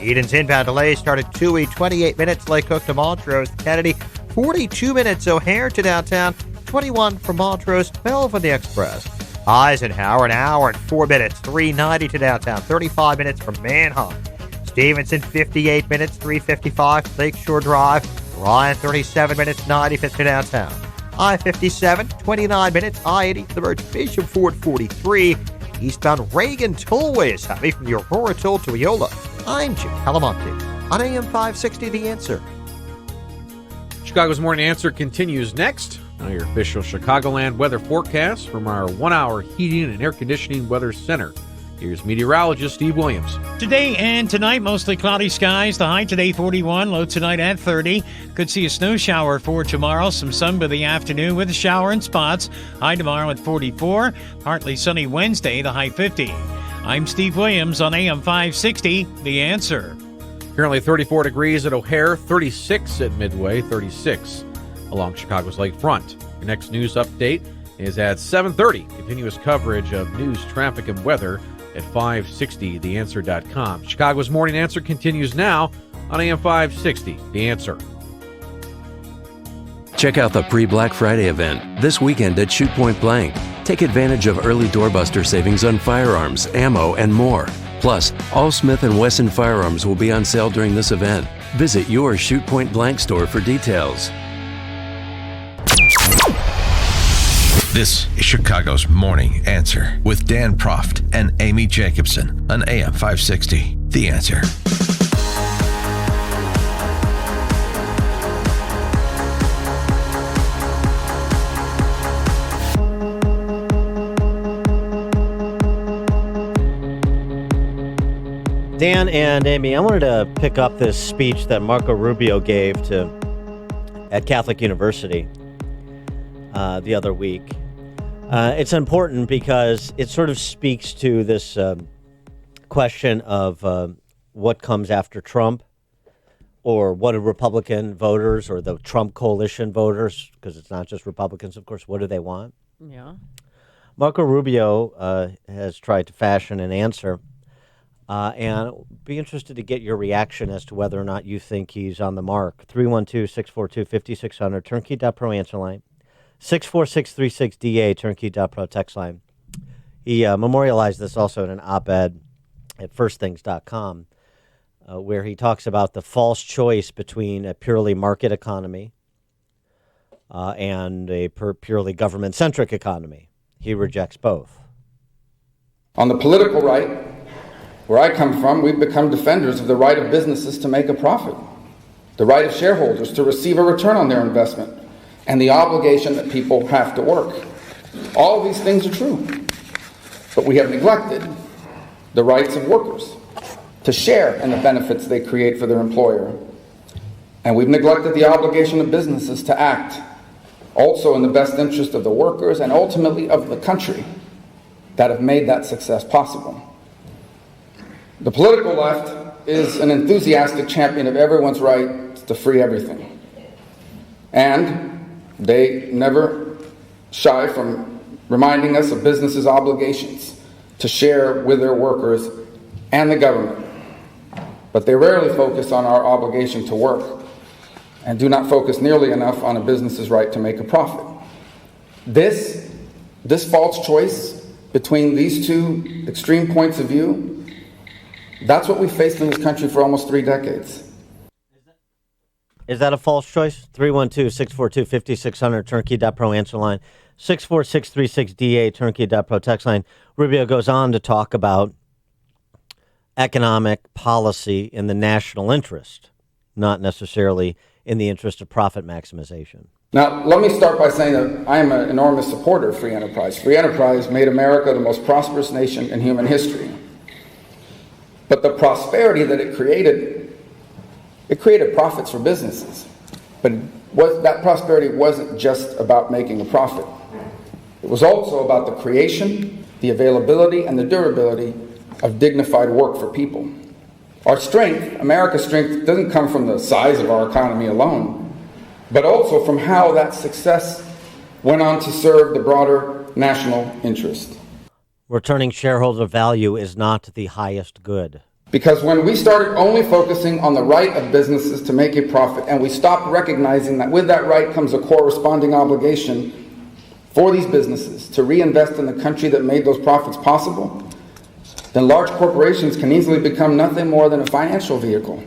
Eden's inbound delay started 2E, 28 minutes Lake Hook to Montrose. Kennedy, 42 minutes O'Hare to downtown, 21 from Montrose, 12 for the Express. Eisenhower, an hour and 4 minutes, 390 to downtown, 35 minutes from Manhunt. Stevenson, 58 minutes, 355, Lakeshore Drive. Ryan, 37 minutes, 95th to downtown. I-57, 29 minutes, I-80 to the Merchant Bishop Ford, 43. Eastbound Reagan Tollway is heavy from the Aurora Toll to Eola. I'm Jim Calamonte on AM 560, The Answer. Chicago's Morning Answer continues next. Now your official Chicagoland weather forecast from our 1-hour heating and air conditioning weather center. Here's meteorologist Steve Williams. Today and tonight, mostly cloudy skies. The high today 41, low tonight at 30. Could see a snow shower for tomorrow. Some sun by the afternoon with a shower in spots. High tomorrow at 44. Partly sunny Wednesday, the high 50. I'm Steve Williams on AM 560, The Answer. Currently 34 degrees at O'Hare, 36 at Midway, 36 along Chicago's lakefront. Your next news update is at 7:30. Continuous coverage of news, traffic, and weather at 560theanswer.com. Chicago's Morning Answer continues now on AM 560, The Answer. Check out the pre-Black Friday event this weekend at Shoot Point Blank. Take advantage of early doorbuster savings on firearms, ammo, and more. Plus, all Smith & Wesson firearms will be on sale during this event. Visit your Shoot Point Blank store for details. This is Chicago's Morning Answer with Dan Proft and Amy Jacobson on AM 560. The Answer. Dan and Amy, I wanted to pick up this speech that Marco Rubio gave at Catholic University the other week. It's important because it sort of speaks to this question of what comes after Trump, or what do Republican voters or the Trump coalition voters, because it's not just Republicans, of course, what do they want? Yeah. Marco Rubio has tried to fashion an answer, and be interested to get your reaction as to whether or not you think he's on the mark. 312-642-5600, turnkey.pro answer line. 64636DA, turnkey.pro text line. He memorialized this also in an op-ed at firstthings.com. where he talks about the false choice between a purely market economy and a purely government-centric economy. He rejects both. On the political right, where I come from, we've become defenders of the right of businesses to make a profit, the right of shareholders to receive a return on their investment, and the obligation that people have to work. All of these things are true, but we have neglected the rights of workers to share in the benefits they create for their employer. And we've neglected the obligation of businesses to act also in the best interest of the workers and ultimately of the country that have made that success possible. The political left is an enthusiastic champion of everyone's right to free everything. And they never shy from reminding us of businesses' obligations to share with their workers and the government. But they rarely focus on our obligation to work and do not focus nearly enough on a business's right to make a profit. This false choice between these two extreme points of view, that's what we faced in this country for almost 3 decades. Is that a false choice? 312-642-5600, turnkey.pro answer line. 64636DA, turnkey.pro text line. Rubio goes on to talk about economic policy in the national interest, not necessarily in the interest of profit maximization. Now, let me start by saying that I am an enormous supporter of free enterprise. Free enterprise made America the most prosperous nation in human history. But the prosperity that it created profits for businesses. But that prosperity wasn't just about making a profit. It was also about the creation, the availability, and the durability of dignified work for people. Our strength, America's strength, doesn't come from the size of our economy alone, but also from how that success went on to serve the broader national interest. Returning shareholder value is not the highest good. Because when we started only focusing on the right of businesses to make a profit, and we stopped recognizing that with that right comes a corresponding obligation for these businesses to reinvest in the country that made those profits possible, then large corporations can easily become nothing more than a financial vehicle.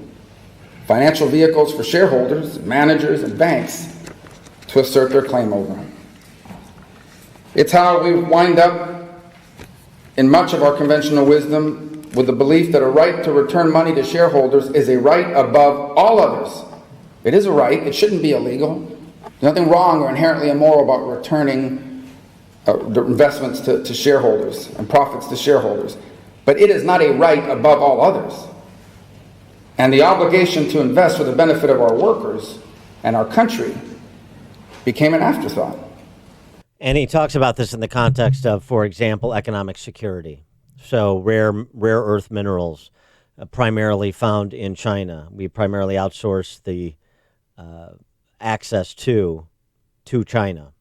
Financial vehicles for shareholders, managers, and banks to assert their claim over. It's how we wind up in much of our conventional wisdom with the belief that a right to return money to shareholders is a right above all others. It is a right. It shouldn't be illegal. There's nothing wrong or inherently immoral about returning investments to shareholders and profits to shareholders. But it is not a right above all others. And the obligation to invest for the benefit of our workers and our country became an afterthought. And he talks about this in the context of, for example, economic security. So rare earth minerals, primarily found in China. We primarily outsource the access to China.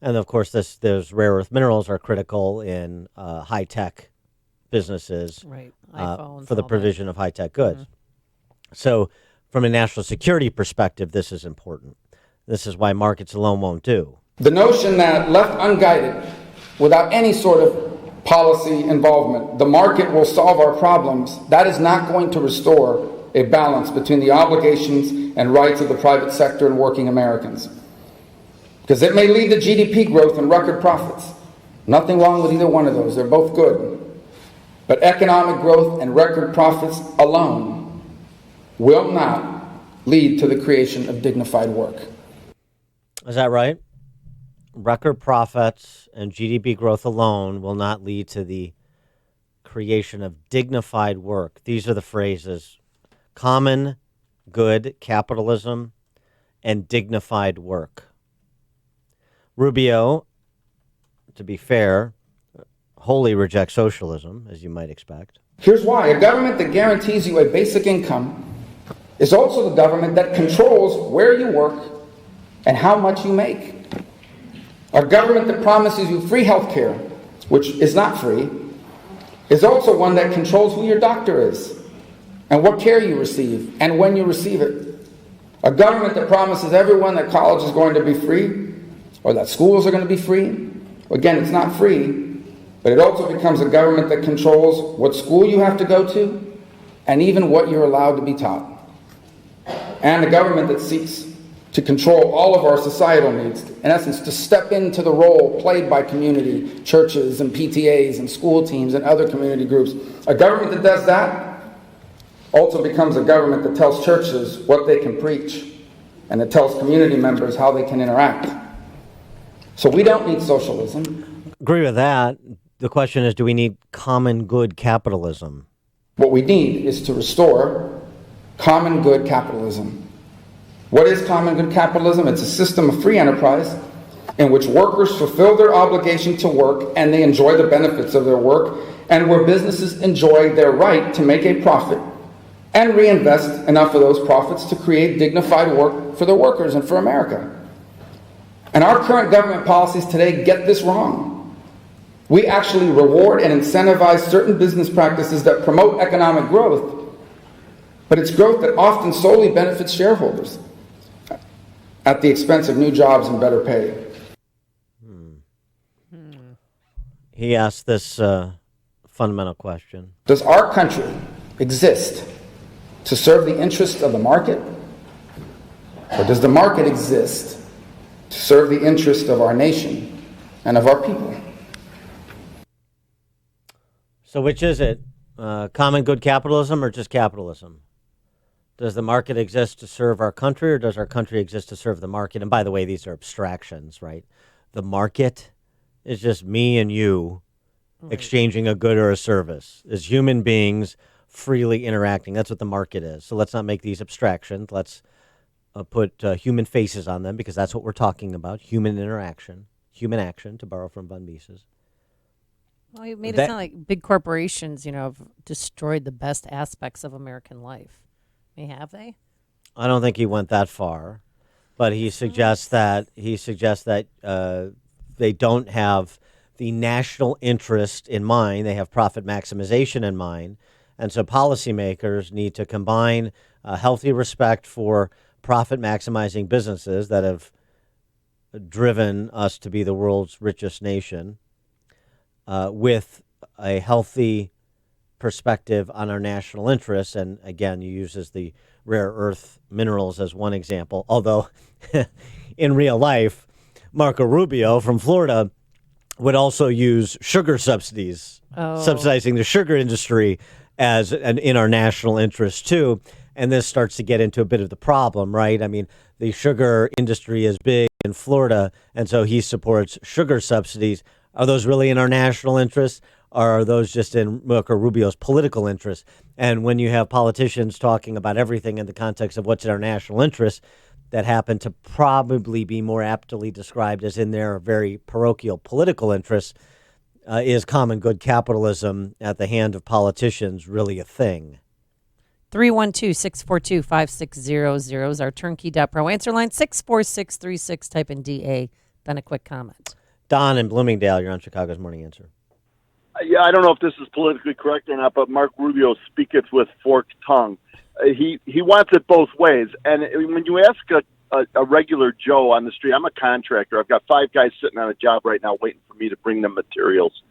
And of course, those rare earth minerals are critical in high-tech businesses, right. For the provision of high-tech goods. Mm-hmm. So from a national security perspective, this is important. This is why markets alone won't do. The notion that left unguided, without any sort of policy involvement, the market will solve our problems, that is not going to restore a balance between the obligations and rights of the private sector and working Americans. Because it may lead to GDP growth and record profits. Nothing wrong with either one of those. They're both good. But economic growth and record profits alone will not lead to the creation of dignified work. Is that right? Record profits and GDP growth alone will not lead to the creation of dignified work. These are the phrases: common good capitalism and dignified work. Rubio, to be fair, wholly rejects socialism, as you might expect. Here's why. A government that guarantees you a basic income is also the government that controls where you work and how much you make. A government that promises you free health care, which is not free, is also one that controls who your doctor is and what care you receive and when you receive it. A government that promises everyone that college is going to be free or that schools are going to be free. Again, it's not free, but it also becomes a government that controls what school you have to go to, and even what you're allowed to be taught. And a government that seeks to control all of our societal needs, in essence, to step into the role played by community, churches, and PTAs, and school teams, and other community groups. A government that does that also becomes a government that tells churches what they can preach, and that tells community members how they can interact. So we don't need socialism. Agree with that. The question is, do we need common good capitalism? What we need is to restore common good capitalism. What is common good capitalism? It's a system of free enterprise in which workers fulfill their obligation to work and they enjoy the benefits of their work, and where businesses enjoy their right to make a profit and reinvest enough of those profits to create dignified work for their workers and for America. And our current government policies today get this wrong. We actually reward and incentivize certain business practices that promote economic growth, but it's growth that often solely benefits shareholders at the expense of new jobs and better pay. He asked this fundamental question. Does our country exist to serve the interests of the market, or does the market exist to serve the interest of our nation and of our people? So which is it? Common good capitalism or just capitalism? Does the market exist to serve our country, or does our country exist to serve the market? And by the way, these are abstractions, right? The market is just me and you exchanging a good or a service as human beings freely interacting. That's what the market is. So let's not make these abstractions. Let's put human faces on them, because that's what we're talking about. Human interaction, human action, to borrow from Von Mises. Well, you made it sound like big corporations, have destroyed the best aspects of American life. Have they? I don't think he went that far, but he suggests that they don't have the national interest in mind. They have profit maximization in mind, and so policymakers need to combine healthy respect for profit maximizing businesses that have driven us to be the world's richest nation, with a healthy perspective on our national interests. And again, he uses the rare earth minerals as one example, although in real life, Marco Rubio from Florida would also use sugar subsidies, subsidizing the sugar industry as in our national interest too. And this starts to get into a bit of the problem, right? I mean, the sugar industry is big in Florida, and so he supports sugar subsidies. Are those really in our national interest, or are those just in Marco Rubio's political interest? And when you have politicians talking about everything in the context of what's in our national interest, that happen to probably be more aptly described as in their very parochial political interests, is common good capitalism at the hand of politicians really a thing? 312-642-5600 is our turnkey.pro answer line. 64636, type in DA, then a quick comment. Don in Bloomingdale, you're on Chicago's Morning Answer. Yeah, I don't know if this is politically correct or not, but Mark Rubio speaketh with forked tongue. He wants it both ways. And when you ask a regular Joe on the street, I'm a contractor. I've got 5 guys sitting on a job right now waiting for me to bring them materials.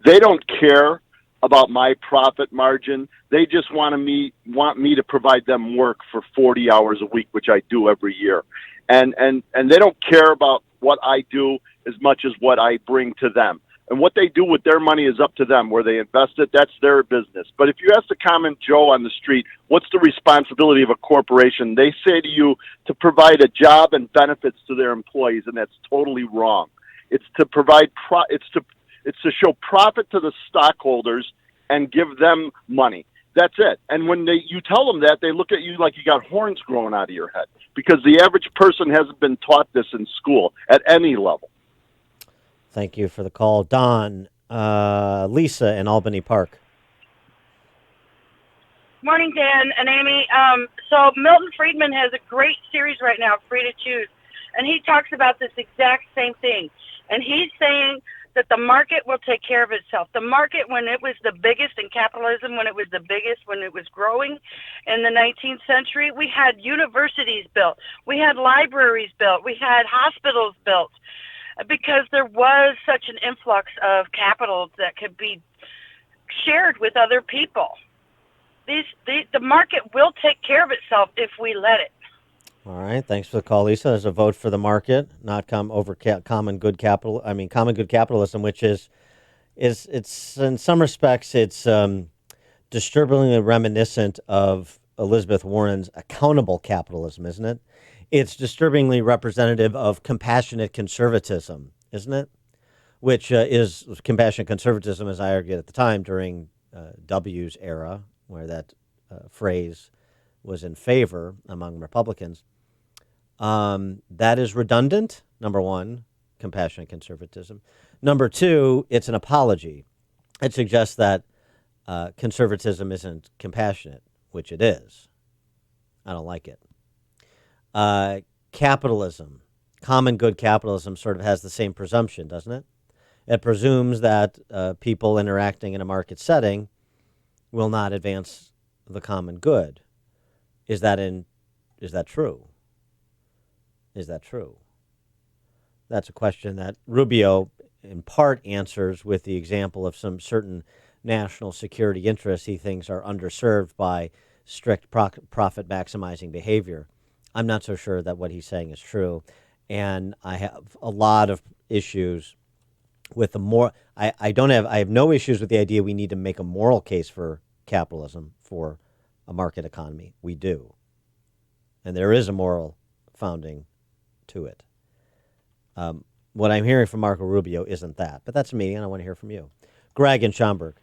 They don't care about my profit margin. They just want me to provide them work for 40 hours a week, which I do every year. And they don't care about what I do as much as what I bring to them. And what they do with their money is up to them. Where they invest it, that's their business. But if you ask the common Joe on the street, what's the responsibility of a corporation? They say to you to provide a job and benefits to their employees, and that's totally wrong. It's to provide it's to show profit to the stockholders and give them money. That's it. And when you tell them that, they look at you like you got horns growing out of your head, because the average person hasn't been taught this in school at any level. Thank you for the call. Don, Lisa in Albany Park. Morning, Dan and Amy. So Milton Friedman has a great series right now, Free to Choose, and he talks about this exact same thing. And he's saying that the market will take care of itself. The market, when it was the biggest in capitalism, when it was the biggest, when it was growing in the 19th century, we had universities built. We had libraries built. We had hospitals built, because there was such an influx of capital that could be shared with other people. The market will take care of itself if we let it. All right. Thanks for the call, Lisa. There's a vote for the market, not common good capitalism, which is it's in some respects it's disturbingly reminiscent of Elizabeth Warren's accountable capitalism, isn't it? It's disturbingly representative of compassionate conservatism, isn't it? Which is compassionate conservatism, as I argued at the time during W's era, where that phrase was in favor among Republicans. That is redundant, number one, compassionate conservatism. Number two, it's an apology. It suggests that conservatism isn't compassionate, which it is. I don't like it. Capitalism, common good capitalism sort of has the same presumption, doesn't it? It presumes that people interacting in a market setting will not advance the common good. Is that true? Is that true? That's a question that Rubio in part answers with the example of some certain national security interests he thinks are underserved by strict profit maximizing behavior. I'm not so sure that what he's saying is true. And I have a lot of issues with the I have no issues with the idea we need to make a moral case for capitalism, for a market economy. We do. And there is a moral founding to it. What I'm hearing from Marco Rubio isn't that, but that's me, and I want to hear from you. Greg in Schaumburg.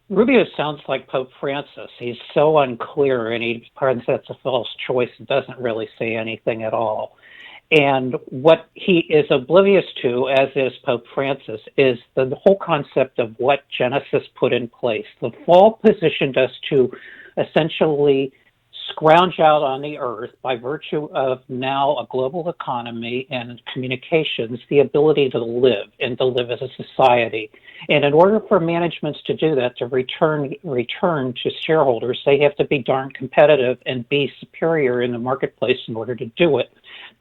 Rubio sounds like Pope Francis. He's so unclear, and he presents a false choice and doesn't really say anything at all. And what he is oblivious to, as is Pope Francis, is the whole concept of what Genesis put in place. The fall positioned us to essentially scrounge out on the earth, by virtue of now a global economy and communications, the ability to live and to live as a society. And in order for managements to do that, to return to shareholders, they have to be darn competitive and be superior in the marketplace in order to do it.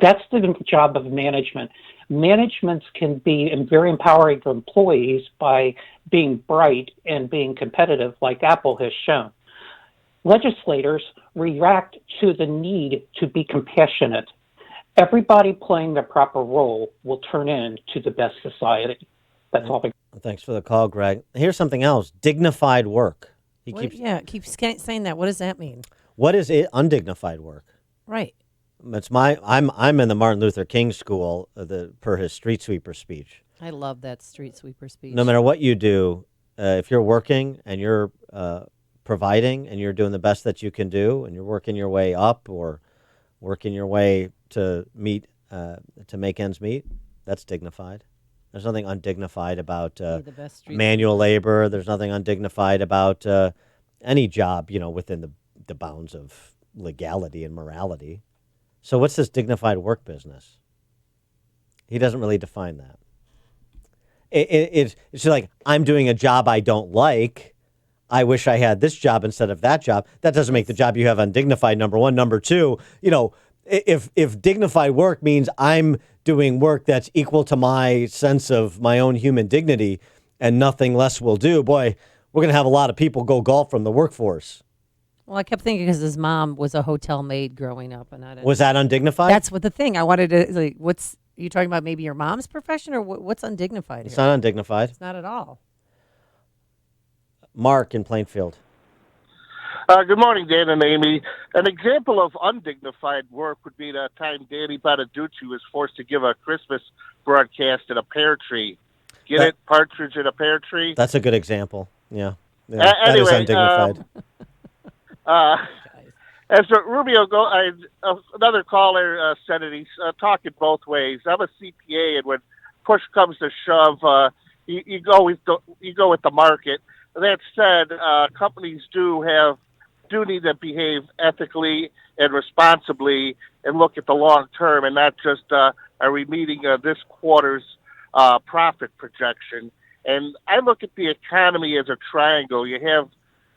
That's the job of management. Managements can be very empowering for employees by being bright and being competitive, like Apple has shown. Legislators react to the need to be compassionate. Everybody playing their proper role will turn into the best society. That's all. Thanks for the call, Greg. Here's something else. Dignified work. He keeps saying that. What does that mean? What is it? Undignified work. Right. It's I'm in the Martin Luther King school per his street sweeper speech. I love that street sweeper speech. No matter what you do, if you're working and you're providing and you're doing the best that you can do, and you're working your way up or working your way to make ends meet, that's dignified. There's nothing undignified about manual labor. There's nothing undignified about any job, within the bounds of legality and morality. So what's this dignified work business? He doesn't really define that. It's like, I'm doing a job I don't like. I wish I had this job instead of that job. That doesn't make the job you have undignified, number one. Number two, if dignified work means I'm doing work that's equal to my sense of my own human dignity and nothing less will do, boy, we're going to have a lot of people go golf from the workforce. Well, I kept thinking because his mom was a hotel maid growing up. And was that undignified? That's what the thing. I wanted to, are you talking about maybe your mom's profession, or what's undignified here? It's not undignified. It's not at all. Mark in Plainfield. Good morning, Dan and Amy. An example of undignified work would be the time Danny Bonaducci was forced to give a Christmas broadcast at a pear tree. Get it? Partridge in a pear tree? That's a good example. Yeah. That is undignified. As Rubio another caller said it, he's talking both ways. I'm a CPA, and when push comes to shove, you go with the market. That said, companies do need to behave ethically and responsibly and look at the long term, and not just are we meeting this quarter's profit projection. And I look at the economy as a triangle. You have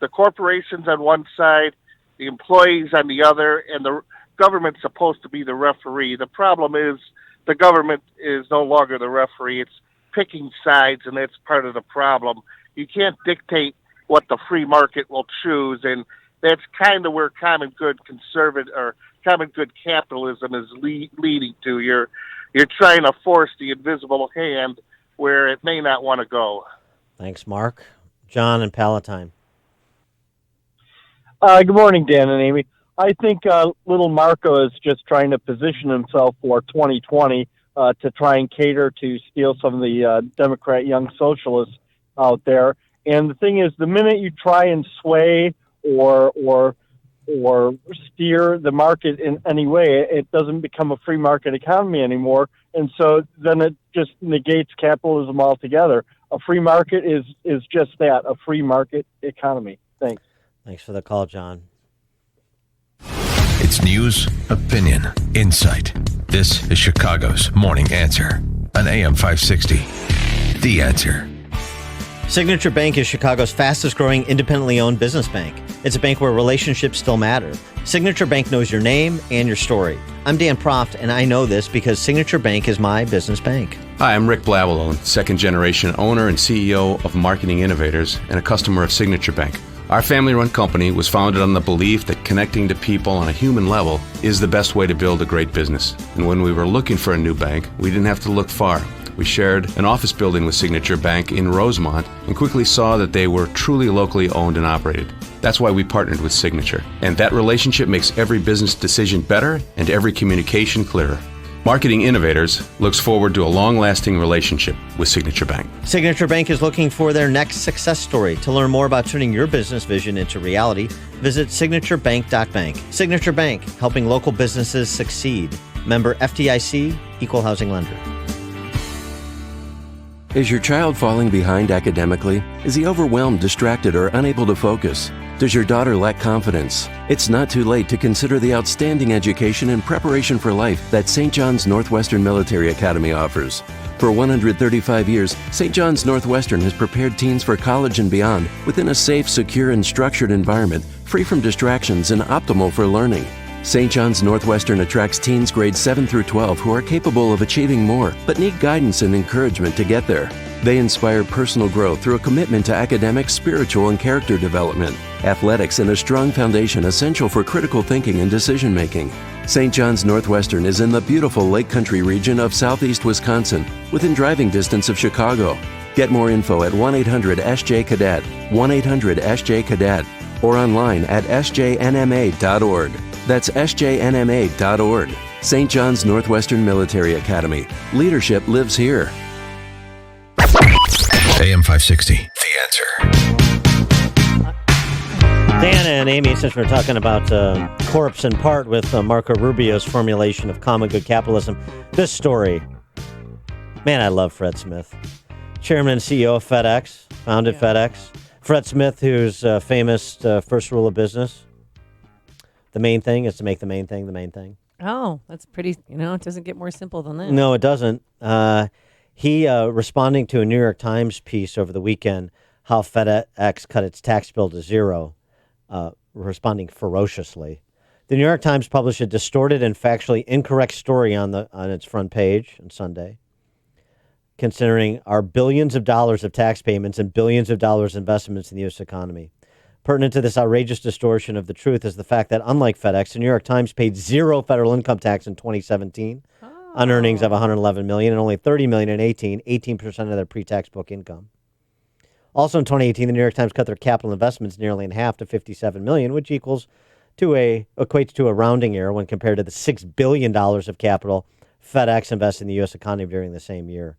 the corporations on one side, the employees on the other, and the government's supposed to be the referee. The problem is the government is no longer the referee. It's picking sides, and that's part of the problem. You can't dictate what the free market will choose, and that's kind of where common good capitalism is leading to. You're trying to force the invisible hand where it may not want to go. Thanks, Mark. John and Palatine. Good morning, Dan and Amy. I think little Marco is just trying to position himself for 2020 to try and cater to steal some of the Democrat young socialists out there. And the thing is, the minute you try and sway or steer the market in any way, it doesn't become a free market economy anymore. And so then it just negates capitalism altogether. A free market is just that, a free market economy. Thanks. Thanks for the call, John. It's news, opinion, insight. This is Chicago's Morning Answer on AM 560. The Answer. Signature Bank is Chicago's fastest growing independently owned business bank. It's a bank where relationships still matter. Signature Bank knows your name and your story. I'm Dan Proft, and I know this because Signature Bank is my business bank. Hi, I'm Rick Blavelone, second-generation owner and CEO of Marketing Innovators and a customer of Signature Bank. Our family-run company was founded on the belief that connecting to people on a human level is the best way to build a great business. And when we were looking for a new bank, we didn't have to look far. We shared an office building with Signature Bank in Rosemont and quickly saw that they were truly locally owned and operated. That's why we partnered with Signature. And that relationship makes every business decision better and every communication clearer. Marketing Innovators looks forward to a long-lasting relationship with Signature Bank. Signature Bank is looking for their next success story. To learn more about turning your business vision into reality, visit signaturebank.bank. Signature Bank, helping local businesses succeed. Member FDIC, Equal Housing Lender. Is your child falling behind academically? Is he overwhelmed, distracted, or unable to focus? Does your daughter lack confidence? It's not too late to consider the outstanding education and preparation for life that St. John's Northwestern Military Academy offers. For 135 years, St. John's Northwestern has prepared teens for college and beyond within a safe, secure, and structured environment, free from distractions and optimal for learning. St. John's Northwestern attracts teens grades 7 through 12 who are capable of achieving more, but need guidance and encouragement to get there. They inspire personal growth through a commitment to academic, spiritual, and character development, athletics, and a strong foundation essential for critical thinking and decision-making. St. John's Northwestern is in the beautiful Lake Country region of southeast Wisconsin, within driving distance of Chicago. Get more info at 1-800-SJ-CADET, 1-800-SJ-CADET, or online at sjnma.org. That's sjnma.org. St. John's Northwestern Military Academy. Leadership lives here. AM 560, The Answer. Dan and Amy, since we're talking about corpse in part with Marco Rubio's formulation of common good capitalism, this story, man, I love Fred Smith. Chairman and CEO of FedEx, founded FedEx. Fred Smith, whose famous first rule of business, the main thing is to make the main thing the main thing. Oh, that's pretty, it doesn't get more simple than that. No, it doesn't. He, responding to a New York Times piece over the weekend, how FedEx cut its tax bill to zero, responding ferociously. The New York Times published a distorted and factually incorrect story on its front page on Sunday, considering our billions of dollars of tax payments and billions of dollars investments in the U.S. economy. Pertinent to this outrageous distortion of the truth is the fact that, unlike FedEx, the New York Times paid zero federal income tax in 2017 on earnings of $111 million and only $30 million in 18% of their pre-tax book income. Also in 2018, the New York Times cut their capital investments nearly in half to $57 million, which equates to a rounding error when compared to the $6 billion of capital FedEx invested in the U.S. economy during the same year.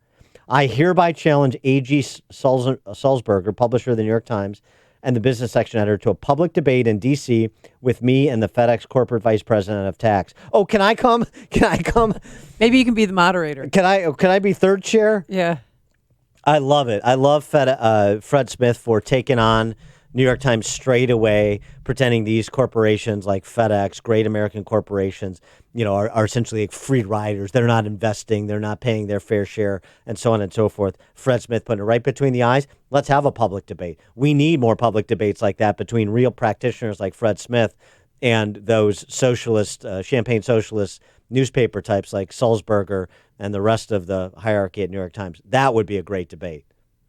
I hereby challenge A.G. Sulzberger, publisher of the New York Times, and the business section editor to a public debate in D.C. with me and the FedEx corporate vice president of tax. Oh, can I come? Can I come? Maybe you can be the moderator. Can I be third chair? Yeah. I love it. I love Fred Smith for taking on New York Times straight away, pretending these corporations like FedEx, great American corporations, are essentially like free riders. They're not investing. They're not paying their fair share, and so on and so forth. Fred Smith putting it right between the eyes. Let's have a public debate. We need more public debates like that between real practitioners like Fred Smith and those socialist, champagne socialist newspaper types like Sulzberger and the rest of the hierarchy at New York Times. That would be a great debate.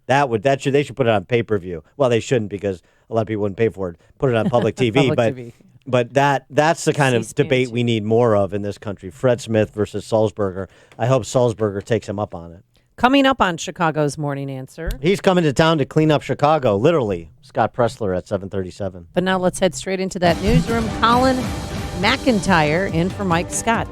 They should put it on pay-per-view. Well, they shouldn't because a lot of people wouldn't pay for it. Put it on public TV. But that's the kind of debate we need more of in this country. Fred Smith versus Sulzberger. I hope Sulzberger takes him up on it. Coming up on Chicago's Morning Answer. He's coming to town to clean up Chicago, literally. Scott Pressler at 7:37. But now let's head straight into that newsroom. Colin McIntyre in for Mike Scott.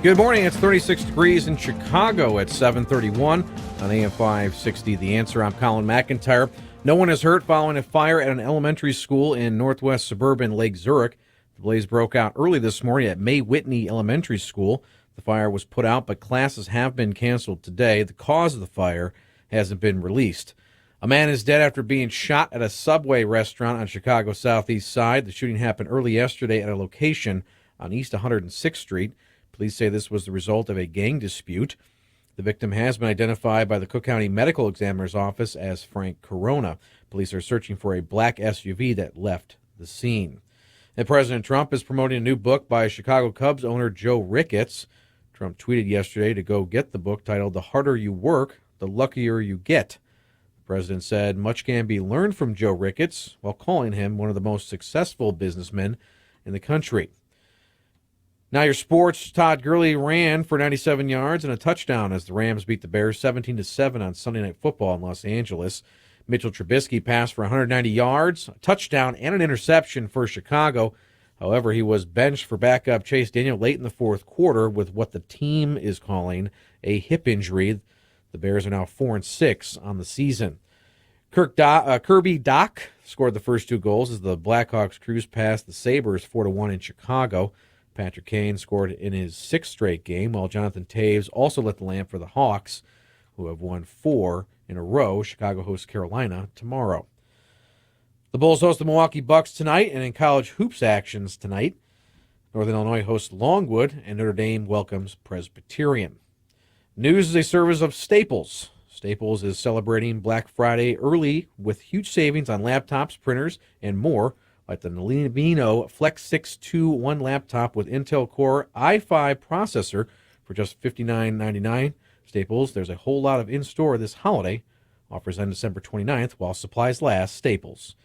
Good morning. It's 36 degrees in Chicago at 7:31 on AM 560. The Answer. I'm Colin McIntyre. No one is hurt following a fire at an elementary school in northwest suburban Lake Zurich. The blaze broke out early this morning at May Whitney Elementary School. The fire was put out, but classes have been canceled today. The cause of the fire hasn't been released. A man is dead after being shot at a Subway restaurant on Chicago's southeast side. The shooting happened early yesterday at a location on East 106th Street. Police say this was the result of a gang dispute. The victim has been identified by the Cook County Medical Examiner's Office as Frank Corona. Police are searching for a black SUV that left the scene. And President Trump is promoting a new book by Chicago Cubs owner Joe Ricketts. Trump tweeted yesterday to go get the book titled "The Harder You Work, the Luckier You Get." The president said much can be learned from Joe Ricketts while calling him one of the most successful businessmen in the country. Now your sports. Todd Gurley ran for 97 yards and a touchdown as the Rams beat the Bears 17-7 on Sunday Night Football in Los Angeles. Mitchell Trubisky passed for 190 yards, a touchdown, and an interception for Chicago. However, he was benched for backup Chase Daniel late in the fourth quarter with what the team is calling a hip injury. The Bears are now 4-6 on the season. Kirby Doc scored the first two goals as the Blackhawks cruised past the Sabres 4-1 in Chicago. Patrick Kane scored in his sixth straight game, while Jonathan Taves also lit the lamp for the Hawks, who have won 4 in a row. Chicago hosts Carolina tomorrow. The Bulls host the Milwaukee Bucks tonight, and in college hoops actions tonight, Northern Illinois hosts Longwood, and Notre Dame welcomes Presbyterian. News is a service of Staples. Staples is celebrating Black Friday early with huge savings on laptops, printers, and more, like the Nalino Flex 621 laptop with Intel Core i5 processor for just $59.99. Staples, there's a whole lot of in-store this holiday. Offers end December 29th while supplies last. Staples.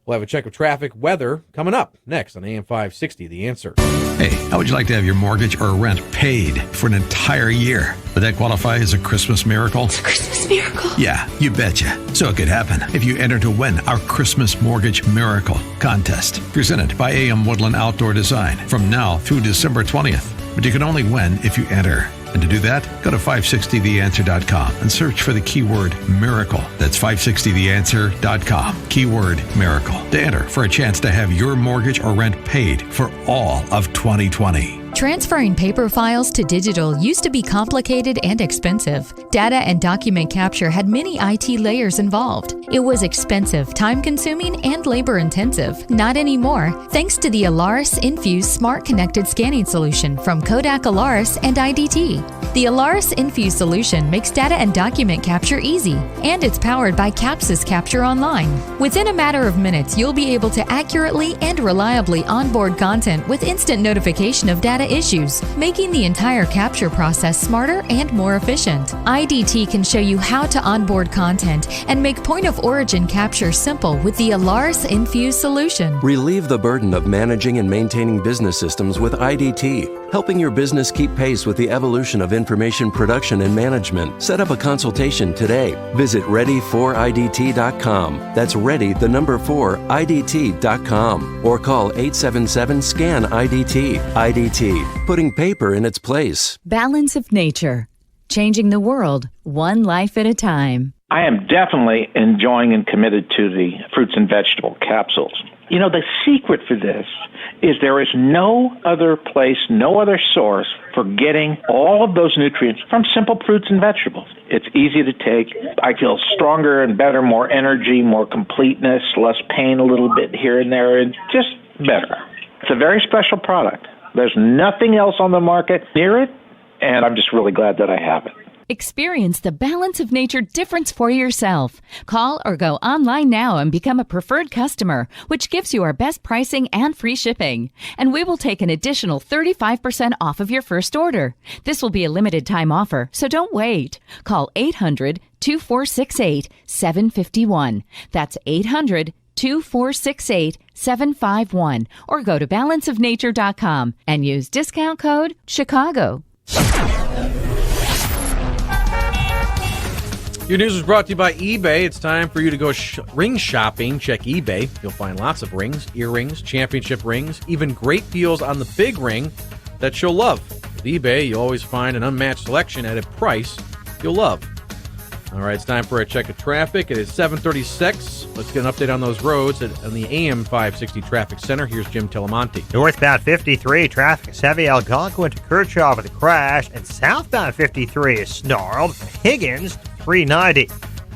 We'll have a check of traffic, weather, coming up next on AM 560, The Answer. Hey, how would you like to have your mortgage or rent paid for an entire year? Would that qualify as a Christmas miracle? It's a Christmas miracle. Yeah, you betcha. So it could happen if you enter to win our Christmas Mortgage Miracle contest, presented by AM Woodland Outdoor Design from now through December 20th. But you can only win if you enter. And to do that, go to 560theanswer.com and search for the keyword miracle. That's 560theanswer.com, keyword miracle, to enter for a chance to have your mortgage or rent paid for all of 2020. Transferring paper files to digital used to be complicated and expensive. Data and document capture had many IT layers involved. It was expensive, time-consuming, and labor-intensive. Not anymore, thanks to the Alaris Infuse Smart Connected Scanning Solution from Kodak Alaris and IDT. The Alaris Infuse solution makes data and document capture easy, and it's powered by Capsys Capture Online. Within a matter of minutes, you'll be able to accurately and reliably onboard content with instant notification of data issues, making the entire capture process smarter and more efficient. IDT can show you how to onboard content and make point-of-origin capture simple with the Alaris Infuse solution. Relieve the burden of managing and maintaining business systems with IDT, helping your business keep pace with the evolution of information production and management. Set up a consultation today. Visit ready4idt.com. That's ready, the number 4idt.com, or call 877-SCAN-IDT. IDT, putting paper in its place. Balance of nature, changing the world one life at a time. I am definitely enjoying and committed to the fruits and vegetable capsules. You know, the secret for this is there is no other place, no other source for getting all of those nutrients from simple fruits and vegetables. It's easy to take. I feel stronger and better, more energy, more completeness, less pain a little bit here and there, and just better. It's a very special product. There's nothing else on the market near it, and I'm just really glad that I have it. Experience the balance of nature difference for yourself. Call or go online now and become a preferred customer, which gives you our best pricing and free shipping. And we will take an additional 35% off of your first order. This will be a limited time offer, so don't wait. Call 800-2468-751. That's 800-2468-751 or go to balanceofnature.com and use discount code Chicago. Your news is brought to you by eBay. It's time for you to go ring shopping. Check eBay. You'll find lots of rings, earrings, championship rings, even great deals on the big ring that you'll love. With eBay, you'll always find an unmatched selection at a price you'll love. All right, it's time for a check of traffic. It is 7:36. Let's get an update on those roads on the AM 560 Traffic Center. Here's Jim Telemonte. Northbound 53, traffic is heavy. Algonquin to Kershaw with a crash, and southbound 53 is snarled. Higgins, 390.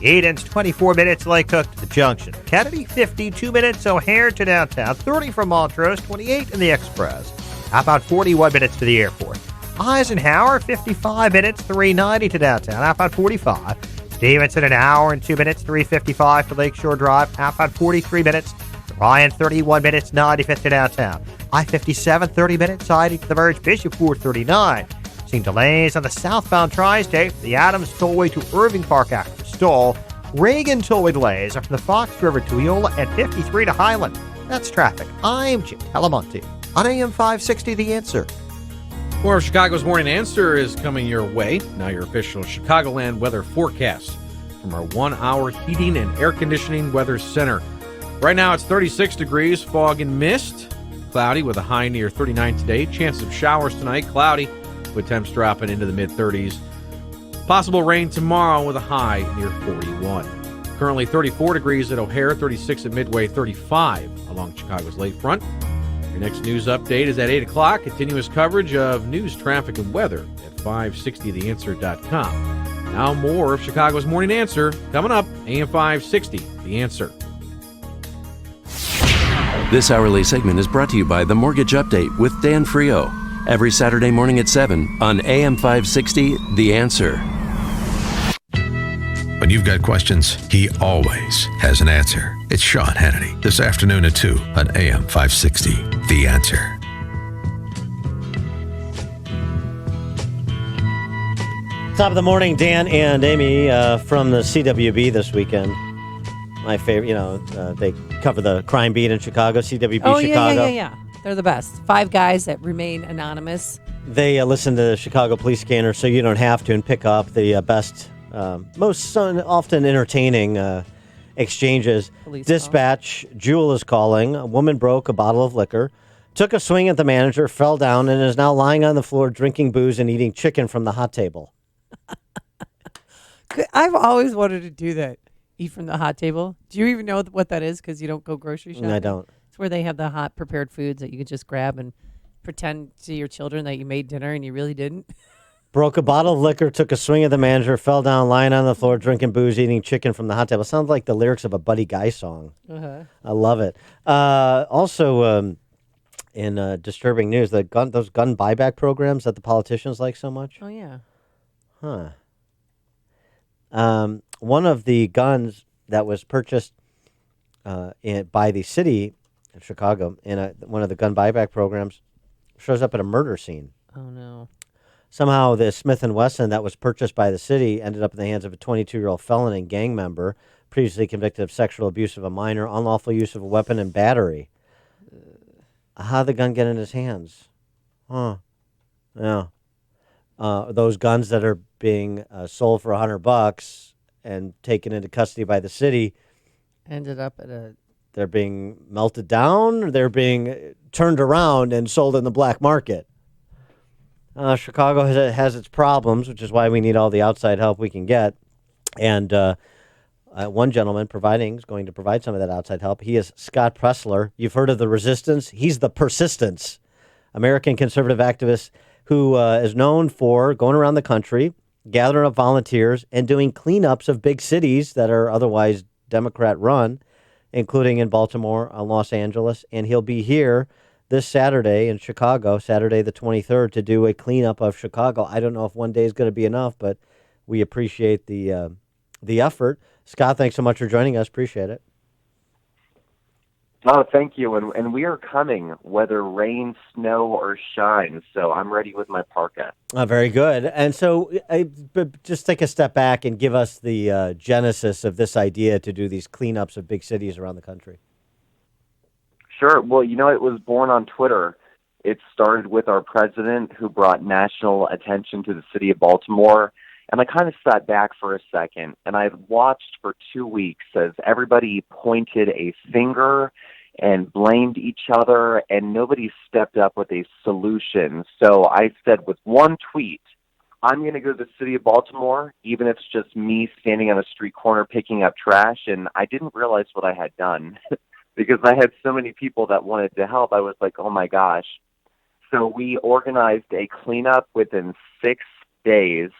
8 ends 24 minutes, Lake Cook to the junction. Kennedy, 52 minutes, O'Hare to downtown. 30 from Montrose, 28 in the Express. About 41 minutes to the airport. Eisenhower, 55 minutes, 390 to downtown. About 45. Stevenson, an hour and 2 minutes, 355 to Lakeshore Drive. About 43 minutes. Ryan, 31 minutes, 95th to downtown. I-57, 30 minutes, siding to the Verge. Bishop, 439. Seeing delays on the southbound tri-state. The Adams Tollway to Irving Park after stall. Reagan Tollway delays are from the Fox River to Eola and 53 to Highland. That's traffic. I'm Jim Telemonte on AM 560 The Answer. More of Chicago's Morning Answer is coming your way. Now your official Chicagoland weather forecast from our 1-hour heating and air conditioning weather center. Right now it's 36 degrees, fog and mist. Cloudy with a high near 39 today. Chance of showers tonight, cloudy with temps dropping into the mid-30s. Possible rain tomorrow with a high near 41. Currently 34 degrees at O'Hare, 36 at Midway, 35 along Chicago's lakefront. Your next news update is at 8 o'clock. Continuous coverage of news, traffic, and weather at 560theanswer.com. Now more of Chicago's Morning Answer coming up, AM 560, The Answer. This hourly segment is brought to you by The Mortgage Update with Dan Frio. Every Saturday morning at 7 on AM 560, The Answer. When you've got questions, he always has an answer. It's Sean Hannity, this afternoon at 2 on AM 560, The Answer. Top of the morning, Dan and Amy from the CWB this weekend. My favorite, they cover the crime beat in Chicago, CWB Chicago. Yeah. They're the best. 5 guys that remain anonymous. They listen to the Chicago Police Scanner so you don't have to and pick up the best, most often entertaining exchanges. Police Dispatch, Jewel is calling. A woman broke a bottle of liquor, took a swing at the manager, fell down, and is now lying on the floor drinking booze and eating chicken from the hot table. I've always wanted to do that. Eat from the hot table. Do you even know what that is? Because you don't go grocery shopping? I don't. It's where they have the hot prepared foods that you can just grab and pretend to your children that you made dinner and you really didn't. Broke a bottle of liquor, took a swing at the manager, fell down, lying on the floor, drinking booze, eating chicken from the hot table. Sounds like the lyrics of a Buddy Guy song. Uh-huh. I love it. Also, in disturbing news, those gun buyback programs that the politicians like so much. Oh, yeah. Huh. One of the guns that was purchased by the city of Chicago in one of the gun buyback programs shows up at a murder scene. Oh, no. Somehow the Smith & Wesson that was purchased by the city ended up in the hands of a 22-year-old felon and gang member, previously convicted of sexual abuse of a minor, unlawful use of a weapon, and battery. How'd the gun get in his hands? Huh. Yeah. Those guns that are being sold for $100 and taken into custody by the city ended up at a... They're being melted down, or they're being turned around and sold in the black market. Chicago has its problems, which is why we need all the outside help we can get. And one gentleman is going to provide some of that outside help. He is Scott Pressler. You've heard of the resistance. He's the persistence, American conservative activist who is known for going around the country, gathering up volunteers, and doing cleanups of big cities that are otherwise Democrat-run, including in Baltimore, Los Angeles. And he'll be here this Saturday in Chicago, Saturday the 23rd, to do a cleanup of Chicago. I don't know if one day is going to be enough, but we appreciate the effort. Scott, thanks so much for joining us. Appreciate it. Oh, thank you. And we are coming, whether rain, snow, or shine. So I'm ready with my parka. Very good. And so but just take a step back and give us the genesis of this idea to do these cleanups of big cities around the country. Sure. Well, it was born on Twitter. It started with our president, who brought national attention to the city of Baltimore. And I kind of sat back for a second, and I watched for 2 weeks as everybody pointed a finger and blamed each other, and nobody stepped up with a solution. So I said with one tweet, I'm going to go to the city of Baltimore, even if it's just me standing on a street corner picking up trash. And I didn't realize what I had done because I had so many people that wanted to help. I was like, oh my gosh. So we organized a cleanup within 6 days,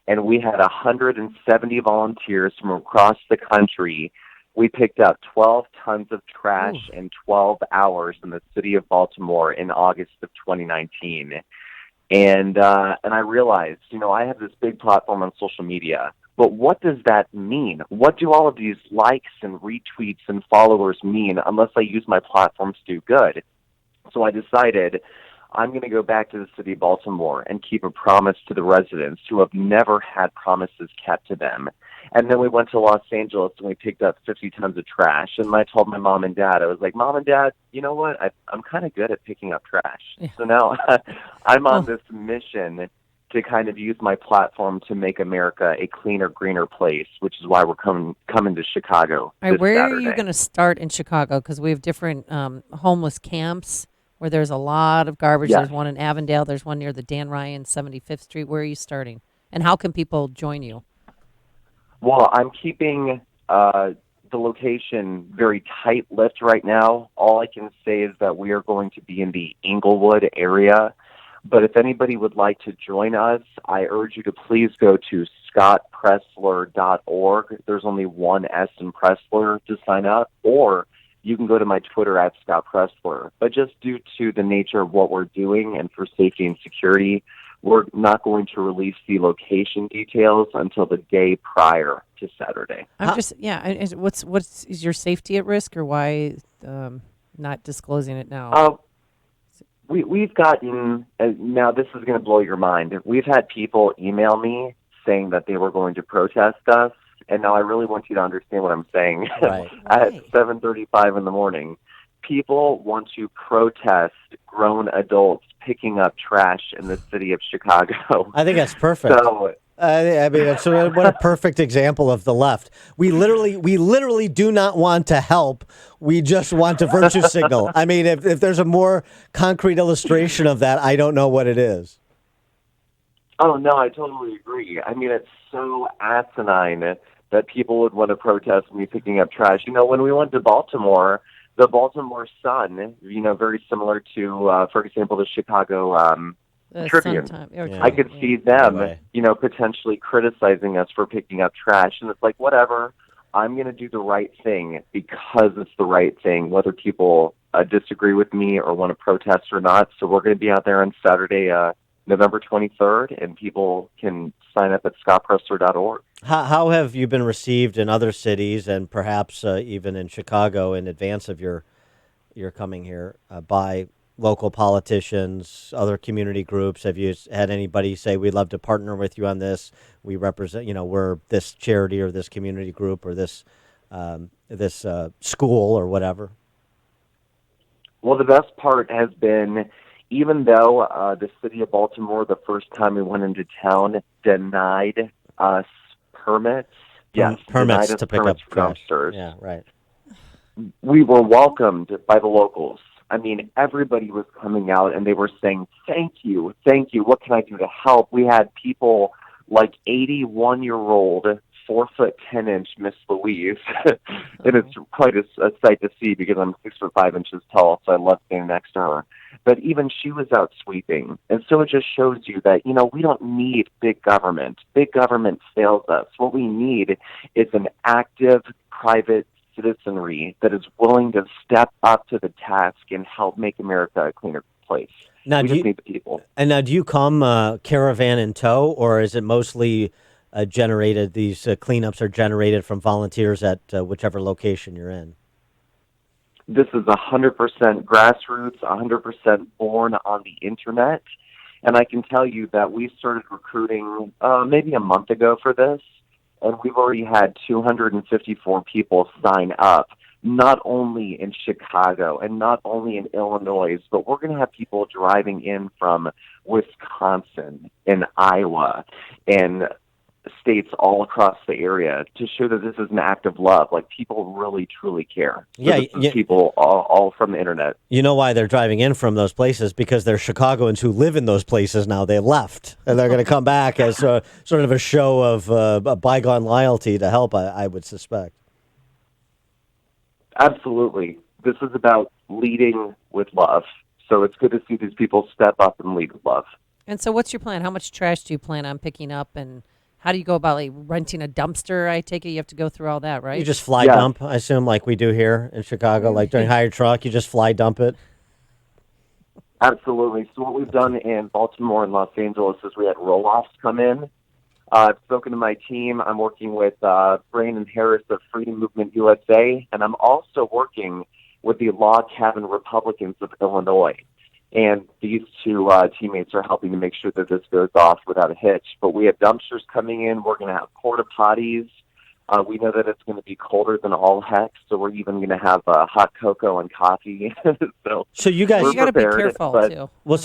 and we had 170 volunteers from across the country. We picked up 12 tons of trash in 12 hours in the city of Baltimore in August of 2019. And I realized, I have this big platform on social media, but what does that mean? What do all of these likes and retweets and followers mean unless I use my platform to do good? So I decided I'm going to go back to the city of Baltimore and keep a promise to the residents who have never had promises kept to them. And then we went to Los Angeles and we picked up 50 tons of trash. And I told my mom and dad, I was like, Mom and Dad, you know what? I'm kind of good at picking up trash. Yeah. So now I'm on this mission to kind of use my platform to make America a cleaner, greener place, which is why we're coming to Chicago. All right, where Saturday. are you going to start in Chicago? Because we have different homeless camps where there's a lot of garbage. Yes. There's one in Avondale. There's one near the Dan Ryan 75th Street. Where are you starting? And how can people join you? Well, I'm keeping the location very tight-lipped right now. All I can say is that we are going to be in the Inglewood area. But if anybody would like to join us, I urge you to please go to scottpressler.org. There's only one S in Pressler to sign up. Or you can go to my Twitter at Scott Pressler. But just due to the nature of what we're doing and for safety and security, we're not going to release the location details until the day prior to Saturday. Is your safety at risk, or why not disclosing it now? We've gotten, now this is going to blow your mind, we've had people email me saying that they were going to protest us, and now I really want you to understand what I'm saying. Right. At 7:35 in the morning, people want to protest grown adults picking up trash in the city of Chicago. I think that's perfect. So, what a perfect example of the left. We literally do not want to help. We just want to virtue signal. I mean, if there's a more concrete illustration of that, I don't know what it is. Oh, no, I totally agree. I mean, it's so asinine that people would want to protest me picking up trash. When we went to Baltimore, the Baltimore Sun, very similar to, for example, the Chicago Tribune. I could see them, potentially criticizing us for picking up trash. And it's like, whatever, I'm going to do the right thing because it's the right thing, whether people disagree with me or want to protest or not. So we're going to be out there on Saturday, November 23rd, and people can sign up at scottpressler.org. How have you been received in other cities and perhaps even in Chicago in advance of your coming here by local politicians, other community groups? Have you had anybody say, we'd love to partner with you on this? We represent, we're this charity or this community group or this school or whatever? Well, the best part has been, even though the city of Baltimore, the first time we went into town, denied us permits. Yes, permits to pick up trash. Dumpsters. Yeah, right. We were welcomed by the locals. I mean, everybody was coming out and they were saying, thank you. What can I do to help? We had people like 81-year-old, 4'10" Miss Louise. And it's quite a sight to see because I'm 6'5" tall, so I love standing next to her. But even she was out sweeping. And so it just shows you that, we don't need big government. Big government fails us. What we need is an active private citizenry that is willing to step up to the task and help make America a cleaner place. Now, we just need the people. And now, do you come caravan in tow, or is it mostly generated. These cleanups are generated from volunteers at whichever location you're in. This is 100% grassroots, 100% born on the internet. And I can tell you that we started recruiting maybe a month ago for this, and we've already had 254 people sign up, not only in Chicago and not only in Illinois, but we're going to have people driving in from Wisconsin and Iowa and states all across the area to show that this is an act of love. Like, people really, truly care. So Yeah, this is people all from the internet. You know why they're driving in from those places? Because they're Chicagoans who live in those places now. They left, and they're going to come back as sort of a show of a bygone loyalty to help, I would suspect. Absolutely. This is about leading with love. So it's good to see these people step up and lead with love. And so what's your plan? How much trash do you plan on picking up, and how do you go about like renting a dumpster? I take it you have to go through all that, right? You just fly dump, I assume, like we do here in Chicago. Like during hire truck, you just fly dump it. Absolutely. So what we've done in Baltimore and Los Angeles is we had roll-offs come in. I've spoken to my team. I'm working with Brandon Harris of Freedom Movement USA, and I'm also working with the Log Cabin Republicans of Illinois. And these two teammates are helping to make sure that this goes off without a hitch. But we have dumpsters coming in. We're going to have porta potties. We know that it's going to be colder than all heck, so we're even going to have hot cocoa and coffee. So you guys, you got to be careful too. Well,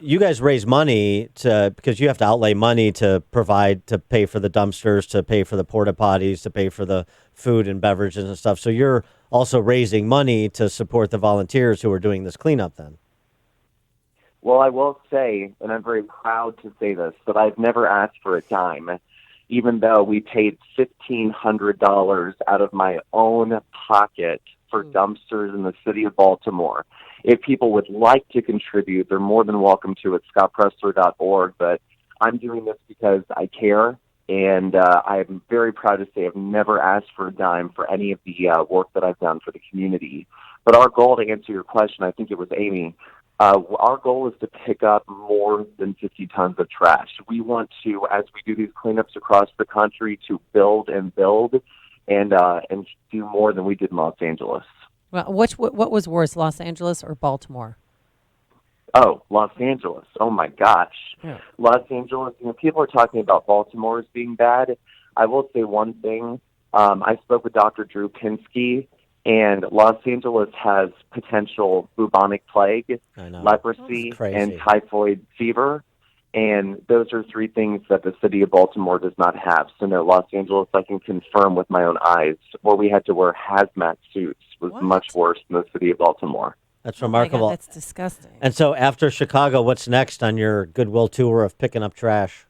you guys raise money because you have to outlay money to pay for the dumpsters, to pay for the porta potties, to pay for the food and beverages and stuff. So you're also raising money to support the volunteers who are doing this cleanup then. Well, I will say, and I'm very proud to say this, that I've never asked for a dime, even though we paid $1,500 out of my own pocket for dumpsters in the city of Baltimore. If people would like to contribute, they're more than welcome to at scottpressler.org, but I'm doing this because I care. And I'm very proud to say I've never asked for a dime for any of the work that I've done for the community. But our goal, to answer your question, I think it was Amy, our goal is to pick up more than 50 tons of trash. We want to, as we do these cleanups across the country, to build and do more than we did in Los Angeles. Well, what was worse, Los Angeles or Baltimore? Oh, Los Angeles. Oh, my gosh. Yeah. Los Angeles, people are talking about Baltimore as being bad. I will say one thing. I spoke with Dr. Drew Pinsky, and Los Angeles has potential bubonic plague, leprosy, and typhoid fever. And those are three things that the city of Baltimore does not have. So, no, Los Angeles, I can confirm with my own eyes, where we had to wear hazmat suits was much worse than the city of Baltimore. That's remarkable. Oh my God, that's disgusting. And so after Chicago, what's next on your goodwill tour of picking up trash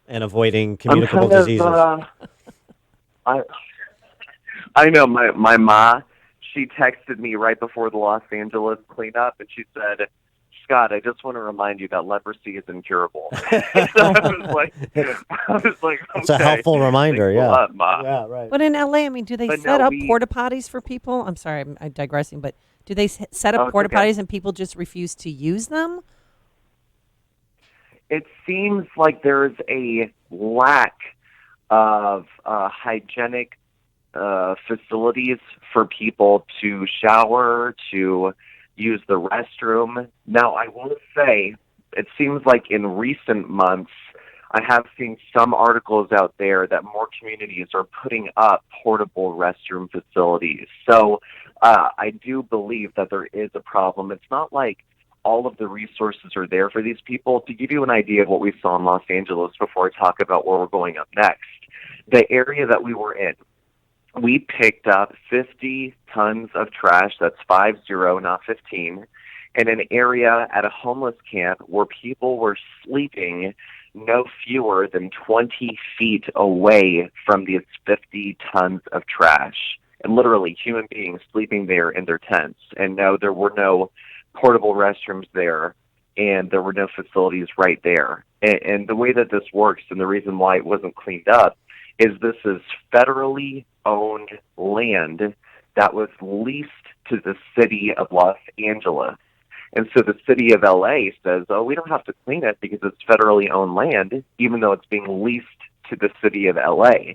and avoiding communicable diseases? I know my ma, she texted me right before the Los Angeles cleanup, and she said, Scott, I just want to remind you that leprosy is incurable. So I was like, okay. It's a helpful reminder, Thanks yeah. a lot, Ma. Yeah, right. But in LA, I mean, do they set up porta potties for people? I'm sorry, I'm digressing, but do they set up porta potties and people just refuse to use them? It seems like there's a lack of hygienic facilities for people to shower, to use the restroom. Now, I will say, it seems like in recent months, I have seen some articles out there that more communities are putting up portable restroom facilities. So I do believe that there is a problem. It's not like all of the resources are there for these people. To give you an idea of what we saw in Los Angeles before I talk about where we're going up next, the area that we were in, we picked up 50 tons of trash, that's 50, not 15, in an area at a homeless camp where people were sleeping no fewer than 20 feet away from these 50 tons of trash. And literally human beings sleeping there in their tents. And no, there were no portable restrooms there, and there were no facilities right there. And the way that this works, and the reason why it wasn't cleaned up, is this is federally owned land that was leased to the city of Los Angeles. And so the city of LA says, oh, we don't have to clean it because it's federally owned land, even though it's being leased to the city of LA.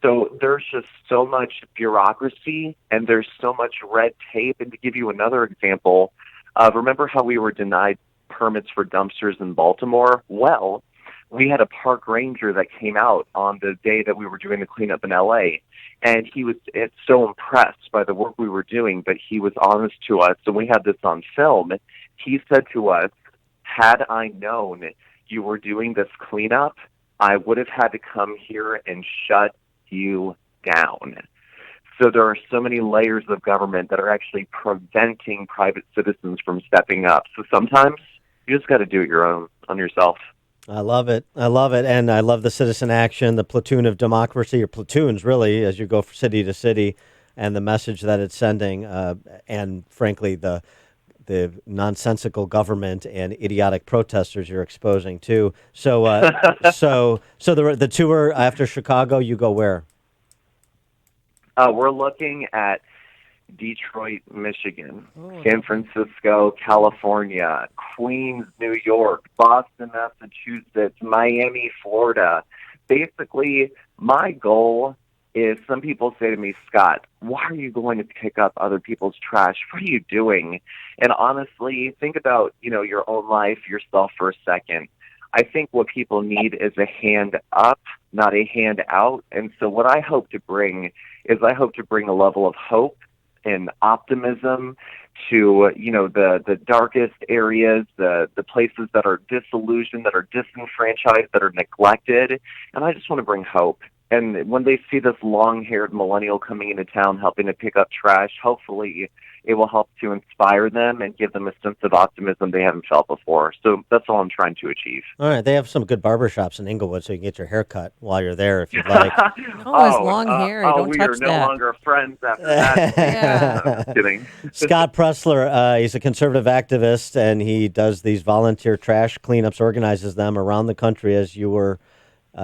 So there's just so much bureaucracy and there's so much red tape. And to give you another example, remember how we were denied permits for dumpsters in Baltimore? Well, we had a park ranger that came out on the day that we were doing the cleanup in LA. And he was so impressed by the work we were doing, but he was honest to us. And we had this on film. He said to us, had I known you were doing this cleanup, I would have had to come here and shut you down. So there are so many layers of government that are actually preventing private citizens from stepping up. So sometimes you just got to do it on yourself. I love it. I love it. And I love the citizen action, the platoon of democracy, or platoons, really, as you go from city to city, and the message that it's sending, and frankly, the nonsensical government and idiotic protesters you're exposing too. So, so the tour after Chicago, you go where? We're looking at Detroit, Michigan, San Francisco, California, Queens, New York, Boston, Massachusetts, Miami, Florida. Basically, my goal is, some people say to me, Scott, why are you going to pick up other people's trash? What are you doing? And honestly, think about, your own life, yourself for a second. I think what people need is a hand up, not a hand out. And so what I hope to bring is a level of hope and optimism to, the darkest areas, the places that are disillusioned, that are disenfranchised, that are neglected. And I just want to bring hope. And when they see this long-haired millennial coming into town helping to pick up trash, hopefully it will help to inspire them and give them a sense of optimism they haven't felt before. So that's all I'm trying to achieve. All right. They have some good barbershops in Inglewood, so you can get your hair cut while you're there if you'd like. Long hair. Don't we touch are that. no longer friends after that. Yeah. I'm kidding. Scott Pressler, he's a conservative activist, and he does these volunteer trash cleanups, organizes them around the country, as you were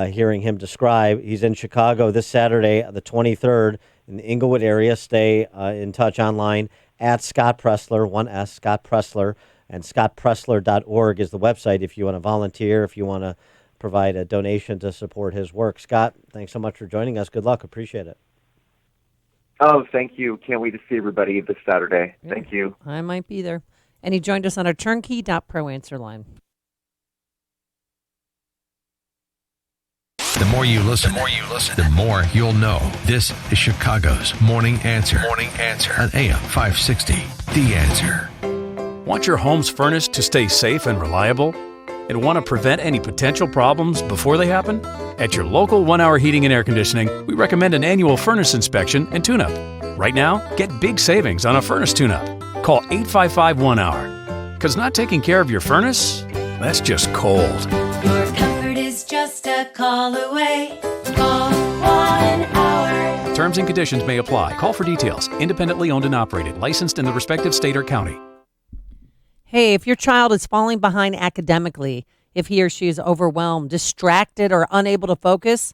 hearing him describe. He's in Chicago this Saturday, the 23rd, in the Inglewood area. Stay in touch online at Scott Pressler, 1S, Scott Pressler, and scottpressler.org is the website if you want to volunteer, if you want to provide a donation to support his work. Scott, thanks so much for joining us. Good luck. Appreciate it. Oh, thank you. Can't wait to see everybody this Saturday. Yeah, thank you. I might be there. And he joined us on our turnkey.pro answer line. The more you listen, the more you'll know. This is Chicago's Morning Answer. Morning Answer on AM 560. The Answer. Want your home's furnace to stay safe and reliable? And want to prevent any potential problems before they happen? At your local 1 Hour Heating and Air Conditioning, we recommend an annual furnace inspection and tune-up. Right now, get big savings on a furnace tune-up. Call 855-1-HOUR. Because not taking care of your furnace, that's just cold. Your comfort is just a call away. Call 1 Hour. Terms and conditions may apply. Call for details. Independently owned and operated. Licensed in the respective state or county. Hey, if your child is falling behind academically, if he or she is overwhelmed, distracted, or unable to focus,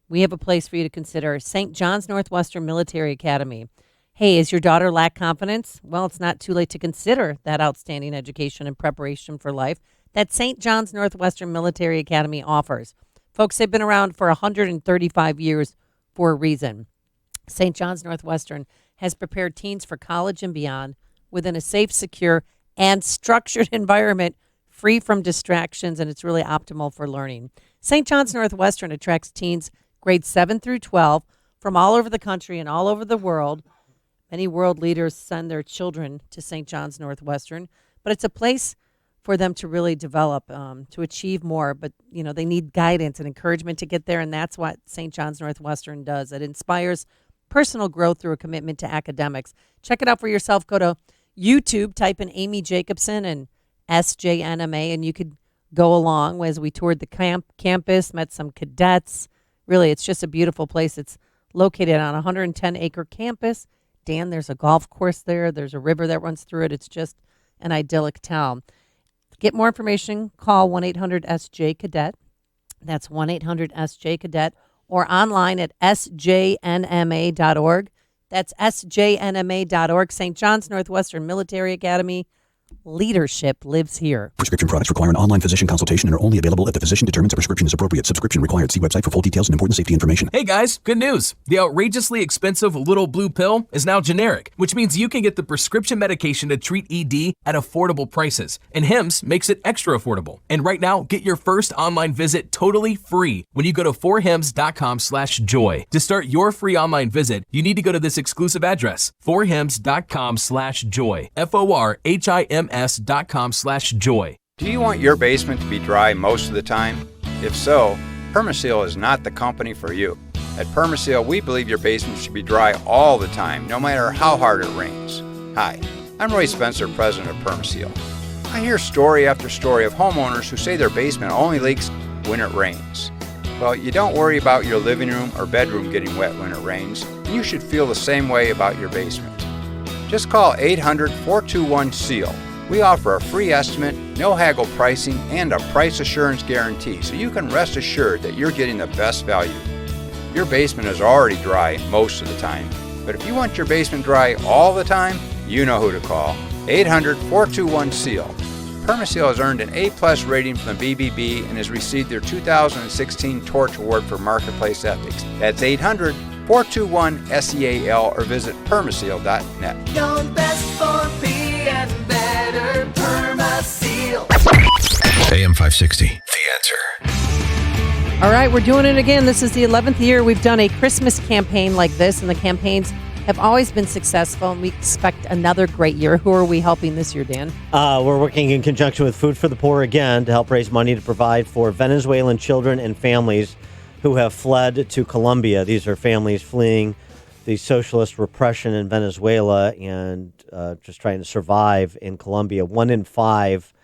we have a place for you to consider: St. John's Northwestern Military Academy. Hey, is your daughter lack confidence? Well, it's not too late to consider that outstanding education and preparation for life that St. John's Northwestern Military Academy offers. Folks, they've been around for 135 years for a reason. St. John's Northwestern has prepared teens for college and beyond within a safe, secure, and structured environment free from distractions, and it's really optimal for learning. St. John's Northwestern attracts teens grades 7 through 12 from all over the country and all over the world. Many world leaders send their children to St. John's Northwestern, but it's a place for them to really develop, to achieve more. But, they need guidance and encouragement to get there, and that's what St. John's Northwestern does. It inspires personal growth through a commitment to academics. Check it out for yourself. Go to YouTube, type in Amy Jacobson and SJNMA, and you could go along as we toured the campus, met some cadets. Really, it's just a beautiful place. It's located on a 110-acre campus. Dan, there's a golf course there. There's a river that runs through it. It's just an idyllic town. To get more information, call 1-800-SJ-CADET. That's 1-800-SJ-CADET, or online at sjnma.org. That's sjnma.org. St. John's Northwestern Military Academy. Leadership lives here. Prescription products require an online physician consultation and are only available if the physician determines a prescription is appropriate. Subscription required. See website for full details and important safety information. Hey guys, good news. The outrageously expensive little blue pill is now generic, which means you can get the prescription medication to treat ED at affordable prices. And Hims makes it extra affordable. And right now, get your first online visit totally free when you go to forhims.com/joy. To start your free online visit, you need to go to this exclusive address, forhims.com/joy. forhims.com/joy. Do you want your basement to be dry most of the time? If so, Permaseal is not the company for you. At Permaseal, we believe your basement should be dry all the time, no matter how hard it rains. Hi, I'm Roy Spencer, president of Permaseal. I hear story after story of homeowners who say their basement only leaks when it rains. Well, you don't worry about your living room or bedroom getting wet when it rains, and you should feel the same way about your basement. Just call 800-421-SEAL. We offer a free estimate, no haggle pricing, and a price assurance guarantee, so you can rest assured that you're getting the best value. Your basement is already dry most of the time, but if you want your basement dry all the time, you know who to call. 800-421-SEAL. Permaseal has earned an A+ rating from the BBB and has received their 2016 Torch Award for Marketplace Ethics. That's 800-421-SEAL or visit permaseal.net. Known best for being better, Permaseal. AM 560, The Answer. All right, we're doing it again. This is the 11th year we've done a Christmas campaign like this, and the campaigns have always been successful, and we expect another great year. Who are we helping this year, Dan? We're working in conjunction with Food for the Poor again to help raise money to provide for Venezuelan children and families who have fled to Colombia. These are families fleeing the socialist repression in Venezuela and just trying to survive in Colombia. 1 in 5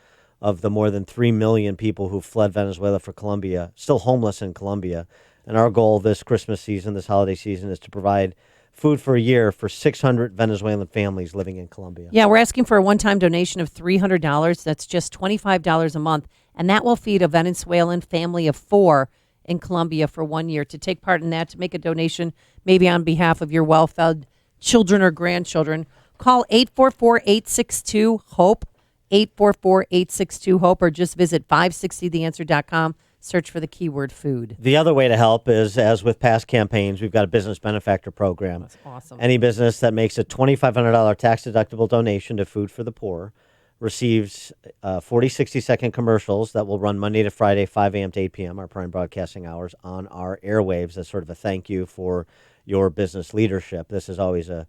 of the more than 3 million people who fled Venezuela for Colombia, still homeless in Colombia. And our goal this Christmas season, this holiday season, is to provide food for a year for 600 Venezuelan families living in Colombia. Yeah, we're asking for a one-time donation of $300. That's just $25 a month, and that will feed a Venezuelan family of 4 in Colombia for 1 year. To take part in that, to make a donation, maybe on behalf of your well-fed children or grandchildren, call 844-862-HOPE, 844-862-HOPE, or just visit 560theanswer.com. Search for the keyword food. The other way to help is, as with past campaigns, we've got a business benefactor program. That's awesome. Any business that makes a $2,500 tax-deductible donation to Food for the Poor receives 40 60-second commercials that will run Monday to Friday, 5 a.m. to 8 p.m., our prime broadcasting hours, on our airwaves as sort of a thank you for your business leadership. This is always a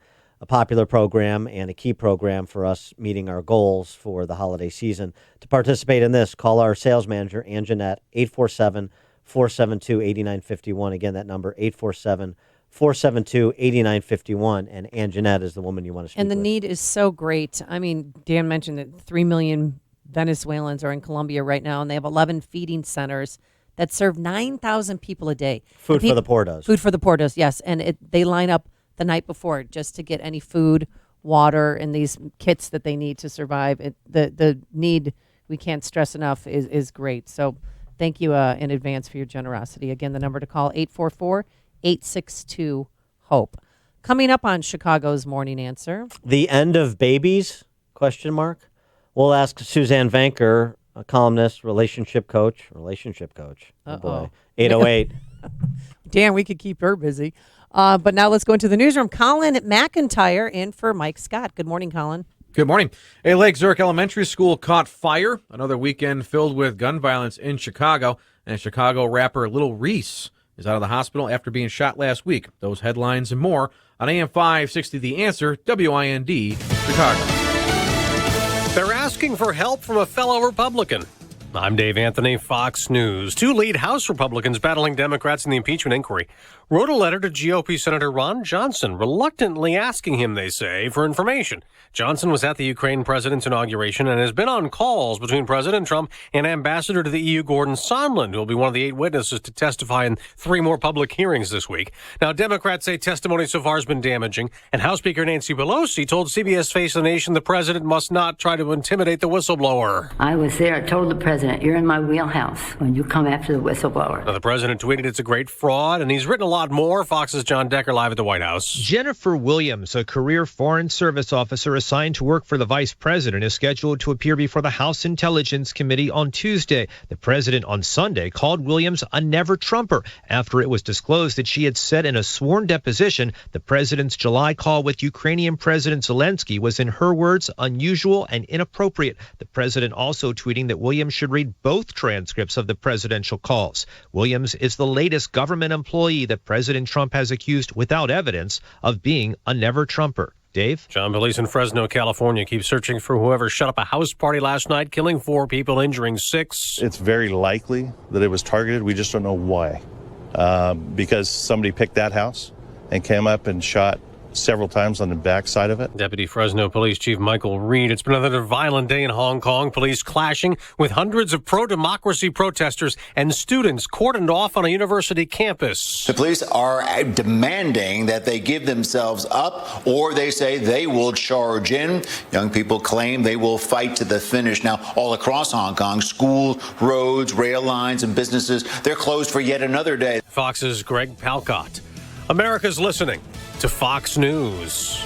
popular program and a key program for us meeting our goals for the holiday season. To participate in this, call our sales manager, Ann Jeanette, 847-472-8951. Again, that number, 847-472-8951. And Ann Jeanette is the woman you want to speak And the with. need is so great. I mean, Dan mentioned that 3 million Venezuelans are in Colombia right now, and they have 11 feeding centers that serve 9,000 people a day. Food for the Poor does. Food for the Poor does, yes. And they line up the night before just to get any food, water, and these kits that they need to survive. The need, we can't stress enough, is great. So thank you in advance for your generosity. Again, the number to call, 844-862-HOPE. Coming up on Chicago's Morning Answer. The end of babies, ? We'll ask Suzanne Vanker, a columnist, relationship coach. Oh, boy. 808. Dan, we could keep her busy. But now let's go into the newsroom. Colin McIntyre in for Mike Scott. Good morning, Colin. Good morning. A Lake Zurich Elementary School caught fire. Another weekend filled with gun violence in Chicago. And Chicago rapper Lil Reese is out of the hospital after being shot last week. Those headlines and more on AM 560 The Answer, WIND, Chicago. They're asking for help from a fellow Republican. I'm Dave Anthony, Fox News. 2 lead House Republicans battling Democrats in the impeachment inquiry wrote a letter to GOP Senator Ron Johnson, reluctantly asking him, they say, for information. Johnson was at the Ukraine president's inauguration and has been on calls between President Trump and Ambassador to the EU Gordon Sondland, who will be one of the 8 witnesses to testify in 3 more public hearings this week. Now, Democrats say testimony so far has been damaging, and House Speaker Nancy Pelosi told CBS Face the Nation the president must not try to intimidate the whistleblower. I was there. I told the president President, you're in my wheelhouse when you come after the whistleblower. Now, the president tweeted it's a great fraud, and he's written a lot more. Fox's John Decker live at the White House. Jennifer Williams, a career Foreign Service officer assigned to work for the vice president, is scheduled to appear before the House Intelligence Committee on Tuesday. The president on Sunday called Williams a never-Trumper after it was disclosed that she had said in a sworn deposition the president's July call with Ukrainian President Zelensky was, in her words, unusual and inappropriate. The president also tweeting that Williams should read both transcripts of the presidential calls. Williams is the latest government employee that President Trump has accused without evidence of being a never-Trumper. Dave? John, police in Fresno, California keep searching for whoever shut up a house party last night, killing 4 people, injuring 6. It's very likely that it was targeted. We just don't know why. Because somebody picked that house and came up and shot several times on the backside of it. Deputy Fresno Police Chief Michael Reed. It's been another violent day in Hong Kong. Police clashing with hundreds of pro-democracy protesters and students cordoned off on a university campus. The police are demanding that they give themselves up, or they say they will charge in. Young people claim they will fight to the finish. Now, all across Hong Kong, schools, roads, rail lines, and businesses, they're closed for yet another day. Fox's Greg Palcott. America's listening to Fox News.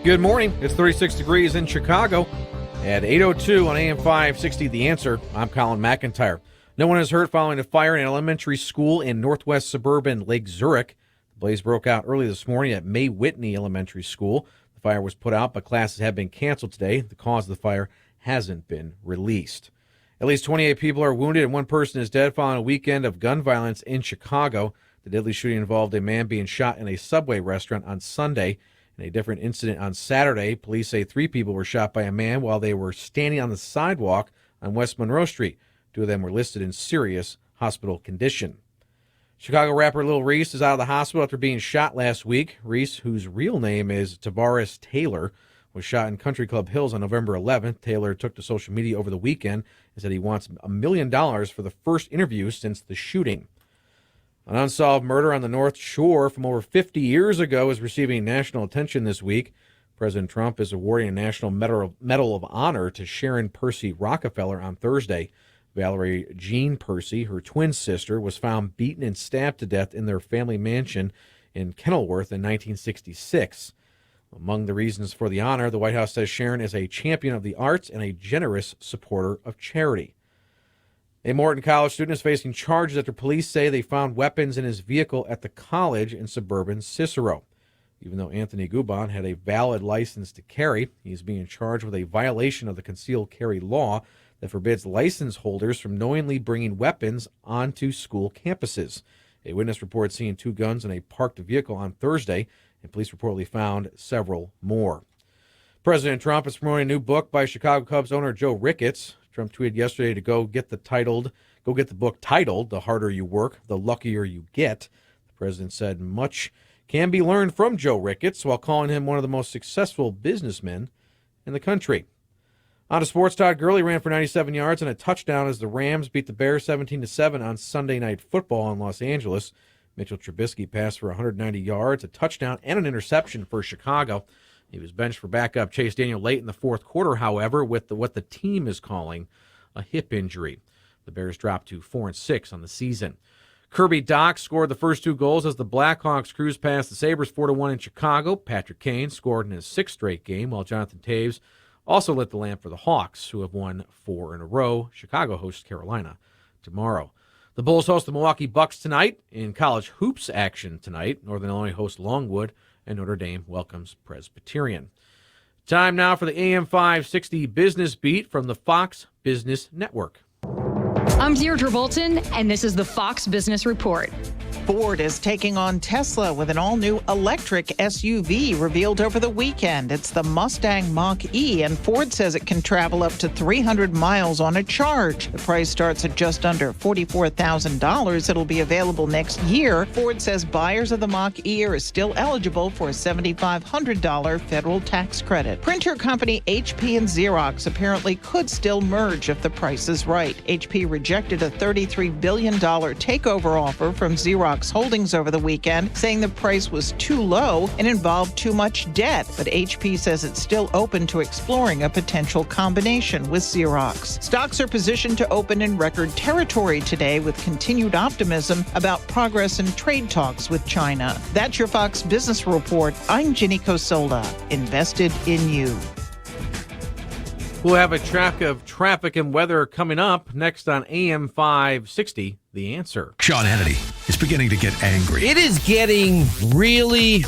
Good morning. It's 36 degrees in Chicago at 8:02 on AM 560. The Answer. I'm Colin McIntyre. No one is hurt following a fire in an elementary school in northwest suburban Lake Zurich. The blaze broke out early this morning at May Whitney Elementary School. The fire was put out, but classes have been canceled today. The cause of the fire hasn't been released. At least 28 people are wounded and 1 person is dead following a weekend of gun violence in Chicago. The deadly shooting involved a man being shot in a Subway restaurant on Sunday. In a different incident on Saturday, police say 3 people were shot by a man while they were standing on the sidewalk on West Monroe Street. 2 of them were listed in serious hospital condition. Chicago rapper Lil Reese is out of the hospital after being shot last week. Reese, whose real name is Tavares Taylor, was shot in Country Club Hills on November 11th. Taylor took to social media over the weekend and said he wants $1 million for the first interview since the shooting. An unsolved murder on the North Shore from over 50 years ago is receiving national attention this week. President Trump is awarding a National Medal of Honor to Sharon Percy Rockefeller on Thursday. Valerie Jean Percy, her twin sister, was found beaten and stabbed to death in their family mansion in Kenilworth in 1966. Among the reasons for the honor, the White House says Sharon is a champion of the arts and a generous supporter of charity. A Morton College student is facing charges after police say they found weapons in his vehicle at the college in suburban Cicero. Even though Anthony Gubon had a valid license to carry, he's being charged with a violation of the concealed carry law that forbids license holders from knowingly bringing weapons onto school campuses. A witness reports seeing 2 guns in a parked vehicle on Thursday, and police reportedly found several more. President Trump is promoting a new book by Chicago Cubs owner Joe Ricketts. Trump tweeted yesterday to go get the book titled "The Harder You Work, the Luckier You Get." The president said much can be learned from Joe Ricketts while calling him one of the most successful businessmen in the country. On to sports, Todd Gurley ran for 97 yards and a touchdown as the Rams beat the Bears 17-7 on Sunday Night Football in Los Angeles. Mitchell Trubisky passed for 190 yards, a touchdown, and an interception for Chicago. He was benched for backup Chase Daniel late in the fourth quarter, however, with what the team is calling a hip injury. The Bears dropped to 4-6 on the season. Kirby Dock scored the first 2 goals as the Blackhawks cruised past the Sabres 4-1 in Chicago. Patrick Kane scored in his 6th straight game, while Jonathan Taves also lit the lamp for the Hawks, who have won 4 in a row. Chicago hosts Carolina tomorrow. The Bulls host the Milwaukee Bucks tonight. In college hoops action tonight, Northern Illinois hosts Longwood, and Notre Dame welcomes Presbyterian. Time now for the AM 560 Business Beat from the Fox Business Network. I'm Deirdre Bolton, and this is the Fox Business Report. Ford is taking on Tesla with an all-new electric SUV revealed over the weekend. It's the Mustang Mach-E, and Ford says it can travel up to 300 miles on a charge. The price starts at just under $44,000. It'll be available next year. Ford says buyers of the Mach-E are still eligible for a $7,500 federal tax credit. Printer company HP and Xerox apparently could still merge if the price is right. HP rejected rejected a $33 billion takeover offer from Xerox Holdings over the weekend, saying the price was too low and involved too much debt. But HP says it's still open to exploring a potential combination with Xerox. Stocks are positioned to open in record territory today with continued optimism about progress in trade talks with China. That's your Fox Business Report. I'm Ginny Cosola, invested in you. We'll have a track of traffic and weather coming up next on AM 560, The Answer. Sean Hannity is beginning to get angry. It is getting really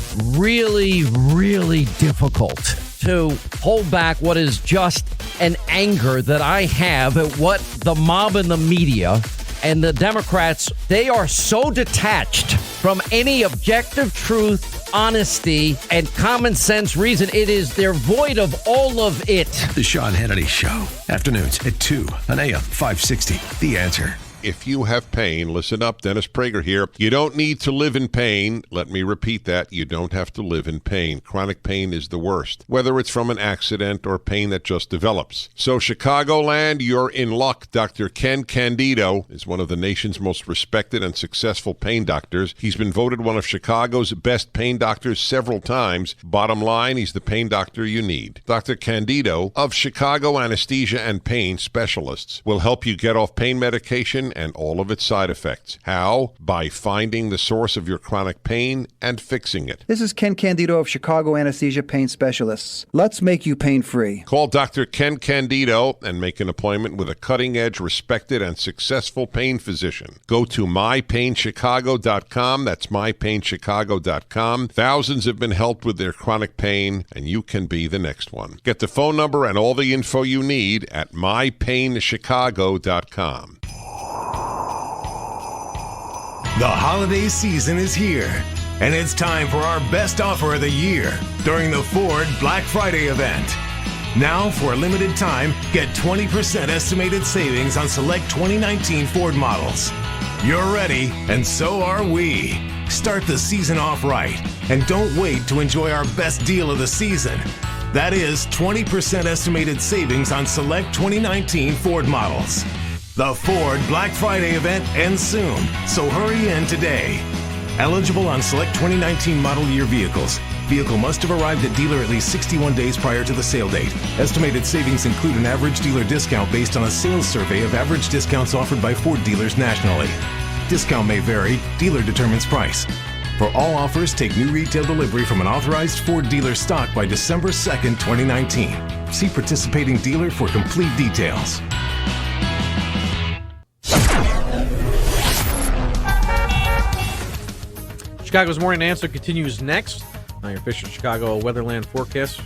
difficult to hold back what is just an anger that I have at what the mob and the media and the Democrats, they are so detached from any objective truth, honesty, and common sense reason. They're void of all of it. The Sean Hannity Show. Afternoons at 2 on AM 560. The Answer. If you have pain, listen up. Dennis Prager here. You don't need to live in pain. Let me repeat that. You don't have to live in pain. Chronic pain is the worst, whether it's from an accident or pain that just develops. So, Chicagoland, you're in luck. Dr. Ken Candido is one of the nation's most respected and successful pain doctors. He's been voted one of Chicago's best pain doctors several times. Bottom line, he's the pain doctor you need. Dr. Candido of Chicago Anesthesia and Pain Specialists will help you get off pain medication and all of its side effects. How? By finding the source of your chronic pain and fixing it. This is Ken Candido of Chicago Anesthesia Pain Specialists. Let's make you pain-free. Call Dr. Ken Candido and make an appointment with a cutting-edge, respected, and successful pain physician. Go to mypainchicago.com. That's mypainchicago.com. Thousands have been helped with their chronic pain, and you can be the next one. Get the phone number and all the info you need at mypainchicago.com. The holiday season is here, and it's time for our best offer of the year during the Ford Black Friday event. Now, for a limited time, get 20% estimated savings on select 2019 Ford models. You're ready, and so are we. Start the season off right, and don't wait to enjoy our best deal of the season. That is 20% estimated savings on select 2019 Ford models. The Ford Black Friday event ends soon, so hurry in today. Eligible on select 2019 model year vehicles. Vehicle must have arrived at dealer at least 61 days prior to the sale date. Estimated savings include an average dealer discount based on a sales survey of average discounts offered by Ford dealers nationally. Discount may vary. Dealer determines price. For all offers, take new retail delivery from an authorized Ford dealer stock by December 2nd, 2019. See participating dealer for complete details. Chicago's Morning Answer continues next. Now your official Chicago Weatherland forecast.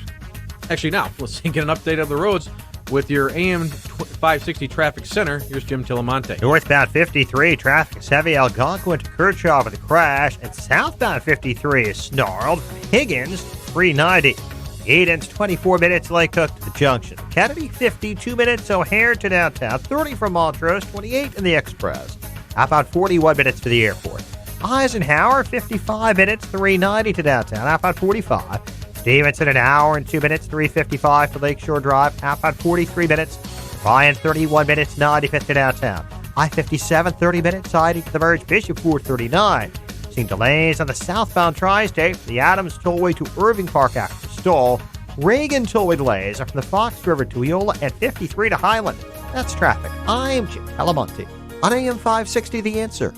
Actually, now let's get an update of the roads with your AM 560 Traffic Center. Here's Jim Tillamonte. Northbound 53, traffic is heavy. Algonquin to Kershaw with a crash. And southbound 53 is snarled. Higgins, 390. Edens, 24 minutes. Lake Cook to the junction. Kennedy, 52 minutes. O'Hare to downtown. 30 from Montrose, 28 in the Express. About 41 minutes to the airport. Eisenhower, 55 minutes, 390 to downtown. Outbound 45. Stevenson, an hour and 2 minutes, 355 for Lakeshore Drive. Outbound 43 minutes. Ryan, 31 minutes, 95th to downtown. I-57, 30 minutes, siding to the Merge. Bishop, 439. Seeing delays on the southbound tri-state from the Adams Tollway to Irving Park after stall. Reagan Tollway delays are from the Fox River to Eola and 53 to Highland. That's traffic. I'm Jim Talamonte on AM 560, The Answer.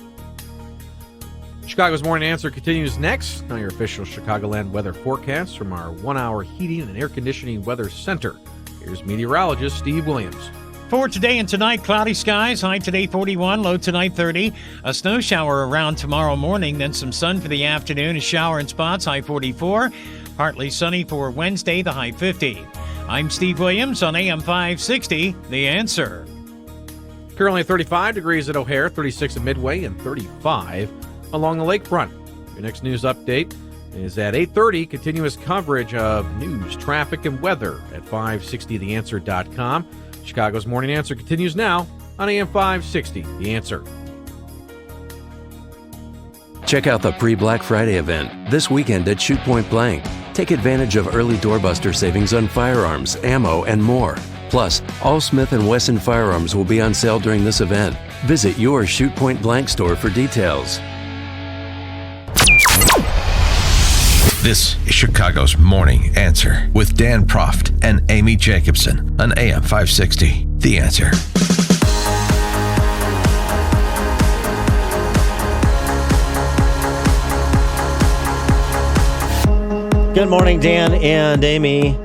Chicago's Morning Answer continues next. Now your official Chicagoland weather forecast from our 1-hour heating and air conditioning weather center. Here's meteorologist Steve Williams. For today and tonight, cloudy skies, high today 41, low tonight 30. A snow shower around tomorrow morning, then some sun for the afternoon, a shower in spots, high 44. Partly sunny for Wednesday, the high 50. I'm Steve Williams on AM 560, The Answer. Currently 35 degrees at O'Hare, 36 at Midway, and 35 along the lakefront. Your next news update is at 8:30. Continuous coverage of news, traffic, and weather at 560theanswer.com. Chicago's Morning Answer continues now on AM 560, The Answer. Check out the pre-Black Friday event this weekend at Shoot Point Blank. Take advantage of early doorbuster savings on firearms, ammo, and more. Plus, all Smith & Wesson firearms will be on sale during this event. Visit your Shoot Point Blank store for details. This is Chicago's Morning Answer with Dan Proft and Amy Jacobson on AM 560. The Answer. Good morning, Dan and Amy.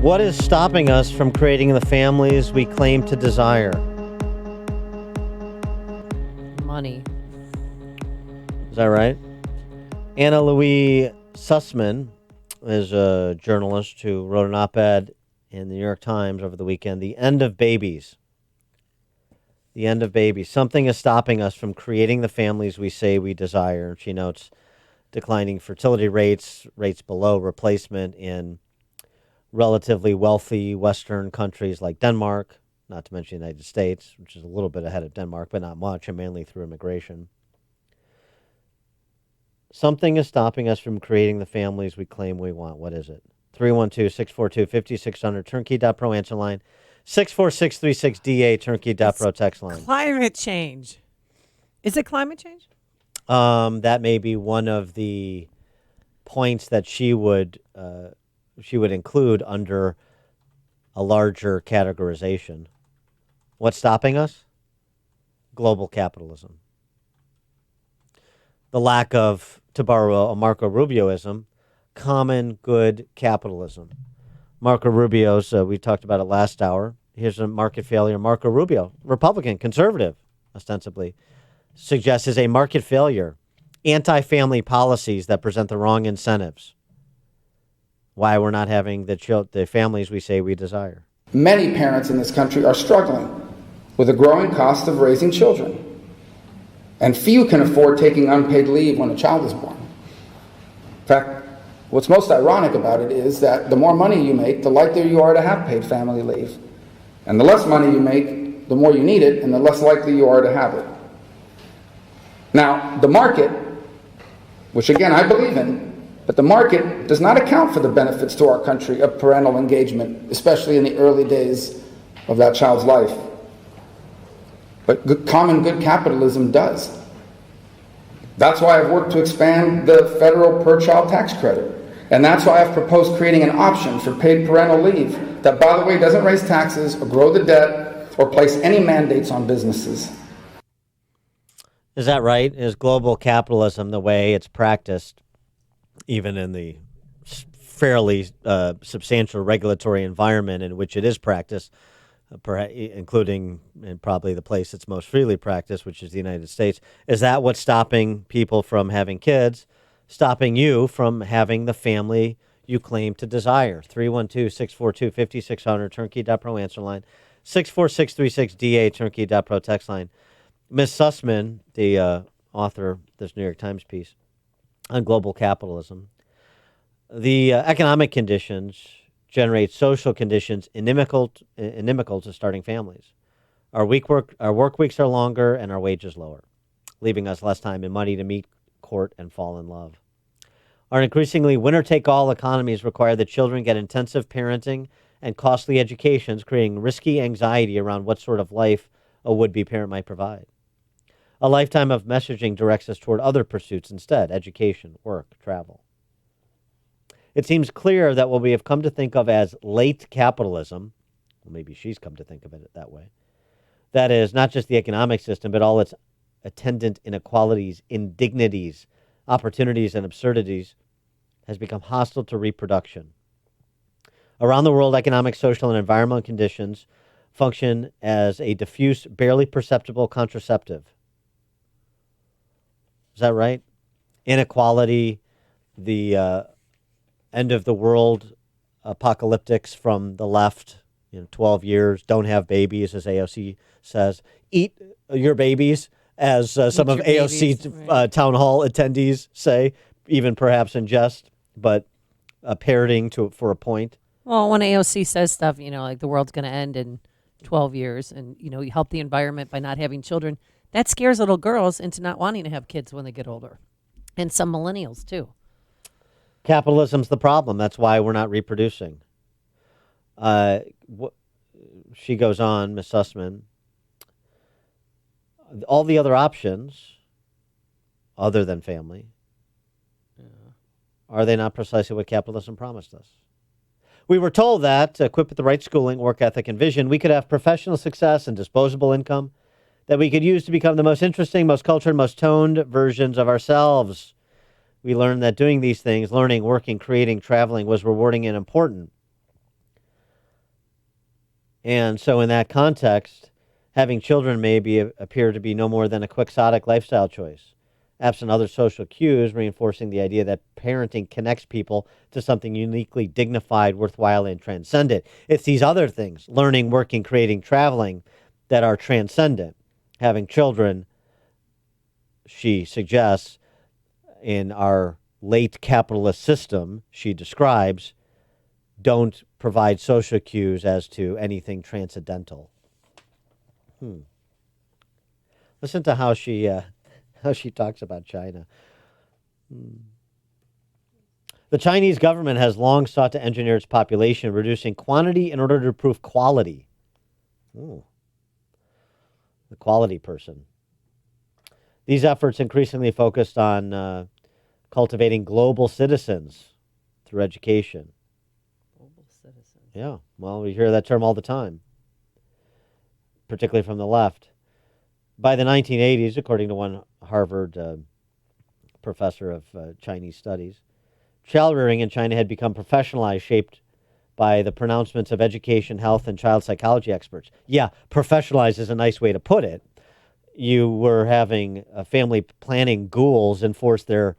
What is stopping us from creating the families we claim to desire? Money. Is that right? Anna Louise Sussman is a journalist who wrote an op-ed in the New York Times over the weekend. The end of babies. The end of babies. Something is stopping us from creating the families we say we desire. She notes declining fertility rates below replacement in relatively wealthy Western countries like Denmark, not to mention the United States, which is a little bit ahead of Denmark, but not much, and mainly through immigration. Something is stopping us from creating the families we claim we want. What is it? 312-642-5600, turnkey.pro answer line, 64636DA, turnkey.pro text line. Climate change. Is it climate change? That may be one of the points that she would include under a larger categorization. What's stopping us? Global capitalism. The lack of, to borrow a Marco Rubioism, common good capitalism. Marco Rubio's, we talked about it last hour. Here's a market failure. Marco Rubio, Republican, conservative, ostensibly, suggests is a market failure, anti-family policies that present the wrong incentives. Why we're not having the families we say we desire. Many parents in this country are struggling with the growing cost of raising children, and few can afford taking unpaid leave when a child is born. In fact, what's most ironic about it is that the more money you make, the likelier you are to have paid family leave, and the less money you make, the more you need it, and the less likely you are to have it. Now, the market, which again I believe in, but the market does not account for the benefits to our country of parental engagement, especially in the early days of that child's life. But common good capitalism does. That's why I've worked to expand the federal per-child tax credit. And that's why I've proposed creating an option for paid parental leave that, by the way, doesn't raise taxes or grow the debt or place any mandates on businesses. Is that right? Is global capitalism the way it's practiced, even in the fairly substantial regulatory environment in which it is practiced, including in probably the place it's most freely practiced, which is the United States? Is that what's stopping people from having kids, stopping you from having the family you claim to desire? 312-642-5600, turnkey.pro answer line, 64636DA, turnkey.pro text line. Ms. Sussman, the author of this New York Times piece on global capitalism, the economic conditions generate social conditions inimical to starting families. Our work weeks are longer and our wages lower, leaving us less time and money to meet, court, and fall in love. Our increasingly winner-take-all economies require that children get intensive parenting and costly educations, creating risky anxiety around what sort of life a would-be parent might provide. A lifetime of messaging directs us toward other pursuits instead: education, work, travel. It seems clear that what we have come to think of as late capitalism, well, maybe she's come to think of it that way, that is not just the economic system, but all its attendant inequalities, indignities, opportunities, and absurdities, has become hostile to reproduction. Around the world, economic, social, and environmental conditions function as a diffuse, barely perceptible contraceptive. Is that right? Inequality, the end of the world apocalyptics from the left, 12 years, don't have babies, as AOC says. Eat your babies, as some of AOC town hall attendees say, even perhaps in jest, but parroting for a point. Well, when AOC says stuff, like the world's going to end in 12 years and, you help the environment by not having children, that scares little girls into not wanting to have kids when they get older. And some millennials, too. Capitalism's the problem. That's why we're not reproducing. she goes on, Ms. Sussman, all the other options, other than family, are they not precisely what capitalism promised us? We were told that, equipped with the right schooling, work ethic, and vision, we could have professional success and disposable income that we could use to become the most interesting, most cultured, most toned versions of ourselves. We learned that doing these things, learning, working, creating, traveling, was rewarding and important. And so in that context, having children may appear to be no more than a quixotic lifestyle choice, absent other social cues, reinforcing the idea that parenting connects people to something uniquely dignified, worthwhile, and transcendent. It's these other things, learning, working, creating, traveling, that are transcendent. Having children, she suggests, in our late capitalist system, she describes, don't provide social cues as to anything transcendental. Listen to how she talks about China. The Chinese government has long sought to engineer its population, reducing quantity in order to improve quality. Ooh. The quality person. These efforts increasingly focused on cultivating global citizens through education. Global citizens. Yeah, well, we hear that term all the time, particularly from the left. By the 1980s, according to one Harvard professor of Chinese studies, child rearing in China had become professionalized, shaped by the pronouncements of education, health, and child psychology experts. Yeah, professionalized is a nice way to put it. You were having family planning ghouls enforce their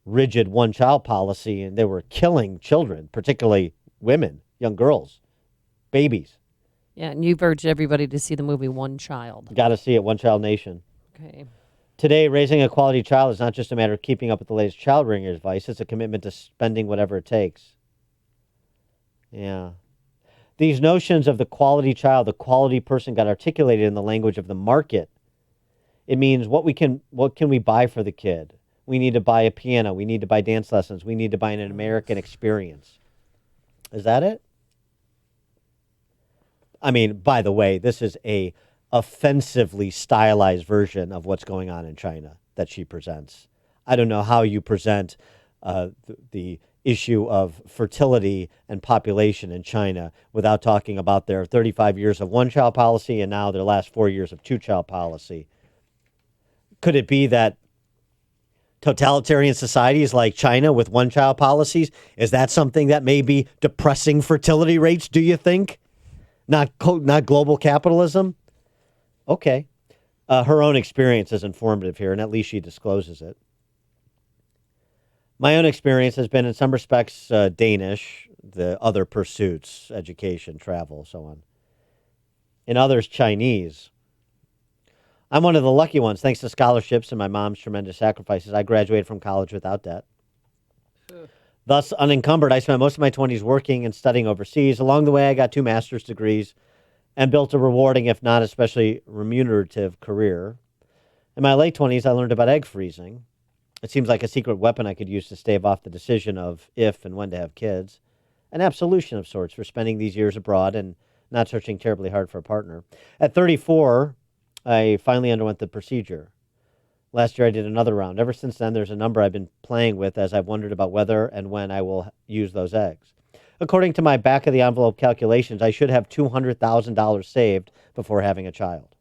rigid one-child policy, and they were killing children, particularly women, young girls, babies. Yeah, and you've urged everybody to see the movie One Child. Got to see it, One Child Nation. Okay. Today, raising a quality child is not just a matter of keeping up with the latest child rearing advice. It's a commitment to spending whatever it takes. Yeah. These notions of the quality child, the quality person, got articulated in the language of the market. It means what can we buy for the kid? We need to buy a piano. We need to buy dance lessons. We need to buy an American experience. Is that it? I mean, by the way, this is a offensively stylized version of what's going on in China that she presents. I don't know how you present the issue of fertility and population in China without talking about their 35 years of one-child policy and now their last 4 years of two-child policy. Could it be that totalitarian societies like China with one-child policies, is that something that may be depressing fertility rates, do you think? Not global capitalism? Okay. Her own experience is informative here, and at least she discloses it. My own experience has been, in some respects, Danish, the other pursuits, education, travel, so on. In others, Chinese. I'm one of the lucky ones. Thanks to scholarships and my mom's tremendous sacrifices, I graduated from college without debt. Thus, unencumbered, I spent most of my 20s working and studying overseas. Along the way, I got 2 master's degrees and built a rewarding, if not especially remunerative, career. In my late 20s, I learned about egg freezing. It seems like a secret weapon I could use to stave off the decision of if and when to have kids. An absolution of sorts for spending these years abroad and not searching terribly hard for a partner. At 34, I finally underwent the procedure. Last year, I did another round. Ever since then, there's a number I've been playing with as I've wondered about whether and when I will use those eggs. According to my back-of-the-envelope calculations, I should have $200,000 saved before having a child.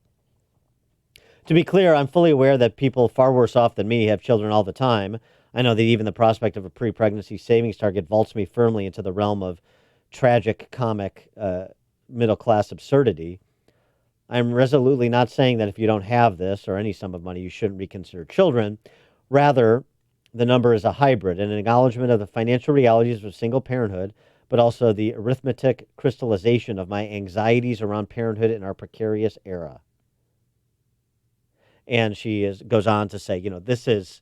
To be clear, I'm fully aware that people far worse off than me have children all the time. I know that even the prospect of a pre-pregnancy savings target vaults me firmly into the realm of tragic, comic, middle-class absurdity. I'm resolutely not saying that if you don't have this or any sum of money, you shouldn't reconsider children. Rather, the number is a hybrid, an acknowledgement of the financial realities of single parenthood, but also the arithmetic crystallization of my anxieties around parenthood in our precarious era. And she goes on to say, this is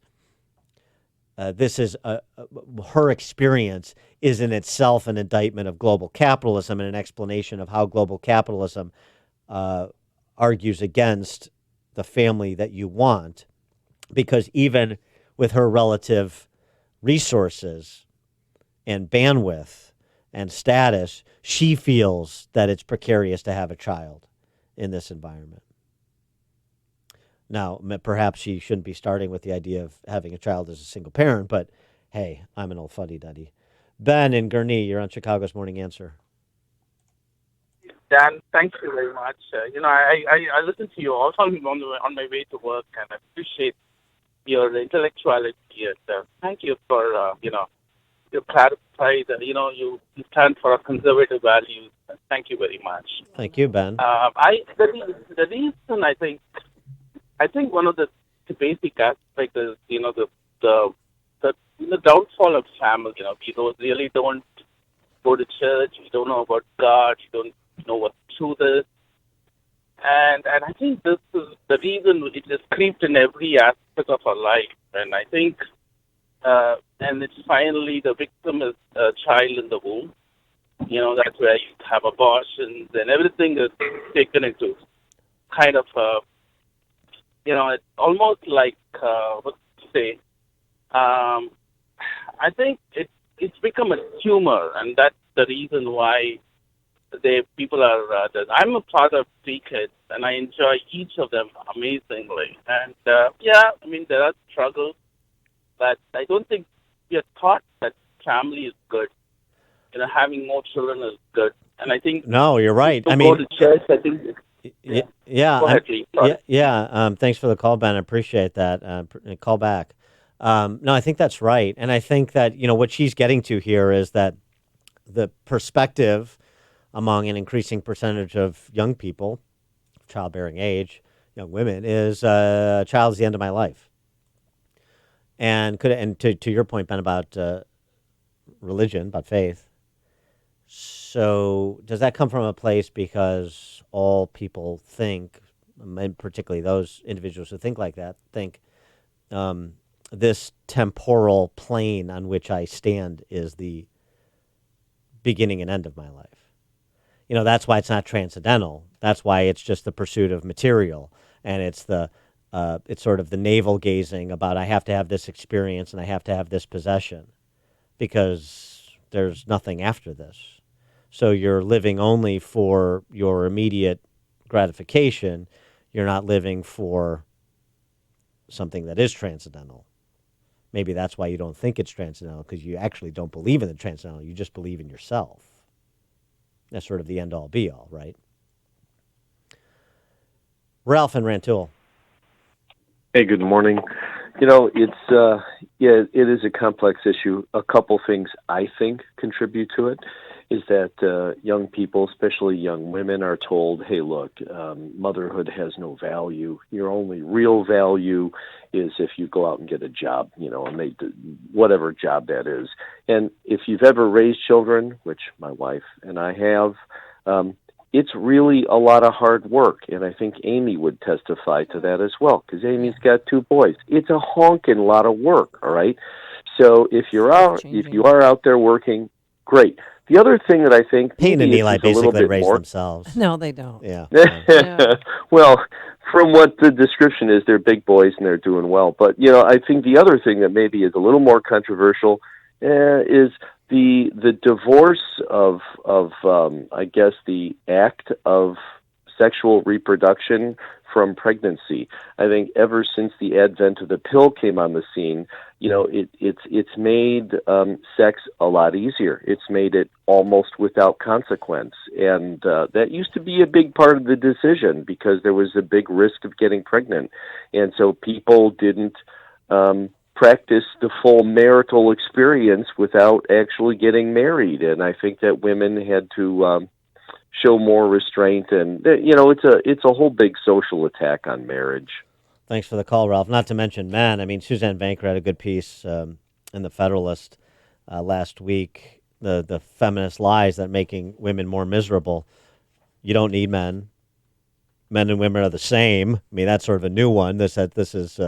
her experience is in itself an indictment of global capitalism and an explanation of how global capitalism argues against the family that you want, because even with her relative resources and bandwidth and status, she feels that it's precarious to have a child in this environment. Now, perhaps she shouldn't be starting with the idea of having a child as a single parent, but hey, I'm an old fuddy-duddy. Ben in Gurnee, you're on Chicago's Morning Answer. Dan, thank you very much. I listen to you also on my way to work, and I appreciate your intellectuality. And thank you for, you clarify that, you stand for conservative values. Thank you very much. Thank you, Ben. The reason I think one of the basic aspects is, the downfall of family. We really don't go to church. We don't know about God. We don't know what truth is. And I think this is the reason it is creeped in every aspect of our life. And I think, and it's finally the victim is a child in the womb. That's where you have abortions and everything is taken into kind of, it's almost like, what to say, I think it's become a tumor, and that's the reason why people are. I'm a father of 3 kids, and I enjoy each of them amazingly. And there are struggles, but I don't think we are taught that family is good. Having more children is good, and I think no, you're right. I mean, go to church. I think. Yeah. Go ahead, please. Thanks for the call, Ben. I appreciate that. Call back. No, I think that's right. And I think that, what she's getting to here is that the perspective among an increasing percentage of young people, childbearing age, young women, is a child is the end of my life. And to your point, Ben, about religion, about faith. So does that come from a place because all people think, and particularly those individuals who think like that, think this temporal plane on which I stand is the beginning and end of my life? That's why it's not transcendental. That's why it's just the pursuit of material, and it's sort of the navel gazing about I have to have this experience and I have to have this possession because there's nothing after this. So you're living only for your immediate gratification. You're not living for something that is transcendental. Maybe that's why you don't think it's transcendental, because you actually don't believe in the transcendental. You just believe in yourself. That's sort of the end-all, be-all, right? Ralph and Rantoul. Hey, good morning. It is a complex issue. A couple things I think contribute to it is that young people, especially young women, are told, hey, look, motherhood has no value. Your only real value is if you go out and get a job, and whatever job that is. And if you've ever raised children, which my wife and I have, it's really a lot of hard work. And I think Amy would testify to that as well, because Amy's got 2 boys. It's a honking lot of work, all right? So if you are out there working, great. The other thing that I think Payne and Eli basically raise more, themselves. No, they don't. Yeah. Well, from what the description is, they're big boys and they're doing well. But I think the other thing that maybe is a little more controversial is the divorce of I guess the act of sexual reproduction from pregnancy. I think ever since the advent of the pill came on the scene, it's made sex a lot easier. It's made it almost without consequence, and that used to be a big part of the decision because there was a big risk of getting pregnant, and so people didn't practice the full marital experience without actually getting married. And I think that women had to show more restraint, and it's a whole big social attack on marriage. Thanks for the call, Ralph. Not to mention men. I mean, Suzanne Banker had a good piece in the Federalist last week. The feminist lies that making women more miserable. You don't need men. Men and women are the same. I mean, that's sort of a new one. This is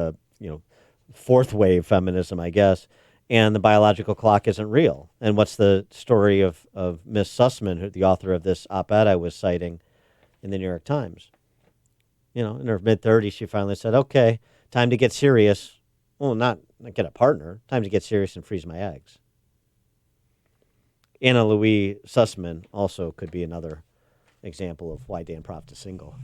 fourth wave feminism, I guess. And the biological clock isn't real. And what's the story of Miss Sussman, the author of this op-ed I was citing in the New York Times? In her mid-30s, she finally said, okay, time to get serious. Well, not get a partner. Time to get serious and freeze my eggs. Anna Louise Sussman also could be another example of why Dan Proft is single.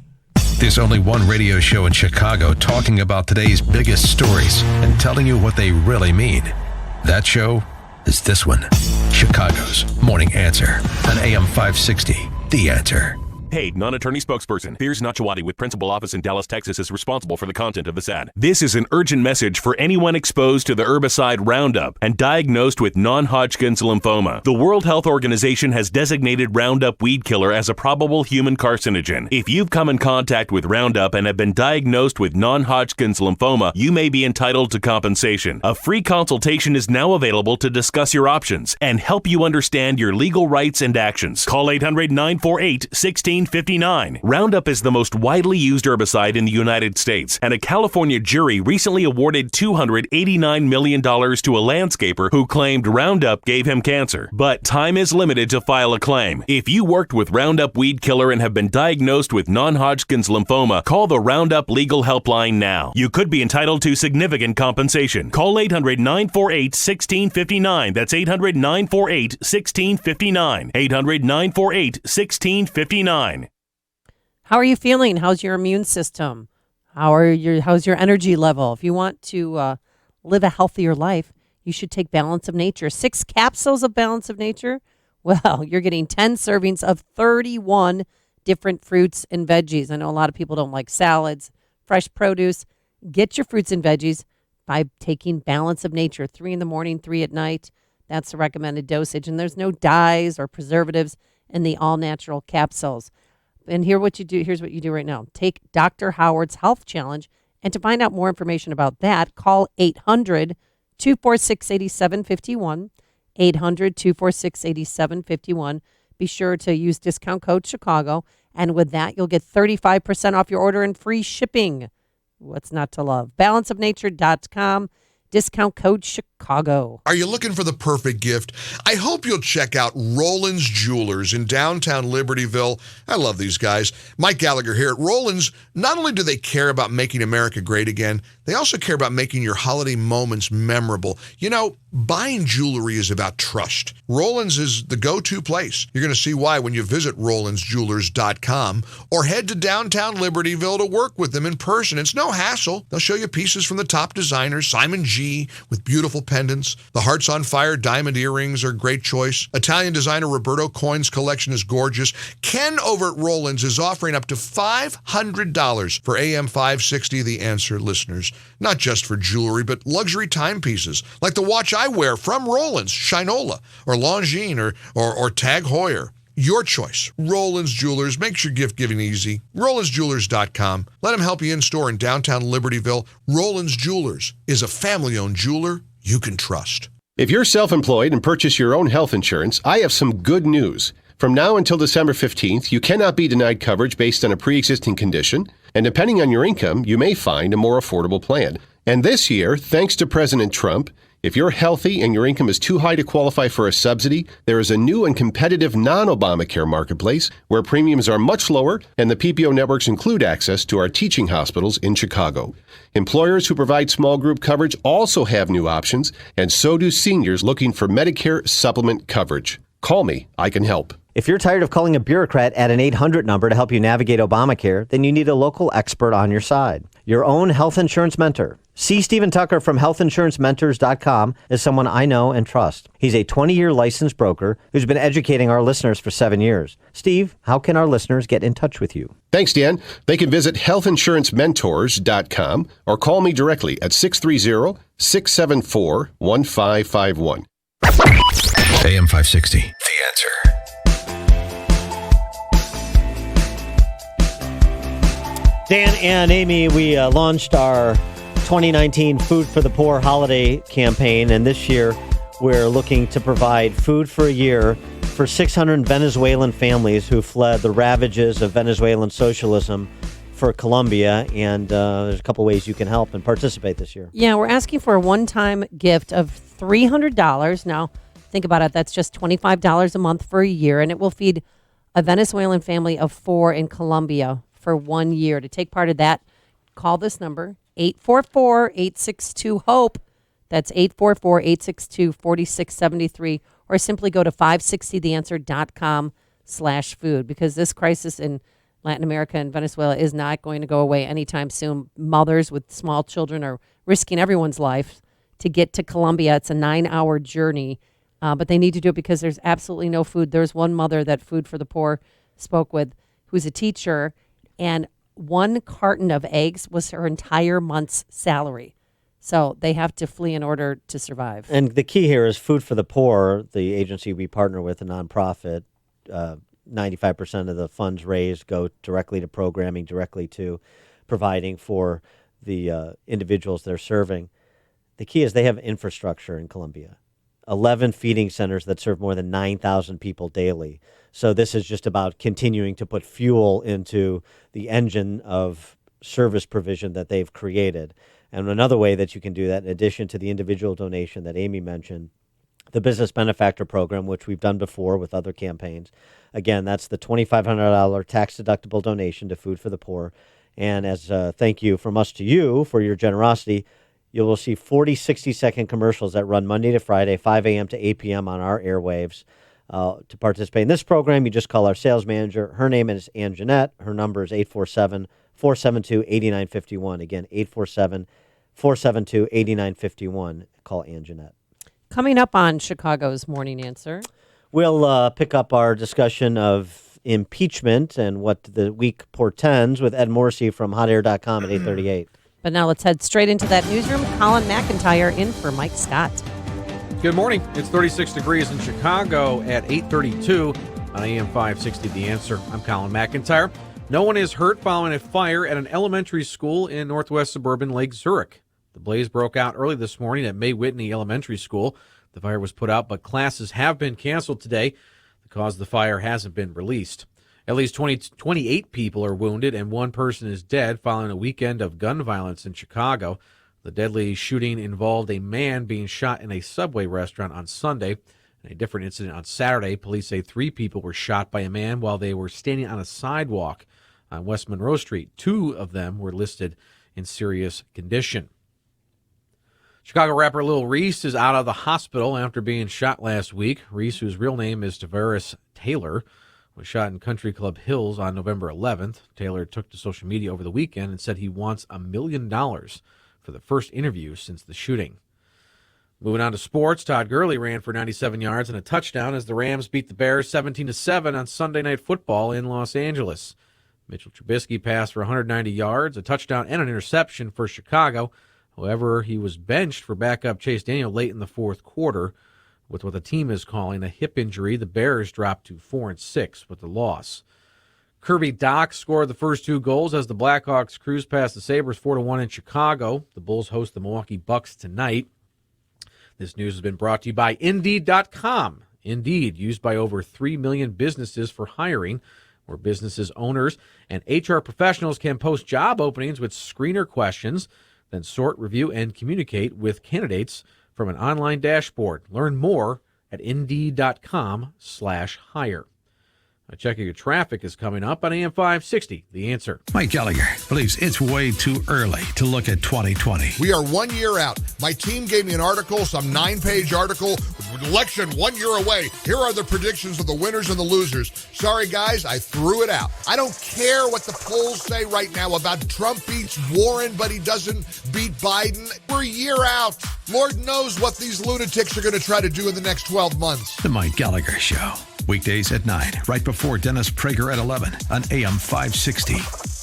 There's only one radio show in Chicago talking about today's biggest stories and telling you what they really mean. That show is this one, Chicago's Morning Answer on AM 560, The Answer. Paid non-attorney spokesperson. Piers Nachawati with principal office in Dallas, Texas is responsible for the content of this ad. This is an urgent message for anyone exposed to the herbicide Roundup and diagnosed with non-Hodgkin's lymphoma. The World Health Organization has designated Roundup weed killer as a probable human carcinogen. If you've come in contact with Roundup and have been diagnosed with non-Hodgkin's lymphoma, you may be entitled to compensation. A free consultation is now available to discuss your options and help you understand your legal rights and actions. Call 800-948-1659. Roundup is the most widely used herbicide in the United States, and a California jury recently awarded $289 million to a landscaper who claimed Roundup gave him cancer. But time is limited to file a claim. If you worked with Roundup weed killer and have been diagnosed with non-Hodgkin's lymphoma, call the Roundup Legal Helpline now. You could be entitled to significant compensation. Call 800-948-1659. That's 800-948-1659. 800-948-1659. How are you feeling? How's your immune system? How's your energy level? If you want to live a healthier life, you should take Balance of Nature. 6 capsules of Balance of Nature. Well, you're getting 10 servings of 31 different fruits and veggies. I know a lot of people don't like salads, fresh produce. Get your fruits and veggies by taking Balance of Nature. 3 in the morning, 3 at night. That's the recommended dosage. And there's no dyes or preservatives in the all-natural capsules. And here's what you do right now. Take Dr. Howard's Health Challenge. And to find out more information about that, call 800-246-8751. 800-246-8751. Be sure to use discount code Chicago. And with that, you'll get 35% off your order and free shipping. What's not to love? Balanceofnature.com. Discount code Chicago. Are you looking for the perfect gift? I hope you'll check out Roland's Jewelers in downtown Libertyville. I love these guys. Mike Gallagher here at Roland's. Not only do they care about making America great again, they also care about making your holiday moments memorable. You know, buying jewelry is about trust. Roland's is the go-to place. You're going to see why when you visit RolandsJewelers.com or head to downtown Libertyville to work with them in person. It's no hassle. They'll show you pieces from the top designers, Simon G. with beautiful pendants. The Hearts on Fire diamond earrings are a great choice. Italian designer Roberto Coin's collection is gorgeous. Ken over at Roland's is offering up to $500 for AM 560 The Answer listeners. Not just for jewelry, but luxury timepieces, like the watch I wear from Roland's, Shinola, or Longines, or Tag Heuer. Your choice. Roland's Jewelers makes your gift giving easy. RolandsJewelers.com. Let them help you in store in downtown Libertyville. Roland's Jewelers is a family-owned jeweler you can trust. If you're self-employed and purchase your own health insurance, I have some good news. From now until December 15th, you cannot be denied coverage based on a pre-existing condition, and depending on your income, you may find a more affordable plan. And this year, thanks to President Trump, if you're healthy and your income is too high to qualify for a subsidy, there is a new and competitive non-Obamacare marketplace where premiums are much lower and the PPO networks include access to our teaching hospitals in Chicago. Employers who provide small group coverage also have new options, and so do seniors looking for Medicare supplement coverage. Call me. I can help. If you're tired of calling a bureaucrat at an 800 number to help you navigate Obamacare, then you need a local expert on your side. Your own health insurance mentor. C. Stephen Tucker from healthinsurancementors.com is someone I know and trust. He's a 20-year licensed broker who's been educating our listeners for 7 years. Steve, how can our listeners get in touch with you? Thanks, Dan. They can visit healthinsurancementors.com or call me directly at 630-674-1551. AM 560, The Answer. Dan and Amy, we launched our 2019 Food for the Poor holiday campaign, and this year we're looking to provide food for a year for 600 Venezuelan families who fled the ravages of Venezuelan socialism for Colombia, and there's a couple ways you can help and participate this year. Yeah, we're asking for a one-time gift of $300. Now, think about it. That's just $25 a month for a year, and it will feed a Venezuelan family of 4 in Colombia for 1 year. To take part of that, call this number, 844-862-HOPE. That's 844-862-4673. or simply go to 560theanswer.com/food, because this crisis in Latin America and Venezuela is not going to go away anytime soon. Mothers with small children are risking everyone's life to get to Colombia. It's a 9-hour journey, but they need to do it because there's absolutely no food. There's one mother that Food for the Poor spoke with who's a teacher, and 1 carton of eggs was her entire month's salary. So they have to flee in order to survive. And the key here is Food for the Poor, the agency we partner with, a nonprofit. 95% of the funds raised go directly to programming, directly to providing for the individuals they're serving. The key is they have infrastructure in Colombia, 11 feeding centers that serve more than 9,000 people daily. So this is just about continuing to put fuel into the engine of service provision that they've created. And another way that you can do that, in addition to the individual donation that Amy mentioned, the Business Benefactor Program, which we've done before with other campaigns. Again, that's the $2,500 tax-deductible donation to Food for the Poor. And as a thank you from us to you for your generosity, you will see 40 60-second commercials that run Monday to Friday, 5 a.m. to 8 p.m. on our airwaves. To participate in this program, you just call our sales manager. Her name is Ann Jeanette. Her number is 847-472-8951. Again, 847-472-8951. Call Ann Jeanette. Coming up on Chicago's Morning Answer, we'll pick up our discussion of impeachment and what the week portends with Ed Morrissey from hotair.com at 8:38. But now let's head straight into that newsroom. Colin McIntyre in for Mike Scott. Good morning. It's 36 degrees in Chicago at 8:32 on AM 560 The Answer. I'm Colin McIntyre. No one is hurt following a fire at an elementary school in northwest suburban Lake Zurich. The blaze broke out early this morning at May Whitney Elementary School. The fire was put out, but classes have been canceled today. The cause of the fire hasn't been released. At least 28 people are wounded and 1 person is dead following a weekend of gun violence in Chicago. The deadly shooting involved a man being shot in a Subway restaurant on Sunday. In a different incident on Saturday, police say 3 people were shot by a man while they were standing on a sidewalk on West Monroe Street. 2 of them were listed in serious condition. Chicago rapper Lil Reese is out of the hospital after being shot last week. Reese, whose real name is Tavares Taylor, was shot in Country Club Hills on November 11th. Taylor took to social media over the weekend and said he wants $1 million for the first interview since the shooting. Moving on to sports, Todd Gurley ran for 97 yards and a touchdown as the Rams beat the Bears 17-7 on Sunday Night Football in Los Angeles. Mitchell Trubisky passed for 190 yards, a touchdown, and an interception for Chicago. However, he was benched for backup Chase Daniel late in the fourth quarter. With what the team is calling a hip injury, the Bears dropped to 4-6 with the loss. Kirby Doc scored the first 2 goals as the Blackhawks cruised past the Sabres 4-1 in Chicago. The Bulls host the Milwaukee Bucks tonight. This news has been brought to you by Indeed.com. Indeed, used by over 3 million businesses for hiring, where businesses, owners, and HR professionals can post job openings with screener questions, then sort, review, and communicate with candidates from an online dashboard. Learn more at Indeed.com/hire. A check of your traffic is coming up on AM 560, The Answer. Mike Gallagher believes it's way too early to look at 2020. We are 1 year out. My team gave me an article, some 9-page article, election 1 year away. Here are the predictions of the winners and the losers. Sorry, guys, I threw it out. I don't care what the polls say right now about Trump beats Warren, but he doesn't beat Biden. We're a year out. Lord knows what these lunatics are going to try to do in the next 12 months. The Mike Gallagher Show. Weekdays at 9, right before Dennis Prager at 11 on AM 560.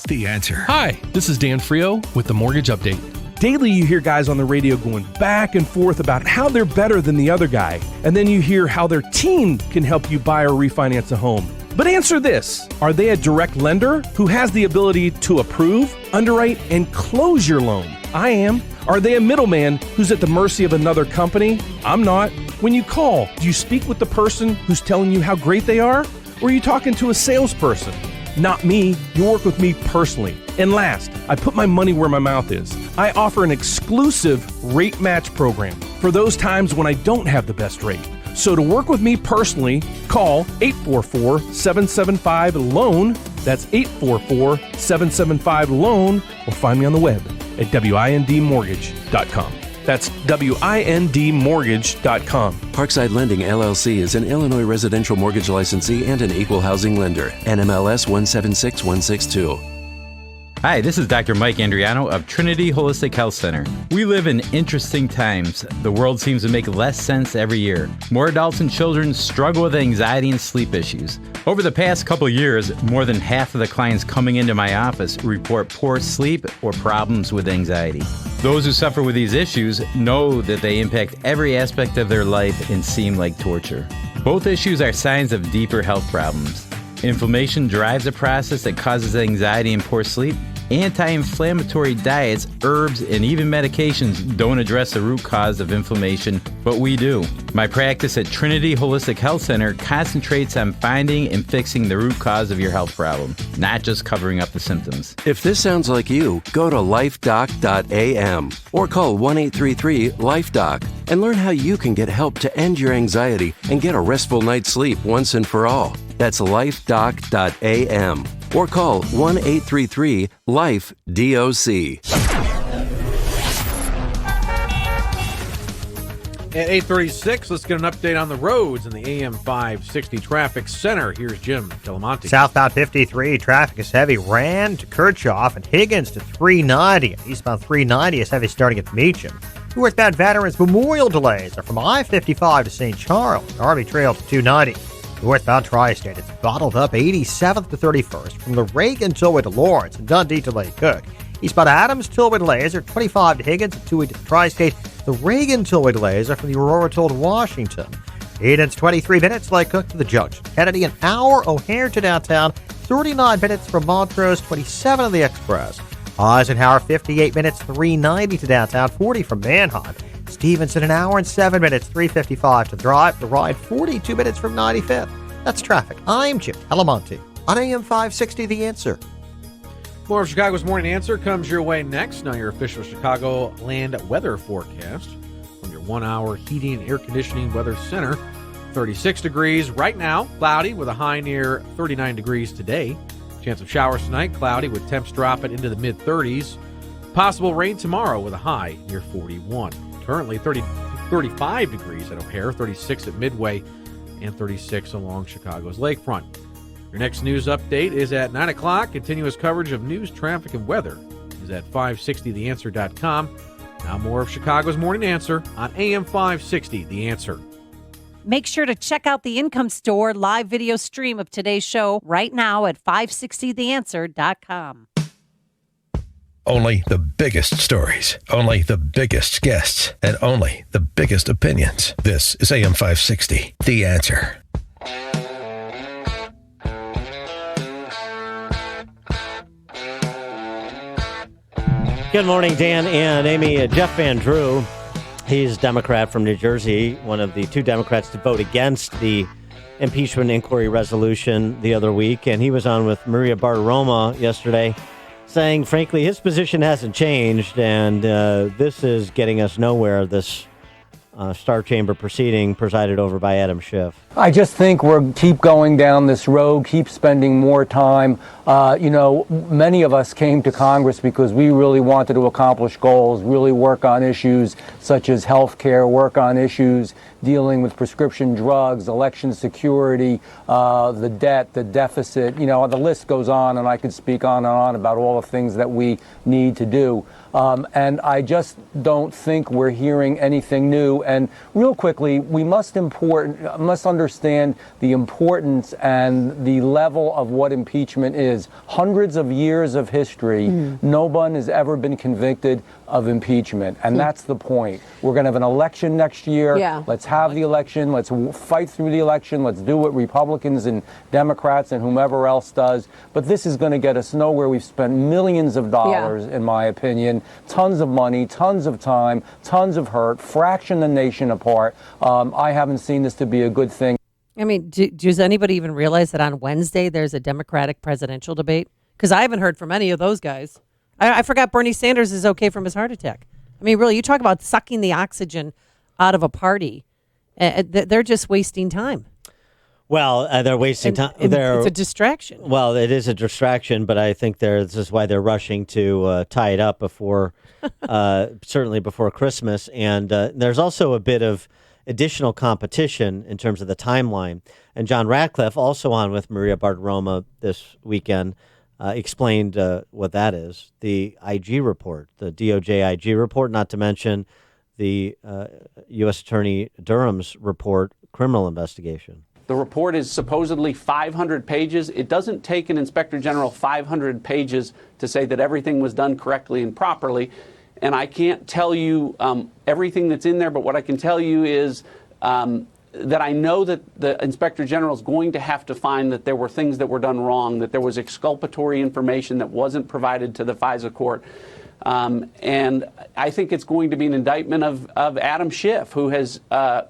The Answer. Hi, this is Dan Frio with the Mortgage Update. Daily you hear guys on the radio going back and forth about how they're better than the other guy, and then you hear how their team can help you buy or refinance a home. But answer this, are they a direct lender who has the ability to approve, underwrite, and close your loan? I am. Are they a middleman who's at the mercy of another company? I'm not. When you call, do you speak with the person who's telling you how great they are? Or are you talking to a salesperson? Not me. You work with me personally. And last, I put my money where my mouth is. I offer an exclusive rate match program for those times when I don't have the best rate. So to work with me personally, call 844-775-LOAN. That's 844-775-LOAN. Or find me on the web at windmortgage.com. That's WINDmortgage.com. Parkside Lending, LLC is an Illinois residential mortgage licensee and an equal housing lender. NMLS 176162. Hi, this is Dr. Mike Andriano of Trinity Holistic Health Center. We live in interesting times. The world seems to make less sense every year. More adults and children struggle with anxiety and sleep issues. Over the past couple years, more than half of the clients coming into my office report poor sleep or problems with anxiety. Those who suffer with these issues know that they impact every aspect of their life and seem like torture. Both issues are signs of deeper health problems. Inflammation drives a process that causes anxiety and poor sleep. Anti-inflammatory diets, herbs, and even medications don't address the root cause of inflammation, but we do. My practice at Trinity Holistic Health Center concentrates on finding and fixing the root cause of your health problem, not just covering up the symptoms. If this sounds like you, go to lifedoc.am or call 1-833-LIFE-DOC and learn how you can get help to end your anxiety and get a restful night's sleep once and for all. That's lifedoc.am or call 1-833-LIFE-DOC. At 8:36, let's get an update on the roads in the AM 560 Traffic Center. Here's Jim Delamonte. Southbound 53, traffic is heavy. Rand to Kirchhoff and Higgins to 390. Eastbound 390 is heavy starting at Meacham. Northbound Veterans Memorial delays are from I-55 to St. Charles, Army Trail to 290. Northbound Tri-State, it's bottled up 87th to 31st from the Reagan Tollway to Lawrence and Dundee to Lake Cook. Eastbound Adams Tollway delays are 25 to Higgins and 2 to Tri-State. The Reagan Tollway delays are from the Aurora Toll to Washington. Eden's 23 minutes, Lake Cook to the Junction. Kennedy an hour, O'Hare to downtown. 39 minutes from Montrose, 27 on the Express. Eisenhower 58 minutes, 390 to downtown, 40 from Manheim. Stevenson an hour and 7 minutes, 355 to drive. The ride 42 minutes from 95th. That's traffic. I'm Jim Delamonte on AM 560 The Answer. More of Chicago's Morning Answer comes your way next. Now your official Chicago land weather forecast from your 1-hour heating and air conditioning weather center. 36 degrees right now, cloudy with a high near 39 degrees today. Chance of showers tonight, cloudy with temps dropping into the mid-30s. Possible rain tomorrow with a high near 41. Currently 35 degrees at O'Hare, 36 at Midway, and 36 along Chicago's lakefront. Your next news update is at 9 o'clock. Continuous coverage of news, traffic, and weather is at 560theanswer.com. Now more of Chicago's Morning Answer on AM 560, The Answer. Make sure to check out the Income Store live video stream of today's show right now at 560theanswer.com. Only the biggest stories, only the biggest guests, and only the biggest opinions. This is AM 560, The Answer. Good morning, Dan and Amy. Jeff Van Drew, he's a Democrat from New Jersey, one of the 2 Democrats to vote against the impeachment inquiry resolution the other week, and he was on with Maria Bartiromo yesterday, saying, frankly, his position hasn't changed, and this is getting us nowhere, this Star Chamber proceeding presided over by Adam Schiff. I just think we'll keep going down this road, keep spending more time. Many of us came to Congress because we really wanted to accomplish goals, really work on issues such as health care, work on issues dealing with prescription drugs, election security, the debt, the deficit. The list goes on, and I could speak on and on about all the things that we need to do. And I just don't think we're hearing anything new. And real quickly, we must understand the importance and the level of what impeachment is. Hundreds of years of history, no one has ever been convicted of impeachment. And that's the point. We're going to have an election next year. Yeah. Let's have the election. Let's fight through the election. Let's do what Republicans and Democrats and whomever else does. But this is going to get us nowhere. We've spent millions of dollars, in my opinion, tons of money, tons of time, tons of hurt, fraction the nation apart. I haven't seen this to be a good thing. I mean, does anybody even realize that on Wednesday there's a Democratic presidential debate? Because I haven't heard from any of those guys. I forgot Bernie Sanders is okay from his heart attack. I mean, really, you talk about sucking the oxygen out of a party. They're just wasting time. Well, they're wasting time. It's a distraction. Well, it is a distraction, but I think this is why they're rushing to tie it up before, certainly before Christmas. And there's also a bit of additional competition in terms of the timeline. And John Ratcliffe, also on with Maria Bartiromo this weekend, explained what that is. The IG report, the DOJ IG report, not to mention the U.S. Attorney Durham's report, criminal investigation. The report is supposedly 500 pages. It doesn't take an inspector general 500 pages to say that everything was done correctly and properly. And I can't tell you everything that's in there, but what I can tell you is that I know that the inspector general is going to have to find that there were things that were done wrong, that there was exculpatory information that wasn't provided to the FISA court. And I think it's going to be an indictment of Adam Schiff, who has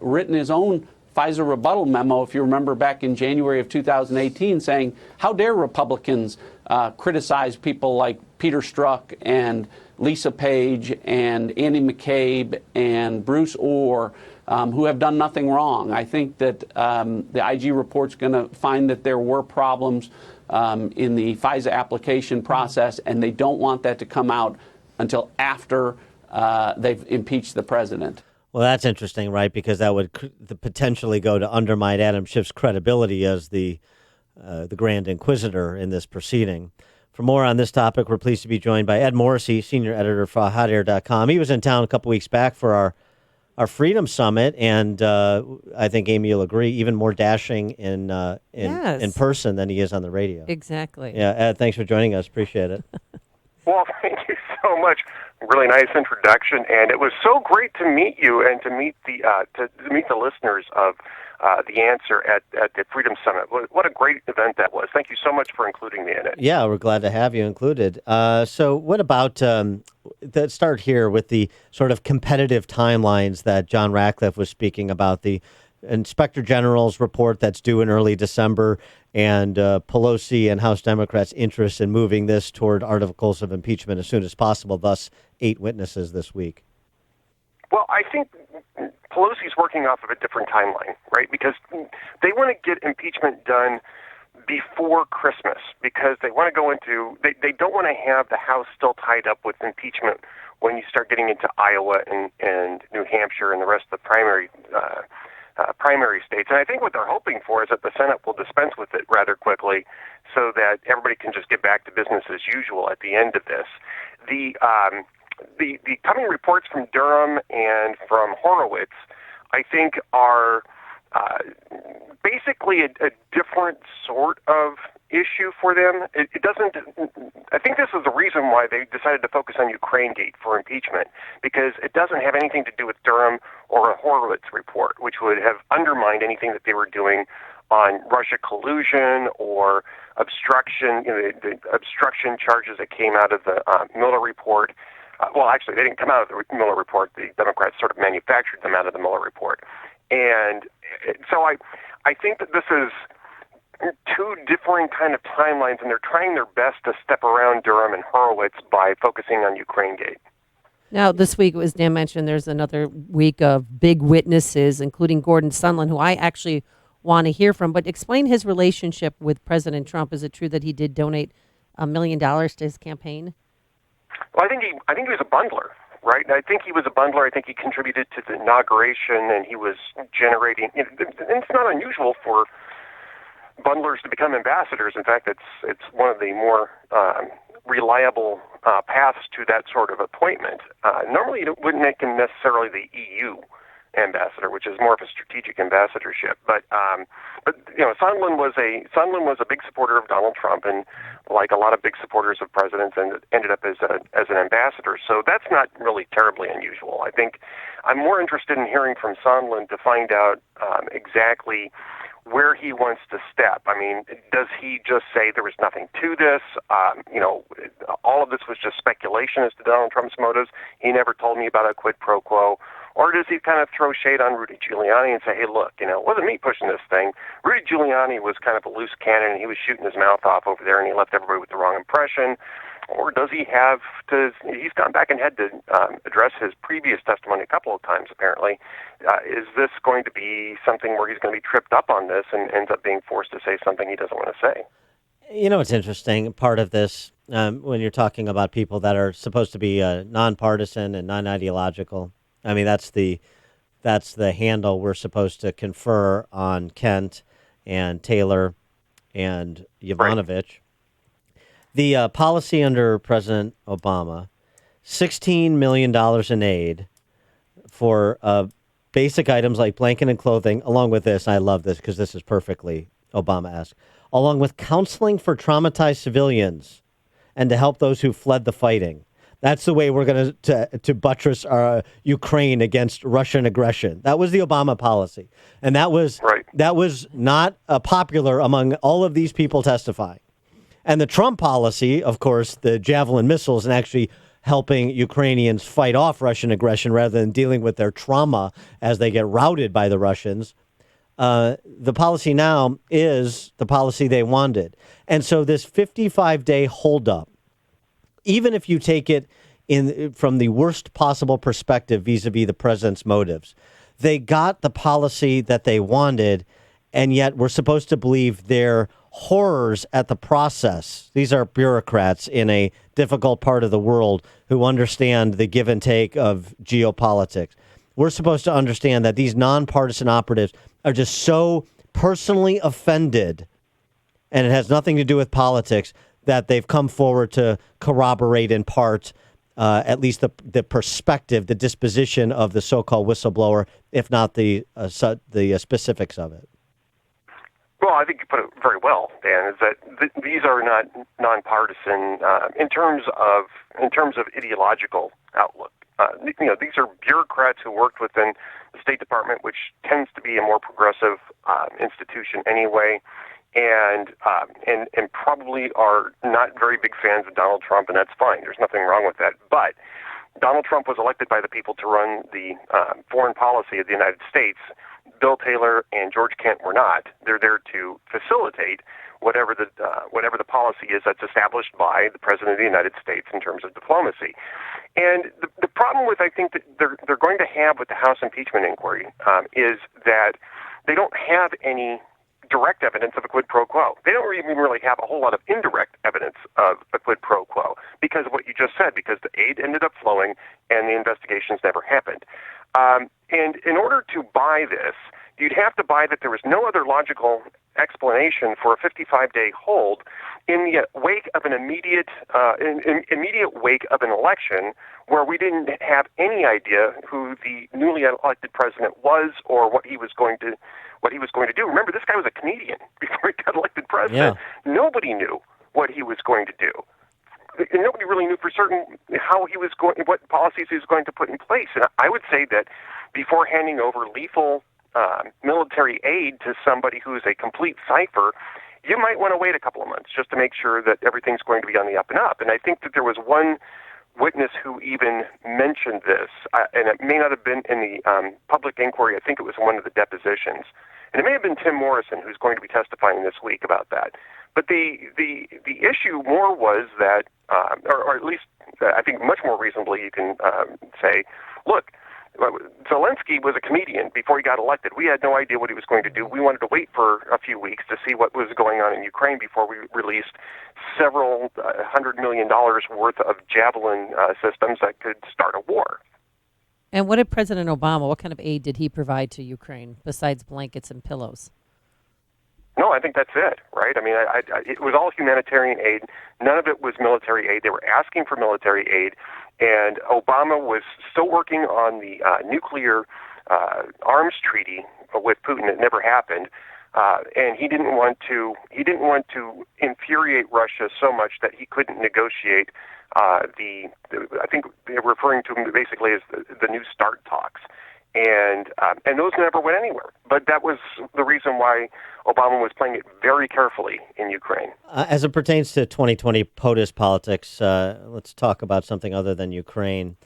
written his own FISA rebuttal memo, if you remember back in January of 2018, saying, how dare Republicans criticize people like Peter Strzok and Lisa Page and Andy McCabe and Bruce Orr, who have done nothing wrong. I think that the IG report's going to find that there were problems in the FISA application process, and they don't want that to come out until after they've impeached the president. Well, that's interesting, right? Because that would potentially go to undermine Adam Schiff's credibility as the Grand Inquisitor in this proceeding. For more on this topic, we're pleased to be joined by Ed Morrissey, senior editor for HotAir.com. He was in town a couple weeks back for our Freedom Summit, and I think Amy will agree, even more dashing in person than he is on the radio. Exactly. Yeah, Ed, thanks for joining us. Appreciate it. Well, thank you so much. Really nice introduction, and it was so great to meet you and to meet the listeners of The Answer at the Freedom Summit. What a great event that was. Thank you so much for including me in it. Yeah, we're glad to have you included. So what about, let's start here with the sort of competitive timelines that John Ratcliffe was speaking about, the Inspector General's report that's due in early December, and Pelosi and House Democrats' interest in moving this toward articles of impeachment as soon as possible, thus 8 witnesses this week. Well, I think Pelosi's working off of a different timeline, right? Because they want to get impeachment done before Christmas, because they want to go into, they don't want to have the House still tied up with impeachment when you start getting into Iowa and New Hampshire and the rest of the primary states. And I think what they're hoping for is that the Senate will dispense with it rather quickly so that everybody can just get back to business as usual at the end of this. The coming reports from Durham and from Horowitz, I think, are basically a different sort of issue for them. It doesn't. I think this is the reason why they decided to focus on Ukraine-gate for impeachment, because it doesn't have anything to do with Durham or a Horowitz report, which would have undermined anything that they were doing on Russia collusion or obstruction. The obstruction charges that came out of the Mueller report. Well, actually, they didn't come out of the Mueller report. The Democrats sort of manufactured them out of the Mueller report. And so I think that this is two different kind of timelines, and they're trying their best to step around Durham and Horowitz by focusing on Ukraine-gate. Now, this week, as Dan mentioned, there's another week of big witnesses, including Gordon Sondland, who I actually want to hear from. But explain his relationship with President Trump. Is it true that he did donate $1 million to his campaign? Well, I think he was a bundler, right? I think he was a bundler. I think he contributed to the inauguration, and he was generating. And it's not unusual for bundlers to become ambassadors. In fact, it's one of the more reliable paths to that sort of appointment. Normally, it wouldn't make him necessarily the EU ambassador, which is more of a strategic ambassadorship. But Sondland was a big supporter of Donald Trump, and like a lot of big supporters of presidents, and ended up as an ambassador. So that's not really terribly unusual. I think I'm more interested in hearing from Sondland to find out exactly where he wants to step. I mean, does he just say there was nothing to this? All of this was just speculation as to Donald Trump's motives. He never told me about a quid pro quo. Or does he kind of throw shade on Rudy Giuliani and say, hey, look, it wasn't me pushing this thing. Rudy Giuliani was kind of a loose cannon, and he was shooting his mouth off over there, and he left everybody with the wrong impression. or does he have to? He's gone back and had to address his previous testimony a couple of times, apparently. Is this going to be something where he's going to be tripped up on this and ends up being forced to say something he doesn't want to say? You know, it's interesting. Part of this, when you're talking about people that are supposed to be nonpartisan and non-ideological, I mean, that's the handle we're supposed to confer on Kent and Taylor and Yovanovitch. Right. The policy under President Obama, $16 million in aid for basic items like blanket and clothing, along with this, I love this because this is perfectly Obama-esque, along with counseling for traumatized civilians and to help those who fled the fighting. That's the way we're going to buttress our Ukraine against Russian aggression. That was the Obama policy. And that was not popular among all of these people testifying. And the Trump policy, of course, the Javelin missiles and actually helping Ukrainians fight off Russian aggression rather than dealing with their trauma as they get routed by the Russians. The policy now is the policy they wanted. And so this 55-day holdup, even if you take it from the worst possible perspective vis-a-vis the president's motives, they got the policy that they wanted, and yet we're supposed to believe they're horrors at the process. These are bureaucrats in a difficult part of the world who understand the give and take of geopolitics. We're supposed to understand that these nonpartisan operatives are just so personally offended, and it has nothing to do with politics, that they've come forward to corroborate in part at least the perspective, the disposition of the so-called whistleblower, if not the specifics of it. Well, I think you put it very well, Dan. Is that these are not nonpartisan in terms of ideological outlook. These are bureaucrats who worked within the State Department, which tends to be a more progressive institution anyway, and probably are not very big fans of Donald Trump, and that's fine. There's nothing wrong with that. But Donald Trump was elected by the people to run the foreign policy of the United States. Bill Taylor and George Kent were not. They're there to facilitate whatever the policy is that's established by the President of the United States in terms of diplomacy. And the problem with, I think, that they're going to have with the House impeachment inquiry is that they don't have any direct evidence of a quid pro quo. They don't even really have a whole lot of indirect evidence of a quid pro quo because of what you just said, because the aid ended up flowing and the investigations never happened. And in order to buy this, you'd have to buy that there was no other logical explanation for a 55-day hold in the wake of an immediate wake of an election where we didn't have any idea who the newly elected president was or what he was going to do. Remember, this guy was a comedian before he got elected president. Yeah. Nobody knew what he was going to do. And nobody really knew for certain how he was going, what policies he was going to put in place. And I would say that before handing over lethal military aid to somebody who is a complete cipher, you might want to wait a couple of months just to make sure that everything's going to be on the up and up. And I think that there was one witness who even mentioned this, and it may not have been in the public inquiry. I think it was one of the depositions. And it may have been Tim Morrison who's going to be testifying this week about that. But the issue more was that, or at least I think much more reasonably you can say, look, Zelensky was a comedian before he got elected. We had no idea what he was going to do. We wanted to wait for a few weeks to see what was going on in Ukraine before we released several $100 million worth of Javelin systems that could start a war. And what did President Obama, what kind of aid did he provide to Ukraine besides blankets and pillows? No, I think that's it, right? I mean, it was all humanitarian aid. None of it was military aid. They were asking for military aid, and Obama was still working on the nuclear arms treaty with Putin. It never happened, and he didn't want to infuriate Russia so much that he couldn't negotiate I think they're referring to them basically as the New START talks. And those never went anywhere. But that was the reason why Obama was playing it very carefully in Ukraine. As it pertains to 2020 POTUS politics, let's talk about something other than Ukraine.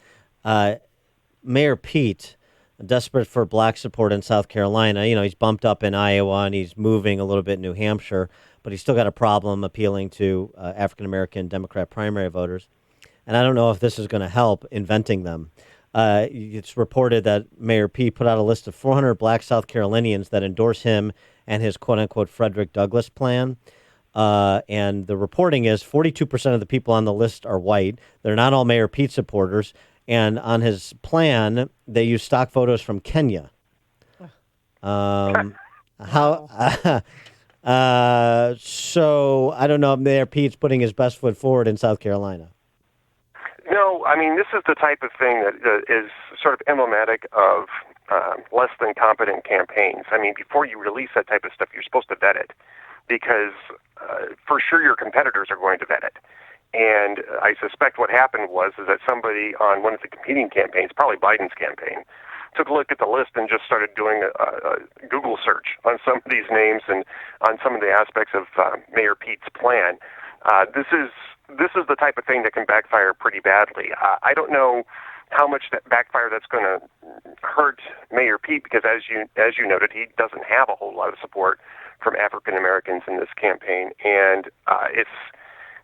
Mayor Pete, desperate for black support in South Carolina, he's bumped up in Iowa and he's moving a little bit in New Hampshire. but he's still got a problem appealing to African-American Democrat primary voters. And I don't know if this is going to help inventing them. It's reported that Mayor Pete put out a list of 400 black South Carolinians that endorse him and his quote-unquote Frederick Douglass plan. And the reporting is 42% of the people on the list are white. They're not all Mayor Pete supporters. And on his plan, they use stock photos from Kenya. So I don't know if Mayor Pete's putting his best foot forward in South Carolina. No, I mean, this is the type of thing that is sort of emblematic of less than competent campaigns. I mean, before you release that type of stuff, you're supposed to vet it, because for sure your competitors are going to vet it. And I suspect what happened is that somebody on one of the competing campaigns, probably Biden's campaign, took a look at the list and just started doing a Google search on some of these names and on some of the aspects of Mayor Pete's plan. This is the type of thing that can backfire pretty badly. I don't know how much that backfire that's going to hurt Mayor Pete, because as you noted, he doesn't have a whole lot of support from African Americans in this campaign, and it's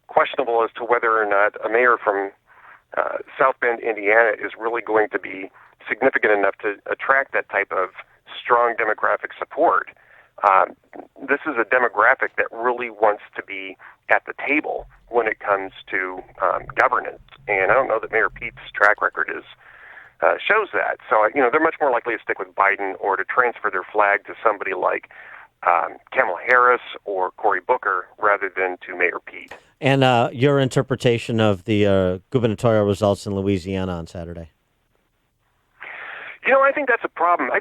questionable as to whether or not a mayor from South Bend, Indiana, is really going to be significant enough to attract that type of strong demographic support. This is a demographic that really wants to be at the table when it comes to governance, and I don't know that Mayor Pete's track record shows that. So, they're much more likely to stick with Biden or to transfer their flag to somebody like Kamala Harris or Cory Booker rather than to Mayor Pete. And your interpretation of the gubernatorial results in Louisiana on Saturday? I think that's a problem. I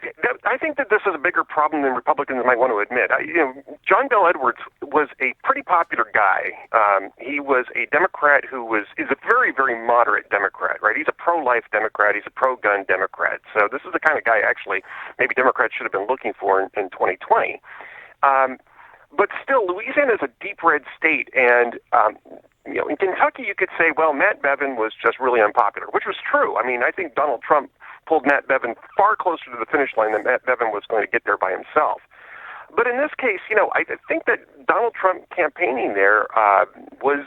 think that this is a bigger problem than Republicans might want to admit. John Bel Edwards was a pretty popular guy. He was a Democrat is a very, very moderate Democrat, right? He's a pro-life Democrat. He's a pro-gun Democrat. So this is the kind of guy, actually, maybe Democrats should have been looking for in 2020. But still, Louisiana is a deep red state, and in Kentucky, you could say, well, Matt Bevin was just really unpopular, which was true. I mean, I think Donald Trump pulled Matt Bevin far closer to the finish line than Matt Bevin was going to get there by himself. But in this case, I think that Donald Trump campaigning there was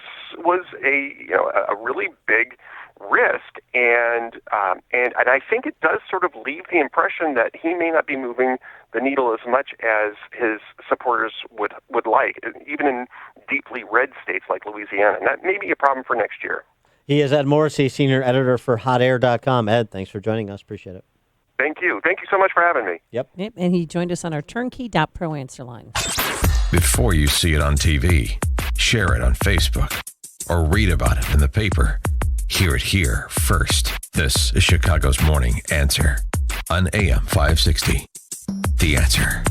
a really big risk, and I think it does sort of leave the impression that he may not be moving the needle as much as his supporters would like, even in deeply red states like Louisiana. And that may be a problem for next year. He is Ed Morrissey, senior editor for hotair.com. Ed, thanks for joining us. Appreciate it. Thank you. Thank you so much for having me. Yep. And he joined us on our turnkey.pro answer line. Before you see it on TV, share it on Facebook, or read about it in the paper, hear it here first. This is Chicago's Morning Answer on AM 560. The Answer.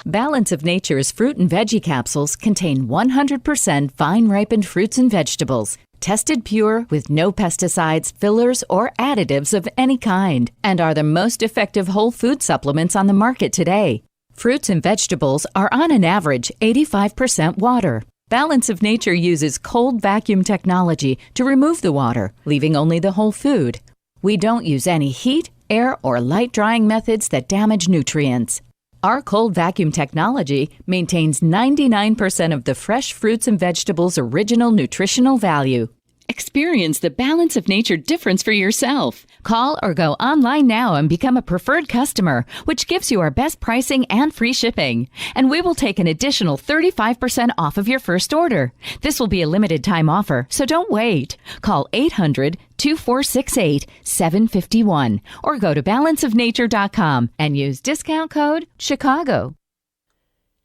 Balance of Nature's fruit and veggie capsules contain 100% vine-ripened fruits and vegetables, tested pure with no pesticides, fillers, or additives of any kind, and are the most effective whole food supplements on the market today. Fruits and vegetables are on an average 85% water. Balance of Nature uses cold vacuum technology to remove the water, leaving only the whole food. We don't use any heat, air, or light drying methods that damage nutrients. Our cold vacuum technology maintains 99% of the fresh fruits and vegetables' original nutritional value. Experience the Balance of Nature difference for yourself. Call or go online now and become a preferred customer, which gives you our best pricing and free shipping. And we will take an additional 35% off of your first order. This will be a limited time offer, so don't wait. Call 800-2468-751 or go to balanceofnature.com and use discount code Chicago.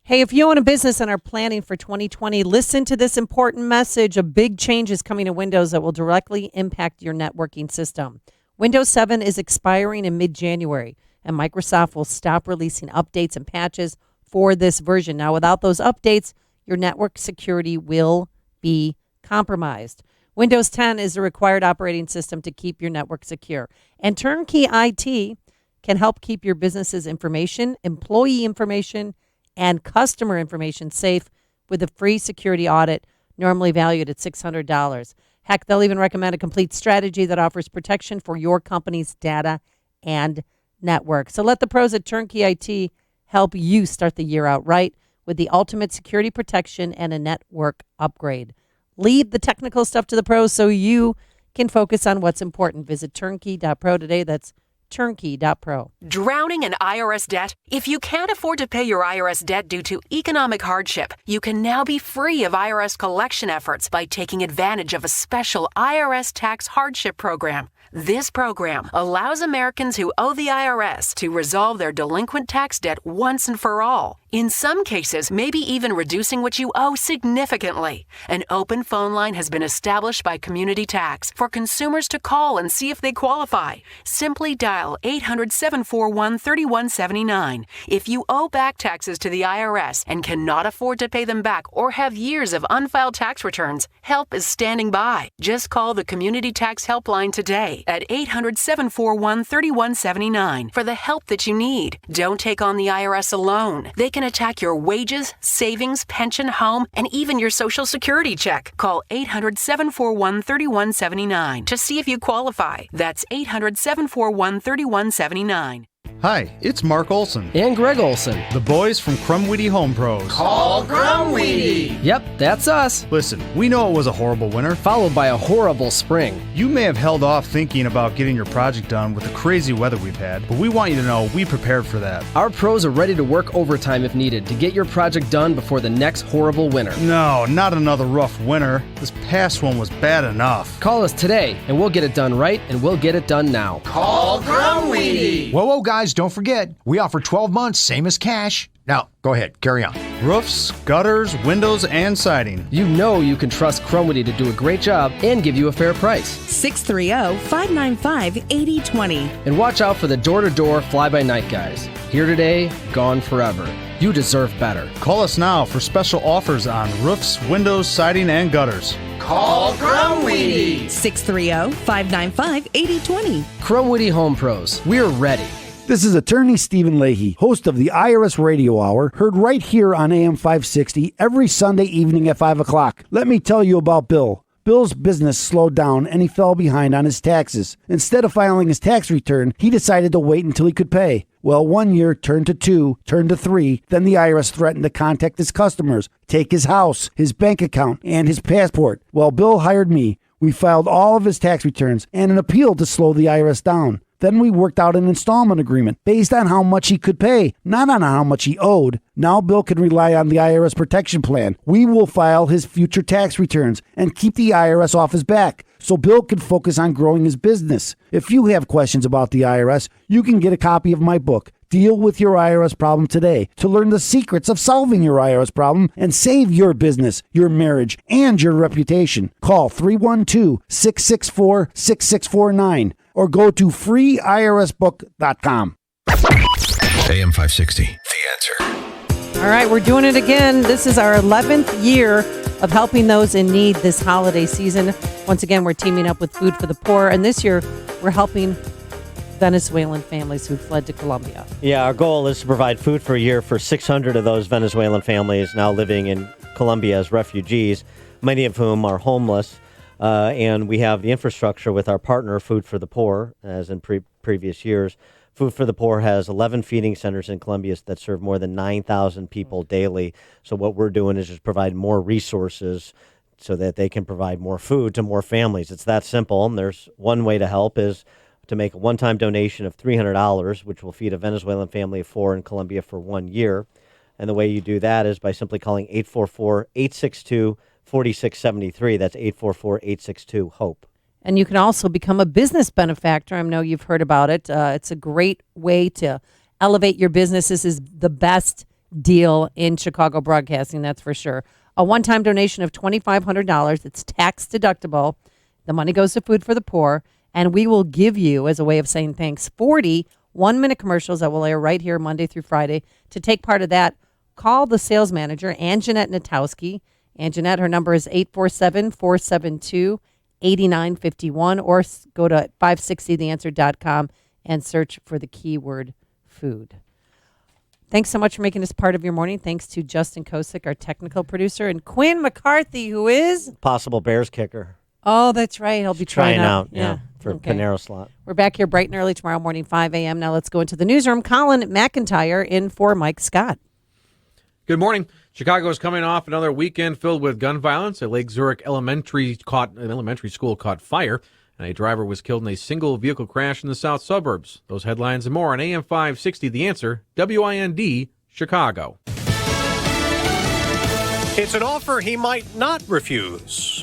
Hey, if you own a business and are planning for 2020, listen to this important message. A big change is coming to Windows that will directly impact your networking system. Windows 7 is expiring in mid-January, and Microsoft will stop releasing updates and patches for this version. Now, without those updates, your network security will be compromised. Windows 10 is a required operating system to keep your network secure. And Turnkey IT can help keep your business's information, employee information, and customer information safe with a free security audit, normally valued at $600. Heck, they'll even recommend a complete strategy that offers protection for your company's data and network. So let the pros at Turnkey IT help you start the year out right with the ultimate security protection and a network upgrade. Leave the technical stuff to the pros so you can focus on what's important. Visit turnkey.pro today. That's turnkey.pro. Drowning in IRS debt? If you can't afford to pay your IRS debt due to economic hardship, you can now be free of IRS collection efforts by taking advantage of a special IRS tax hardship program. This program allows Americans who owe the IRS to resolve their delinquent tax debt once and for all. In some cases, maybe even reducing what you owe significantly. An open phone line has been established by Community Tax for consumers to call and see if they qualify. Simply dial 800-741-3179. If you owe back taxes to the IRS and cannot afford to pay them back or have years of unfiled tax returns, help is standing by. Just call the Community Tax Helpline today at 800-741-3179 for the help that you need. Don't take on the IRS alone. They can attack your wages, savings, pension, home, and even your Social Security check. Call 800-741-3179 to see if you qualify. That's 800-741-3179. Hi, it's Mark Olson. And Greg Olson. The boys from Crumweedy Home Pros. Call Crumweedy! Yep, that's us. Listen, we know it was a horrible winter, followed by a horrible spring. You may have held off thinking about getting your project done with the crazy weather we've had, but we want you to know we prepared for that. Our pros are ready to work overtime if needed to get your project done before the next horrible winter. No, not another rough winter. This past one was bad enough. Call us today, and we'll get it done right, and we'll get it done now. Call Crumweedy! Whoa, guys, don't forget, we offer 12 months, same as cash. Now, go ahead, carry on. Roofs, gutters, windows, and siding. You know you can trust Crumweedy to do a great job and give you a fair price. 630-595-8020. And watch out for the door-to-door fly-by-night guys. Here today, gone forever. You deserve better. Call us now for special offers on roofs, windows, siding, and gutters. Call Crumweedy! 630-595-8020. Crumweedy Home Pros. We're ready. This is Attorney Stephen Leahy, host of the IRS Radio Hour, heard right here on AM 560 every Sunday evening at 5 o'clock. Let me tell you about Bill. Bill's business slowed down and he fell behind on his taxes. Instead of filing his tax return, he decided to wait until he could pay. Well, 1 year turned to 2, turned to 3. Then the IRS threatened to contact his customers, take his house, his bank account, and his passport. Well, Bill hired me. We filed all of his tax returns and an appeal to slow the IRS down. Then we worked out an installment agreement based on how much he could pay, not on how much he owed. Now Bill can rely on the IRS protection plan. We will file his future tax returns and keep the IRS off his back so Bill can focus on growing his business. If you have questions about the IRS, you can get a copy of my book, Deal with Your IRS Problem Today, to learn the secrets of solving your IRS problem and save your business, your marriage, and your reputation. Call 312-664-6649 or go to freeirsbook.com. AM 560, The Answer. All right, we're doing it again. This is our 11th year of helping those in need this holiday season. Once again, we're teaming up with Food for the Poor, and this year we're helping Venezuelan families who fled to Colombia. Yeah, our goal is to provide food for a year for 600 of those Venezuelan families now living in Colombia as refugees, many of whom are homeless. And we have the infrastructure with our partner, Food for the Poor, as in previous years. Food for the Poor has 11 feeding centers in Colombia that serve more than 9,000 people daily. So what we're doing is just provide more resources so that they can provide more food to more families. It's that simple. And there's one way to help is to make a one-time donation of $300, which will feed a Venezuelan family of 4 in Colombia for 1 year. And the way you do that is by simply calling 844-862-4673. That's 844-862-HOPE. And you can also become a business benefactor. I know you've heard about it. It's a great way to elevate your business. This is the best deal in Chicago broadcasting, that's for sure. A one-time donation of $2,500. It's tax deductible. The money goes to Food for the Poor. And we will give you, as a way of saying thanks, 40 one-minute commercials that will air right here Monday through Friday. To take part of that, call the sales manager, Anjanette Natowski. Anjanette, her number is 847-472-8951, or go to 560theanswer.com and search for the keyword food. Thanks so much for making this part of your morning. Thanks to Justin Kosick, our technical producer, and Quinn McCarthy, who is possible Bears kicker. Oh, that's right. He'll be trying out. Yeah, for Panero slot. We're back here bright and early tomorrow morning, 5 a.m. Now let's go into the newsroom. Colin McIntyre in for Mike Scott. Good morning. Chicago is coming off another weekend filled with gun violence. A Lake Zurich elementary school caught fire, and a driver was killed in a single vehicle crash in the south suburbs. Those headlines and more on AM 560, The Answer, WIND, Chicago. It's an offer he might not refuse.